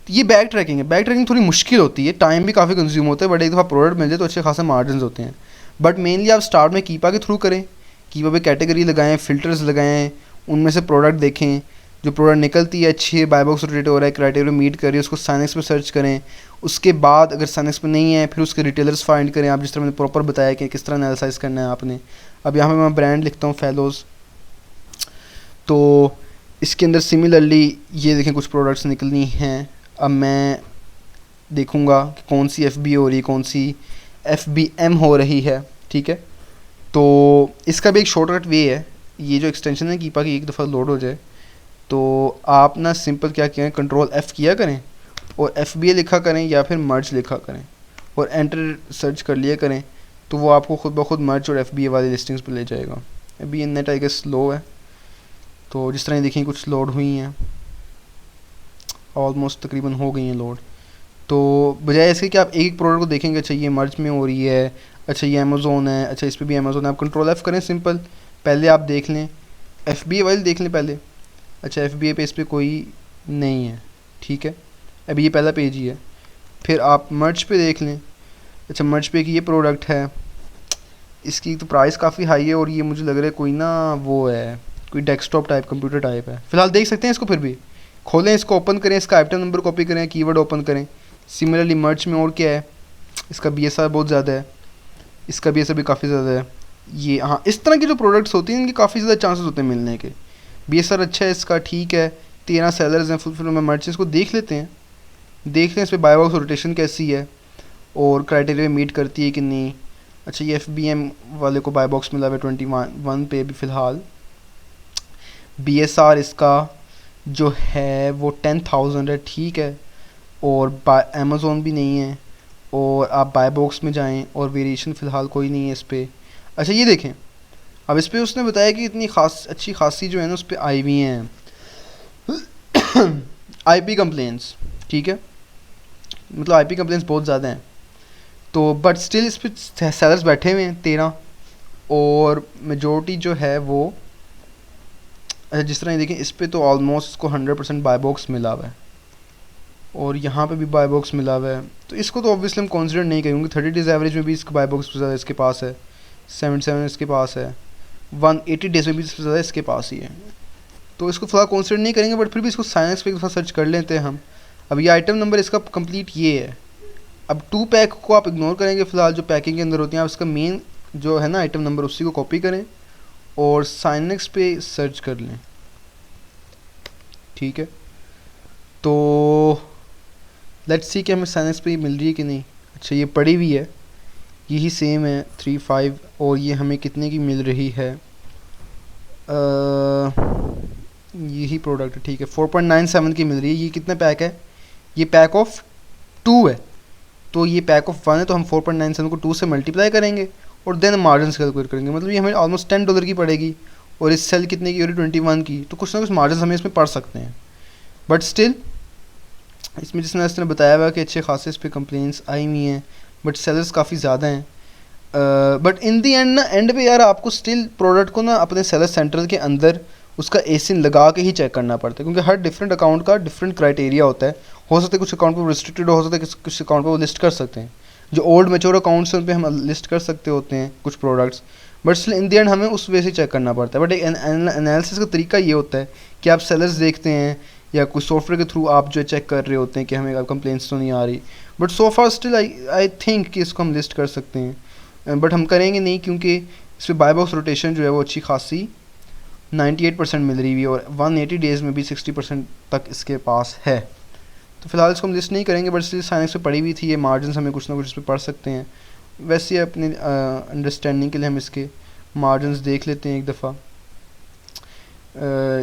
ये बैक ट्रैकिंग है। बैक ट्रैकिंग थोड़ी मुश्किल होती है, टाइम भी काफ़ी कंज्यूम होता है, बट एक दफ़ा प्रोडक्ट मिल जाए तो अच्छे खासे मार्जिन होते हैं। बट मेनली आप स्टार्ट में कीपा के थ्रू करें, कीपा पे कैटेगरी लगाएं, फ़िल्टर्स लगाएं, उनमें से प्रोडक्ट देखें, जो प्रोडक्ट निकलती है अच्छी है, बाय बॉक्स रोटेट हो रहा है, क्राइटेरिया मीट कर रही है, उसको साइनेक्स पे सर्च करें। उसके बाद अगर साइनेक्स पे नहीं है, फिर उसके रिटेलर्स फाइंड करें, आप जिस तरह मैंने प्रॉपर बताया कि किस तरह एनालिसाइज करना है आपने। अब यहाँ पे मैं ब्रांड लिखता हूँ फेलोज़, तो इसके अंदर सिमिलरली ये देखें कुछ प्रोडक्ट्स निकलनी हैं। अब मैं देखूँगा कि कौन सी एफ बी हो रही है, कौन सी एफ बी एम हो रही है, ठीक है। तो इसका भी एक शॉर्टकट वे है, ये जो एक्सटेंशन है कीपा की एक दफ़ा लोड हो जाए तो आप ना सिंपल क्या करें, कंट्रोल एफ़ किया करें और एफ बी ए लिखा करें या फिर मर्ज लिखा करें और एंटर सर्च कर लिया करें, तो वो आपको खुद ब खुद मर्ज और एफ बी ए वाली लिस्टिंग्स पर ले जाएगा। अभी ये नेट आई गेस स्लो है, तो जिस तरह देखिए कुछ लोड हुई हैं, ऑलमोस्ट तकरीबन हो गई हैं लोड। तो बजाय इसके कि आप एक एक प्रोडक्ट को देखेंगे, अच्छा ये मर्ज में हो रही है, अच्छा ये अमेज़ोन है, अच्छा इस पर भी अमेज़ोन है, आप कंट्रोल एफ़ करें सिंपल, पहले आप देख लें एफ बी ए वाली देख लें पहले। अच्छा एफ बी ए पे इस पर कोई नहीं है, ठीक है, अभी ये पहला पेज ही है। फिर आप मर्ज पे देख लें, अच्छा मर्ज पे कि ये प्रोडक्ट है, इसकी तो प्राइस काफ़ी हाई है और ये मुझे लग रहा है कोई ना वो है, कोई डेस्कटॉप टाइप कंप्यूटर टाइप है। फ़िलहाल देख सकते हैं इसको, फिर भी खोलें, इसको ओपन करें, इसका आइटम नंबर कॉपी करें, कीवर्ड ओपन करें। सिमिलरली मर्ज में और क्या है, इसका बी एस आर बहुत ज़्यादा है, इसका बी एस आर भी काफ़ी ज़्यादा है। ये हाँ, इस तरह की जो प्रोडक्ट्स होती हैं इनके काफ़ी ज़्यादा चांसेस होते हैं मिलने के। बी एस आर अच्छा है इसका, ठीक है, 13 सेलर्स हैं, फिर में मर्चेंट्स को देख लेते हैं, देख लें इस पर बाय बॉक्स रोटेशन कैसी है और क्राइटेरिया मीट करती है कि नहीं। अच्छा ये एफ बी एम वाले को बाय बॉक्स मिला हुआ है 21 पे भी फ़िलहाल। बी एस आर इसका जो है वो 10,000 है, ठीक है, और अमेज़ोन भी नहीं है, और आप बाय बॉक्स में जाएं और वेरिएशन फ़िलहाल कोई नहीं है इस पर। अच्छा ये देखें, अब इस पर उसने बताया कि इतनी अच्छी खासी जो है ना उस पर आई भी हैं आई पी कंप्लेंट्स, ठीक है, मतलब आई पी कंप्लेंट्स बहुत ज़्यादा हैं। तो बट स्टिल इस पर सेलर्स बैठे हुए हैं 13, और मेजॉरिटी जो है वो जिस तरह देखें इस पे तो ऑलमोस्ट इसको 100% बाय बॉक्स मिला हुआ है, और यहाँ पे भी बाय बॉक्स मिला हुआ है। तो इसको तो ऑब्वियसली हम कंसिडर नहीं करेंगे। 30 डेज़ एवरेज में भी इसका बाय बॉक्स ज़्यादा इसके पास है, 77 इसके पास है, 180 डेज़ में भी इससे ज़्यादा इसके पास ही है, तो इसको फ़िलहाल कंसिडर नहीं करेंगे। बट फिर भी इसको साइनेक्स पे एक दफ़ा सर्च कर लेते हैं हम। अब ये आइटम नंबर इसका कंप्लीट ये है। अब 2 पैक को आप इग्नोर करेंगे फ़िलहाल, जो पैकिंग के अंदर होती हैं, आप इसका मेन जो है ना आइटम नंबर उसी को कॉपी करें और साइनेक्स पे सर्च कर लें, ठीक है। तो लेट्स सी कि हमें साइनेक्स पे मिल रही है कि नहीं। अच्छा ये पड़ी हुई है, यही सेम है 35, और ये हमें कितने की मिल रही है, यही प्रोडक्ट है, ठीक है, 4.97 की मिल रही है। ये कितना पैक है, ये पैक ऑफ 2 है, तो ये पैक ऑफ 1 है, तो हम 4.97 को 2 से मल्टीप्लाई करेंगे और देन मार्जिन कैलकुलेट करेंगे। मतलब ये हमें ऑलमोस्ट $10 की पड़ेगी, और इस सेल कितने की हो रही है 21 की, तो कुछ ना कुछ मार्जिन हमें इसमें पड़ सकते हैं। बट स्टिल इसमें जिसने इसने बताया हुआ कि अच्छे खासे इस पर कंप्लेंट्स आई हुई हैं, बट सेलर्स काफ़ी ज़्यादा हैं। बट इन दी एंड ना, एंड पे यार आपको स्टिल प्रोडक्ट को ना अपने सेलर सेंटर के अंदर उसका एसिन लगा के ही चेक करना पड़ता है, क्योंकि हर डिफरेंट अकाउंट का डिफरेंट क्राइटेरिया होता है। हो सकता है कुछ अकाउंट पर रिस्ट्रिक्टेड हो सकता है, कुछ अकाउंट पर वो लिस्ट कर सकते हैं। जो ओल्ड मेच्योर अकाउंट्स हैं उन पर हम लिस्ट कर सकते होते हैं कुछ products, but still in the and हमें उस वे से चेक करना पड़ता है। बट एक एनालिसिस का तरीका ये होता है कि आप सेलर्स देखते हैं या कुछ सॉफ्टवेयर के थ्रू आप जो चेक कर रहे होते हैं कि हमें कंप्लेंट्स तो नहीं आ रही। But so far still I think कि इसको हम लिस्ट कर सकते हैं, बट हम करेंगे नहीं, क्योंकि इस पर बाय बॉक्स रोटेशन जो है वो अच्छी खासी 98% मिल रही है, और 180 डेज़ में भी 60% तक इसके पास है। तो फिलहाल इसको हम लिस्ट नहीं करेंगे, बट स्टिल साइनेक्स पे पड़ी हुई थी, ये मार्जिन हमें कुछ ना कुछ इस पर पढ़ सकते हैं। वैसे अपने अंडरस्टैंडिंग के लिए हम इसके मार्जिन देख लेते हैं एक दफ़ा।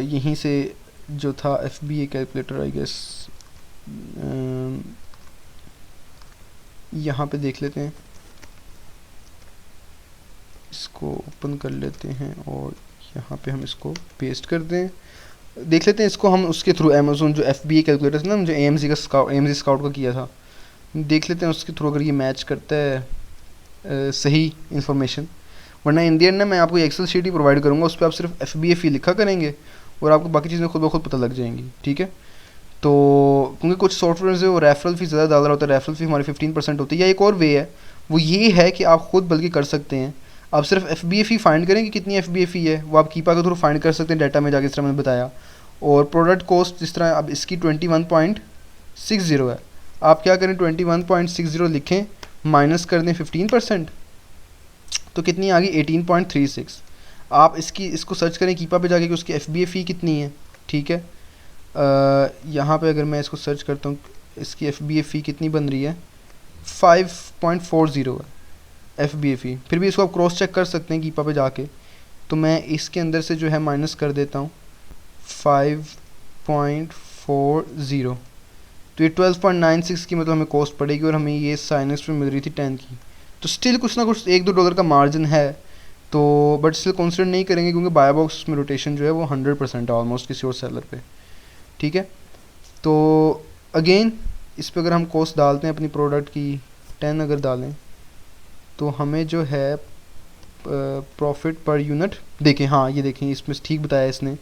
यहीं से जो था F B A calculator I guess, यहाँ पे देख लेते हैं, इसको ओपन कर लेते हैं और यहाँ पे हम इसको पेस्ट कर दें, देख लेते हैं इसको हम उसके थ्रू अमेज़ोन जो एफ बी ए कैलकुलेटर ना, जो ए एम जी स्काउट का किया था, देख लेते हैं उसके थ्रू अगर ये मैच करता है सही इन्फॉर्मेशन। वरना इन दी एंड ना मैं आपको एक्सेल शीट ही प्रोवाइड करूँगा, उस पर आप सिर्फ FBA लिखा करेंगे और आपको बाकी चीज़ें खुद ब खुद पता लग जाएंगी, ठीक है। तो क्योंकि कुछ सॉफ्टवेयर है वो रेफरल फी ज़्यादा डाल रहा होता है, रेफरल फी हमारी 15% होती है। या एक और वे है, वो ये है कि आप खुद बल्कि कर सकते हैं, आप सिर्फ FBA फाइंड करें कि कितनी FBA है, वो आप कीपा के थ्रू फाइंड कर सकते हैं डाटा में जाके, जिस तरह मैंने बताया। और प्रोडक्ट कॉस्ट जिस तरह अब इसकी 21.60 है, आप क्या करें 21.60 लिखें, माइनस कर दें 15%, तो कितनी आ गई 18.36। आप इसको सर्च करें कीपा पे जाके कि उसकी FBA कितनी है, ठीक है। यहाँ पे अगर मैं इसको सर्च करता हूँ इसकी FBA कितनी बन रही है, 5.40 है FBA। फिर भी इसको आप क्रॉस चेक कर सकते हैं कीपा पे जाके। तो मैं इसके अंदर से जो है माइनस कर देता हूँ 5.40, तो ये 12.96 की मतलब हमें कॉस्ट पड़ेगी, और हमें ये साइनस पे मिल रही थी 10 की। तो स्टिल कुछ ना कुछ $1-2 का मार्जिन है, तो बट स्टिल कंसिडर नहीं करेंगे क्योंकि बाय बॉक्स में रोटेशन जो है वो 100% है ऑलमोस्ट किसी और सेलर पे, ठीक है। तो अगेन इस पे अगर हम कॉस्ट डालते हैं अपनी प्रोडक्ट की 10 अगर डालें, तो हमें जो है प्रॉफिट पर यूनिट देखें, हाँ ये देखें इसमें ठीक बताया इसने,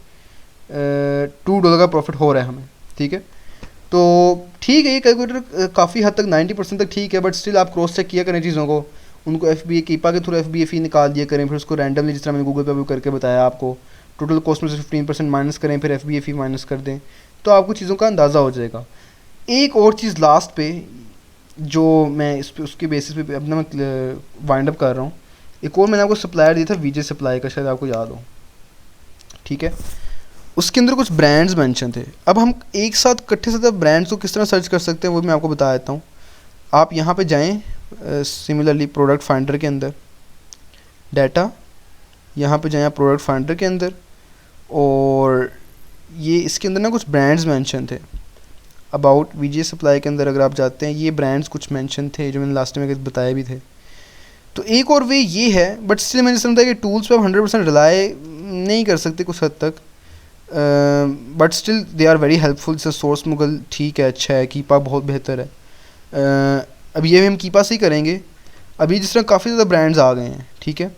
$2 का प्रॉफिट हो रहा है हमें, ठीक है। तो ठीक है, ये कैलकुलेटर काफ़ी हद तक 90% तक ठीक है, बट स्टिल आप क्रॉस चेक किया करें चीज़ों को, उनको FBA कीपा के थ्रू FBA निकाल दिया करें, फिर उसको रैंडमली जिस तरह मैंने गूगल पे भी करके बताया आपको, टोटल कॉस्ट में से 15% माइनस करें, फिर FBA माइनस कर दें, तो आपको चीज़ों का अंदाज़ा हो जाएगा। एक और चीज़ लास्ट पे जो मैं इस पे उसके बेसिस पे अपना मैं वाइंड अप कर रहा हूँ, एक और मैंने आपको सप्लायर दिया था VJ सप्लाई का, शायद आपको याद हो, ठीक है। उसके अंदर कुछ ब्रांड्स मेंशन थे। अब हम एक साथ इकट्ठे से ब्रांड्स को किस तरह सर्च कर सकते हैं वो मैं आपको बता देता हूँ। आप यहाँ पे जाएं सिमिलरली प्रोडक्ट फाइंडर के अंदर, डाटा, यहाँ पे जाएं प्रोडक्ट फाइंडर के अंदर, और ये इसके अंदर ना कुछ ब्रांड्स मेंशन थे अबाउट VJ सप्लाई के अंदर। अगर आप जाते हैं ये ब्रांड्स कुछ मेंशन थे जो मैंने लास्ट में बताए भी थे। तो एक और वे ये है, बट स्टिल मैंने समझा कि टूल्स पे आप 100% रिलाई नहीं कर सकते कुछ हद तक, but still they are very helpful. जैसे सोर्स मुगल ठीक है, अच्छा है, कीपा बहुत बेहतर है। अब ये हम कीपा से ही करेंगे। अभी जिस तरह काफ़ी ज़्यादा ब्रांड्स आ गए हैं, ठीक है।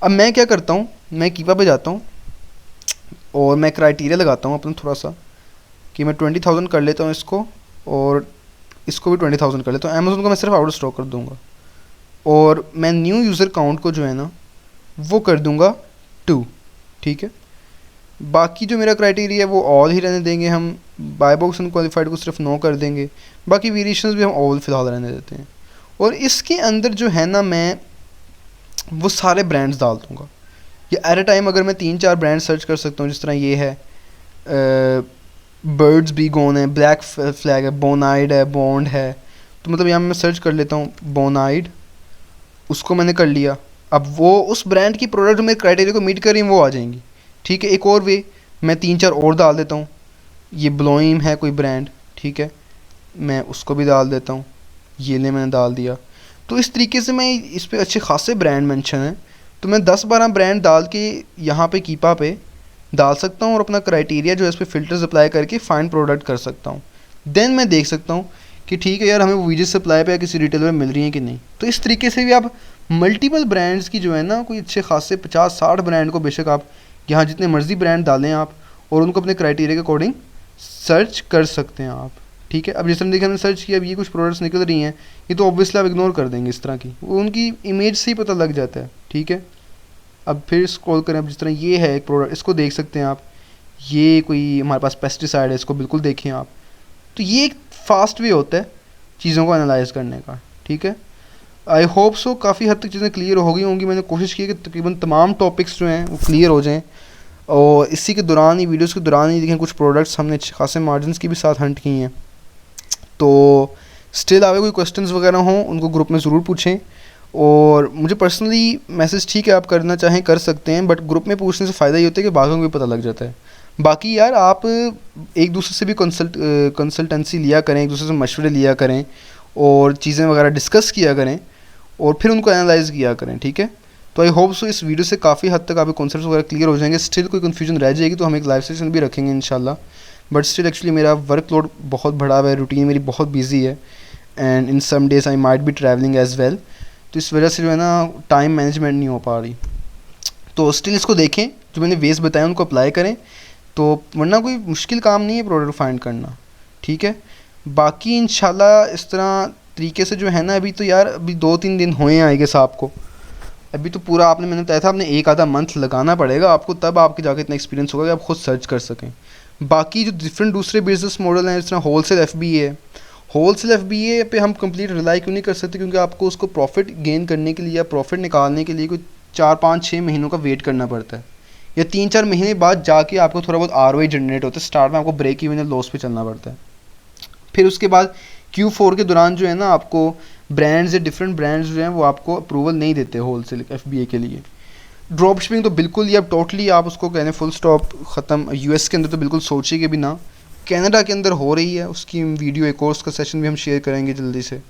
अब मैं क्या करता हूँ, मैं कीपा पे जाता हूँ और मैं क्राइटेरिया लगाता हूँ अपना थोड़ा सा कि मैं 20,000 कर लेता हूँ इसको, और इसको भी 20,000 कर लेता हूँ। अमेज़न को मैं सिर्फ आउट ऑफ स्टॉक कर दूँगा, और मैं न्यू यूज़र काउंट को जो है ना वो कर दूँगा 2, ठीक है। बाकी जो मेरा क्राइटेरिया है वो ऑल ही रहने देंगे हम, बाय बॉक्स अनक्वालिफाइड को सिर्फ नो कर देंगे, बाकी वेरिएशंस भी हम ऑल फ़िलहाल रहने देते हैं। और इसके अंदर जो है ना मैं वो सारे ब्रांड्स डाल दूँगा, या एट अ टाइम अगर मैं 3-4 ब्रांड सर्च कर सकता हूँ, जिस तरह ये है बर्ड्स बी गोन है, ब्लैक फ्लैग है, बोनाइड है, बॉन्ड है। तो मतलब यहाँ मैं सर्च कर लेता हूँ बोनाइड, उसको मैंने कर लिया। अब वो उस ब्रांड की प्रोडक्ट मेरे क्राइटेरिया को मीट कर रही हैं वो आ जाएंगी, ठीक है। एक और वे मैं 3-4 और डाल देता हूँ, ये ब्लोइम है कोई ब्रांड, ठीक है, मैं उसको भी डाल देता हूँ, ये ले मैंने डाल दिया। तो इस तरीके से मैं इस पर अच्छे खासे ब्रांड मेंशन हैं, तो मैं 10-12 ब्रांड डाल के यहाँ पे कीपा पे डाल सकता हूँ और अपना क्राइटेरिया जो है इस पर फ़िल्टर्स अप्लाई करके फाइंड प्रोडक्ट कर सकता हूँ। देन मैं देख सकता हूँ कि ठीक है यार, हमें वो VJ सप्लाई पे या किसी रिटेलर में मिल रही है कि नहीं। तो इस तरीके से भी आप मल्टीपल ब्रांड्स की जो है ना कोई अच्छे खासे 50-60 ब्रांड को बेशक आप यहाँ जितने मर्जी ब्रांड डालें आप, और उनको अपने क्राइटेरिया के अकॉर्डिंग सर्च कर सकते हैं आप, ठीक है। अब जैसे देखिए हमने सर्च किया, अब ये कुछ प्रोडक्ट्स निकल रही हैं, ये तो ऑब्वियसली आप इग्नोर कर देंगे इस तरह की, वो उनकी इमेज से ही पता लग जाता है, ठीक है। अब फिर स्क्रॉल करें, अब जिस तरह ये है एक प्रोडक्ट, इसको देख सकते हैं आप, ये कोई हमारे पास पेस्टिसाइड है, इसको बिल्कुल देखें आप। तो ये एक फास्ट वे होता है चीज़ों को एनालाइज करने का, ठीक है। आई होप सो काफ़ी हद तक चीज़ें क्लियर हो गई होंगी। मैंने कोशिश की कि तकरीबन तमाम टॉपिक्स जो हैं वो क्लियर हो जाएं, और इसी के दौरान ही वीडियोस के दौरान ही देखें कुछ प्रोडक्ट्स हमने अच्छे खासे मार्जिन की भी साथ हंट की हैं। तो स्टिल आगे कोई क्वेश्चंस वगैरह हों उनको ग्रुप में ज़रूर पूछें, और मुझे पर्सनली मैसेज ठीक है आप करना चाहें कर सकते हैं, बट ग्रुप में पूछने से फ़ायदा ये होता है कि बाकियों को भी पता लग जाता है। बाकी यार आप एक दूसरे से भी कंसल्टेंसी लिया करें, एक दूसरे से मशवरे लिया करें, और चीज़ें वगैरह डिस्कस किया करें, और फिर उनको एनालाइज किया करें, ठीक है। तो आई होप सो इस वीडियो से काफ़ी हद तक आपके कॉन्सेप्ट्स वगैरह क्लियर हो जाएंगे। स्टिल कोई कन्फ्यूजन रह जाएगी तो हम एक लाइव सेशन भी रखेंगे इंशाल्लाह, बट स्टिल एक्चुअली मेरा वर्कलोड बहुत बड़ा हुआ है, रूटीन मेरी बहुत बिजी है। And in some days I might be travelling as well. तो इस वजह से जो है ना टाइम मैनेजमेंट नहीं हो पा रही। तो स्टिल इसको देखें, जो मैंने वेज बताया उनको अप्लाई करें, तो वरना कोई मुश्किल काम नहीं है प्रोडक्ट फाइंड करना, ठीक है। बाकी इंशाल्लाह इस तरह तरीके से जो है ना, अभी तो यार अभी 2-3 दिन हुए हैं आई गेस आपको, अभी तो पूरा आपने, मैंने बताया था आपने एक आधा मंथ लगाना पड़ेगा आपको, तब आपके जाके इतना एक्सपीरियंस होगा कि आप खुद सर्च कर सकें। बाकी जो डिफरेंट दूसरे बिजनेस मॉडल हैं, जिस तरह होलसेल एफबीए है, होलसेल एफबीए पे हम कंप्लीट रिलाई क्यों नहीं कर सकते, क्योंकि आपको उसको प्रॉफिट गेन करने के लिए या प्रॉफिट निकालने के लिए कोई 4-5-6 महीनों का वेट करना पड़ता है, या 3-4 महीने बाद जाके आपको थोड़ा बहुत आरओआई जनरेट होता है। स्टार्ट में आपको ब्रेक इवन या लॉस पे चलना पड़ता है। फिर उसके बाद Q4 के दौरान जो है ना आपको ब्रांड्स या डिफरेंट ब्रांड्स जो हैं वो आपको अप्रूवल नहीं देते होलसेल एफबीए के लिए। ड्रॉप शिपिंग तो बिल्कुल ही अब टोटली आप उसको कहने फुल स्टॉप ख़त्म। यूएस के अंदर तो बिल्कुल सोचिए भी ना, कनाडा के अंदर हो रही है, उसकी वीडियो एक कोर्स का सेशन भी हम शेयर करेंगे जल्दी से।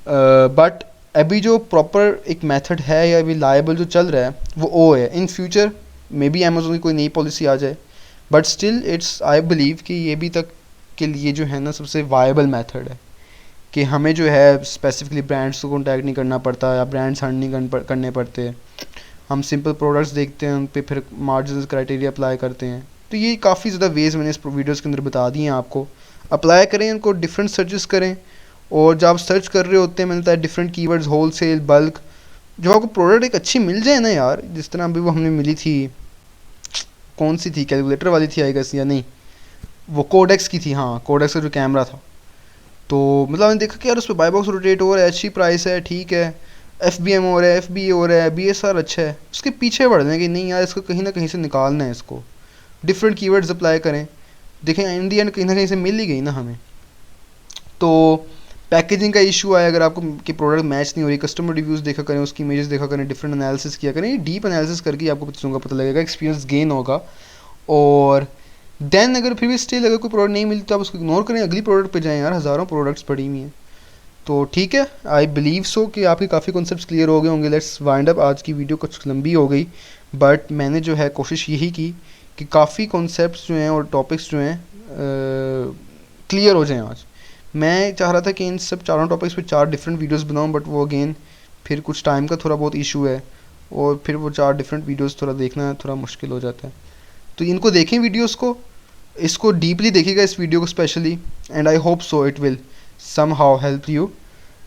बट अभी जो प्रॉपर एक मेथड है या अभी लायबल जो चल रहा है वो ओ है। In future may be Amazon की कोई नई पॉलिसी आ जाए, but still it's I believe कि ये भी तक के लिए जो है ना सबसे वायबल मेथड है कि हमें जो है स्पेसिफिकली ब्रांड्स को कॉन्टैक्ट नहीं करना पड़ता या ब्रांड्स हंड नहीं करने पड़ते। हम सिंपल प्रोडक्ट्स देखते हैं, उन पे फिर मार्जिनल क्राइटेरिया अप्लाई करते हैं। तो ये काफ़ी ज़्यादा वेज मैंने इस वीडियोज़ के अंदर बता दिए हैं आपको। अप्लाई करें, उनको डिफरेंट सर्चेस करें, और जब आप सर्च कर रहे होते हैं मैंने बताया डिफरेंट कीवर्ड्स, होलसेल, बल्क, जब आपको प्रोडक्ट एक अच्छी मिल जाए ना यार, जिस तरह अभी वो हमें मिली थी, कौन सी थी, कैलकुलेटर वाली थी आई गेस, या नहीं वो कोडेक्स की थी, हाँ कोडेक्स का जो कैमरा था। तो मतलब मैंने देखा कि यार उस पर बाई बॉक्स रोटेट हो रहा है, अच्छी प्राइस है, ठीक है, FBM हो रहा है, FBA हो रहा है, BSR अच्छा है, उसके पीछे बढ़ रहे हैं कि नहीं यार इसको कहीं ना कहीं से निकालना है, इसको डिफरेंट कीवर्ड्स अप्लाई करें, देखें इन दी एंड कहीं ना कहीं से मिल ही गई ना हमें। तो पैकेजिंग का इशू आया, अगर आपको कि प्रोडक्ट मैच नहीं हो रही, कस्टमर रिव्यूज़ देखा करें, उसकी इमेजेस देखा करें, डिफरेंट एनालिसिस किया करें, डीप एनालिसिस करके आपको चीज़ों का पता लगेगा, एक्सपीरियंस गेन होगा। और देन अगर फिर भी स्टिल अगर कोई प्रोडक्ट नहीं मिलती तो आप उसको इग्नोर करें, अगली प्रोडक्ट पे जाएं यार, हज़ारों प्रोडक्ट्स पड़ी हुई हैं। तो ठीक है, आई बिलीव सो कि आपके काफ़ी कॉन्सेप्ट्स क्लियर हो गए होंगे। लेट्स वाइंड अप, आज की वीडियो कुछ लंबी हो गई, बट मैंने जो है कोशिश यही की कि काफ़ी कॉन्सेप्ट्स जो हैं और टॉपिक्स जो हैं क्लियर हो जाएं आज। मैं चाह रहा था कि इन सब चारों टॉपिक्स पे 4 डिफरेंट वीडियोस बनाऊं, बट वो अगेन फिर कुछ टाइम का थोड़ा बहुत इशू है, और फिर वो 4 डिफरेंट वीडियोस थोड़ा देखना थोड़ा मुश्किल हो जाता है। तो इनको देखें वीडियोस को, इसको डीपली देखिएगा इस वीडियो को specially, and I hope so it will somehow help you.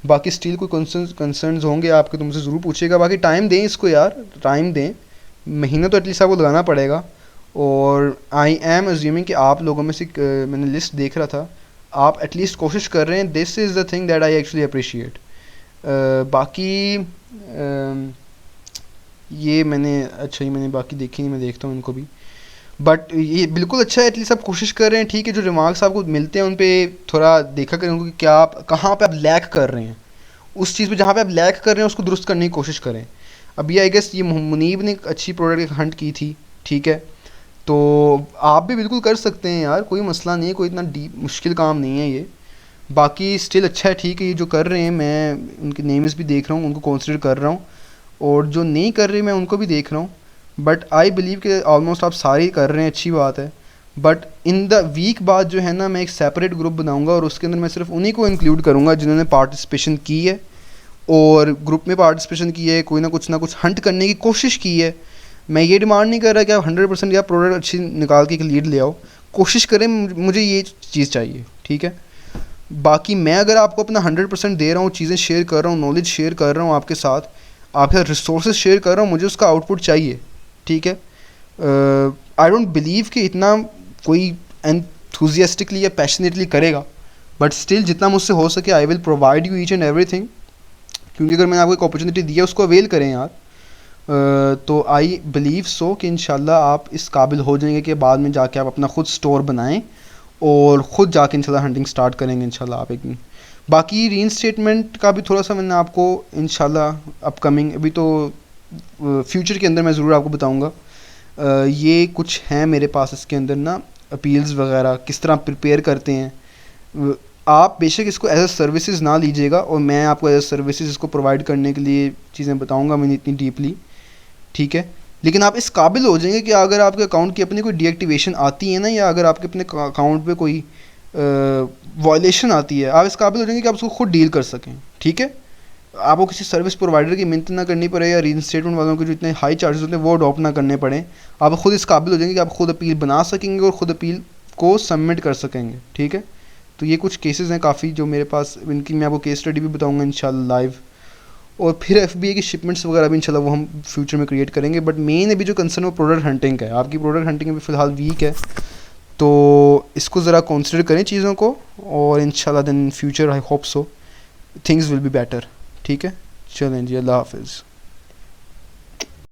बाकी स्टिल कोई कंसर्न्स होंगे आपके तो मुझसे ज़रूर पूछिएगा। बाकी टाइम दें इसको यार, टाइम दें, महीना तो एटलीस्ट आपको लगाना पड़ेगा। और आई एम अज्यूमिंग कि आप लोगों में से मैंने लिस्ट देख रहा था, आप एटलीस्ट कोशिश कर रहे हैं। This is the thing that I actually appreciate. बाकी ये मैंने अच्छा ही मैंने बाकी देखी नहीं, मैं देखता हूँ इनको भी, बट ये बिल्कुल अच्छा है, एटलीस्ट आप कोशिश कर रहे हैं, ठीक है। जो रिमार्क्स आपको मिलते हैं उन पे थोड़ा देखा करें उनको कि क्या आप कहाँ पे आप लैक कर रहे हैं, उस चीज़ पे जहाँ पे आप लैक कर रहे हैं उसको दुरुस्त करने की कोशिश करें। अभी आई गेस ये मुनीब ने एक अच्छी प्रोडक्ट हंट की थी, ठीक है, तो आप भी बिल्कुल कर सकते हैं यार, कोई मसला नहीं है, कोई इतना डीप मुश्किल काम नहीं है ये। बाकी स्टिल अच्छा है, ठीक है, ये जो कर रहे हैं मैं उनके नेम्स भी देख रहा हूँ, उनको कंसिडर कर रहा हूँ, और जो नहीं कर रहे मैं उनको भी देख रहा हूँ। बट आई बिलीव कि ऑलमोस्ट आप सारे कर रहे हैं, अच्छी बात है। बट इन द वीक बाद जो है ना मैं एक सेपरेट ग्रुप बनाऊंगा, और उसके अंदर मैं सिर्फ उन्हीं को इंक्लूड करूंगा जिन्होंने पार्टिसिपेशन की है, और ग्रुप में पार्टिसिपेशन की है, कोई ना कुछ हंट करने की कोशिश की है। मैं ये डिमांड नहीं कर रहा कि आप 100% या प्रोडक्ट अच्छी निकाल के एक लीड ले आओ, कोशिश करें, मुझे ये चीज़ चाहिए, ठीक है। बाकी मैं अगर आपको अपना 100% दे रहा हूँ, चीज़ें शेयर कर रहा हूँ, नॉलेज शेयर कर रहा हूँ आपके साथ, आपके साथ रिसोर्सेज शेयर कर रहा हूँ, मुझे उसका आउटपुट चाहिए, ठीक है। आई डोंट बिलीव कि इतना कोई एंथुजियास्टिकली या पैशनेटली करेगा, बट स्टिल जितना मुझसे हो सके I will provide you each and everything, क्योंकि अगर मैंने आपको एक अपॉर्चुनिटी दी है उसको अवेल करें यार। तो आई बिलीव सो कि इंशाल्लाह आप इस काबिल हो जाएंगे कि बाद में जाके आप अपना खुद स्टोर बनाएं और ख़ुद जाके इंशाल्लाह हंटिंग स्टार्ट करेंगे इंशाल्लाह आप एक दिन। बाकी रीइंस्टेटमेंट का भी थोड़ा सा मैंने आपको इंशाल्लाह अपकमिंग, अभी तो फ्यूचर के अंदर मैं ज़रूर आपको बताऊंगा। ये कुछ हैं मेरे पास इसके अंदर ना अपील्स वगैरह किस तरह प्रिपेयर करते हैं। आप बेशक इसको एज अ सर्विसेज ना लीजिएगा, और मैं आपको एज अ सर्विसेज इसको प्रोवाइड करने के लिए चीज़ें बताऊंगा मैंने इतनी डीपली, ठीक है। लेकिन आप इस काबिल हो जाएंगे कि अगर आपके अकाउंट की अपनी कोई डीएक्टिवेशन आती है ना, या अगर आपके अपने अकाउंट पे कोई वायलेशन आती है, आप इस काबिल हो जाएंगे कि आप उसको खुद डील कर सकें। ठीक है, आपको किसी सर्विस प्रोवाइडर की मिन्नत ना करनी पड़े, या रीइंस्टेटमेंट वालों के जो इतने हाई चार्जेस होते हैं वो अडॉप्ट ना करने पड़े। आप खुद इस काबिल हो जाएंगे कि आप खुद अपील बना सकेंगे और ख़ुद अपील को सबमिट कर सकेंगे। ठीक है, तो ये कुछ केसेस हैं काफ़ी जो मेरे पास, इनकी मैं आपको केस स्टडी भी बताऊंगा इंशाल्लाह लाइव। और फिर एफबीआई की शिपमेंट्स वगैरह भी इंशाल्लाह वो हम फ्यूचर में क्रिएट करेंगे। बट मेन अभी जो कंसर्न वो प्रोडक्ट हंटिंग का है। आपकी प्रोडक्ट हंटिंग अभी फ़िलहाल वीक है, तो इसको ज़रा कंसिडर करें चीज़ों को, और इंशाल्लाह then future I hope so things will be better. ठीक है, चलें जी, अल्लाह हाफिज़।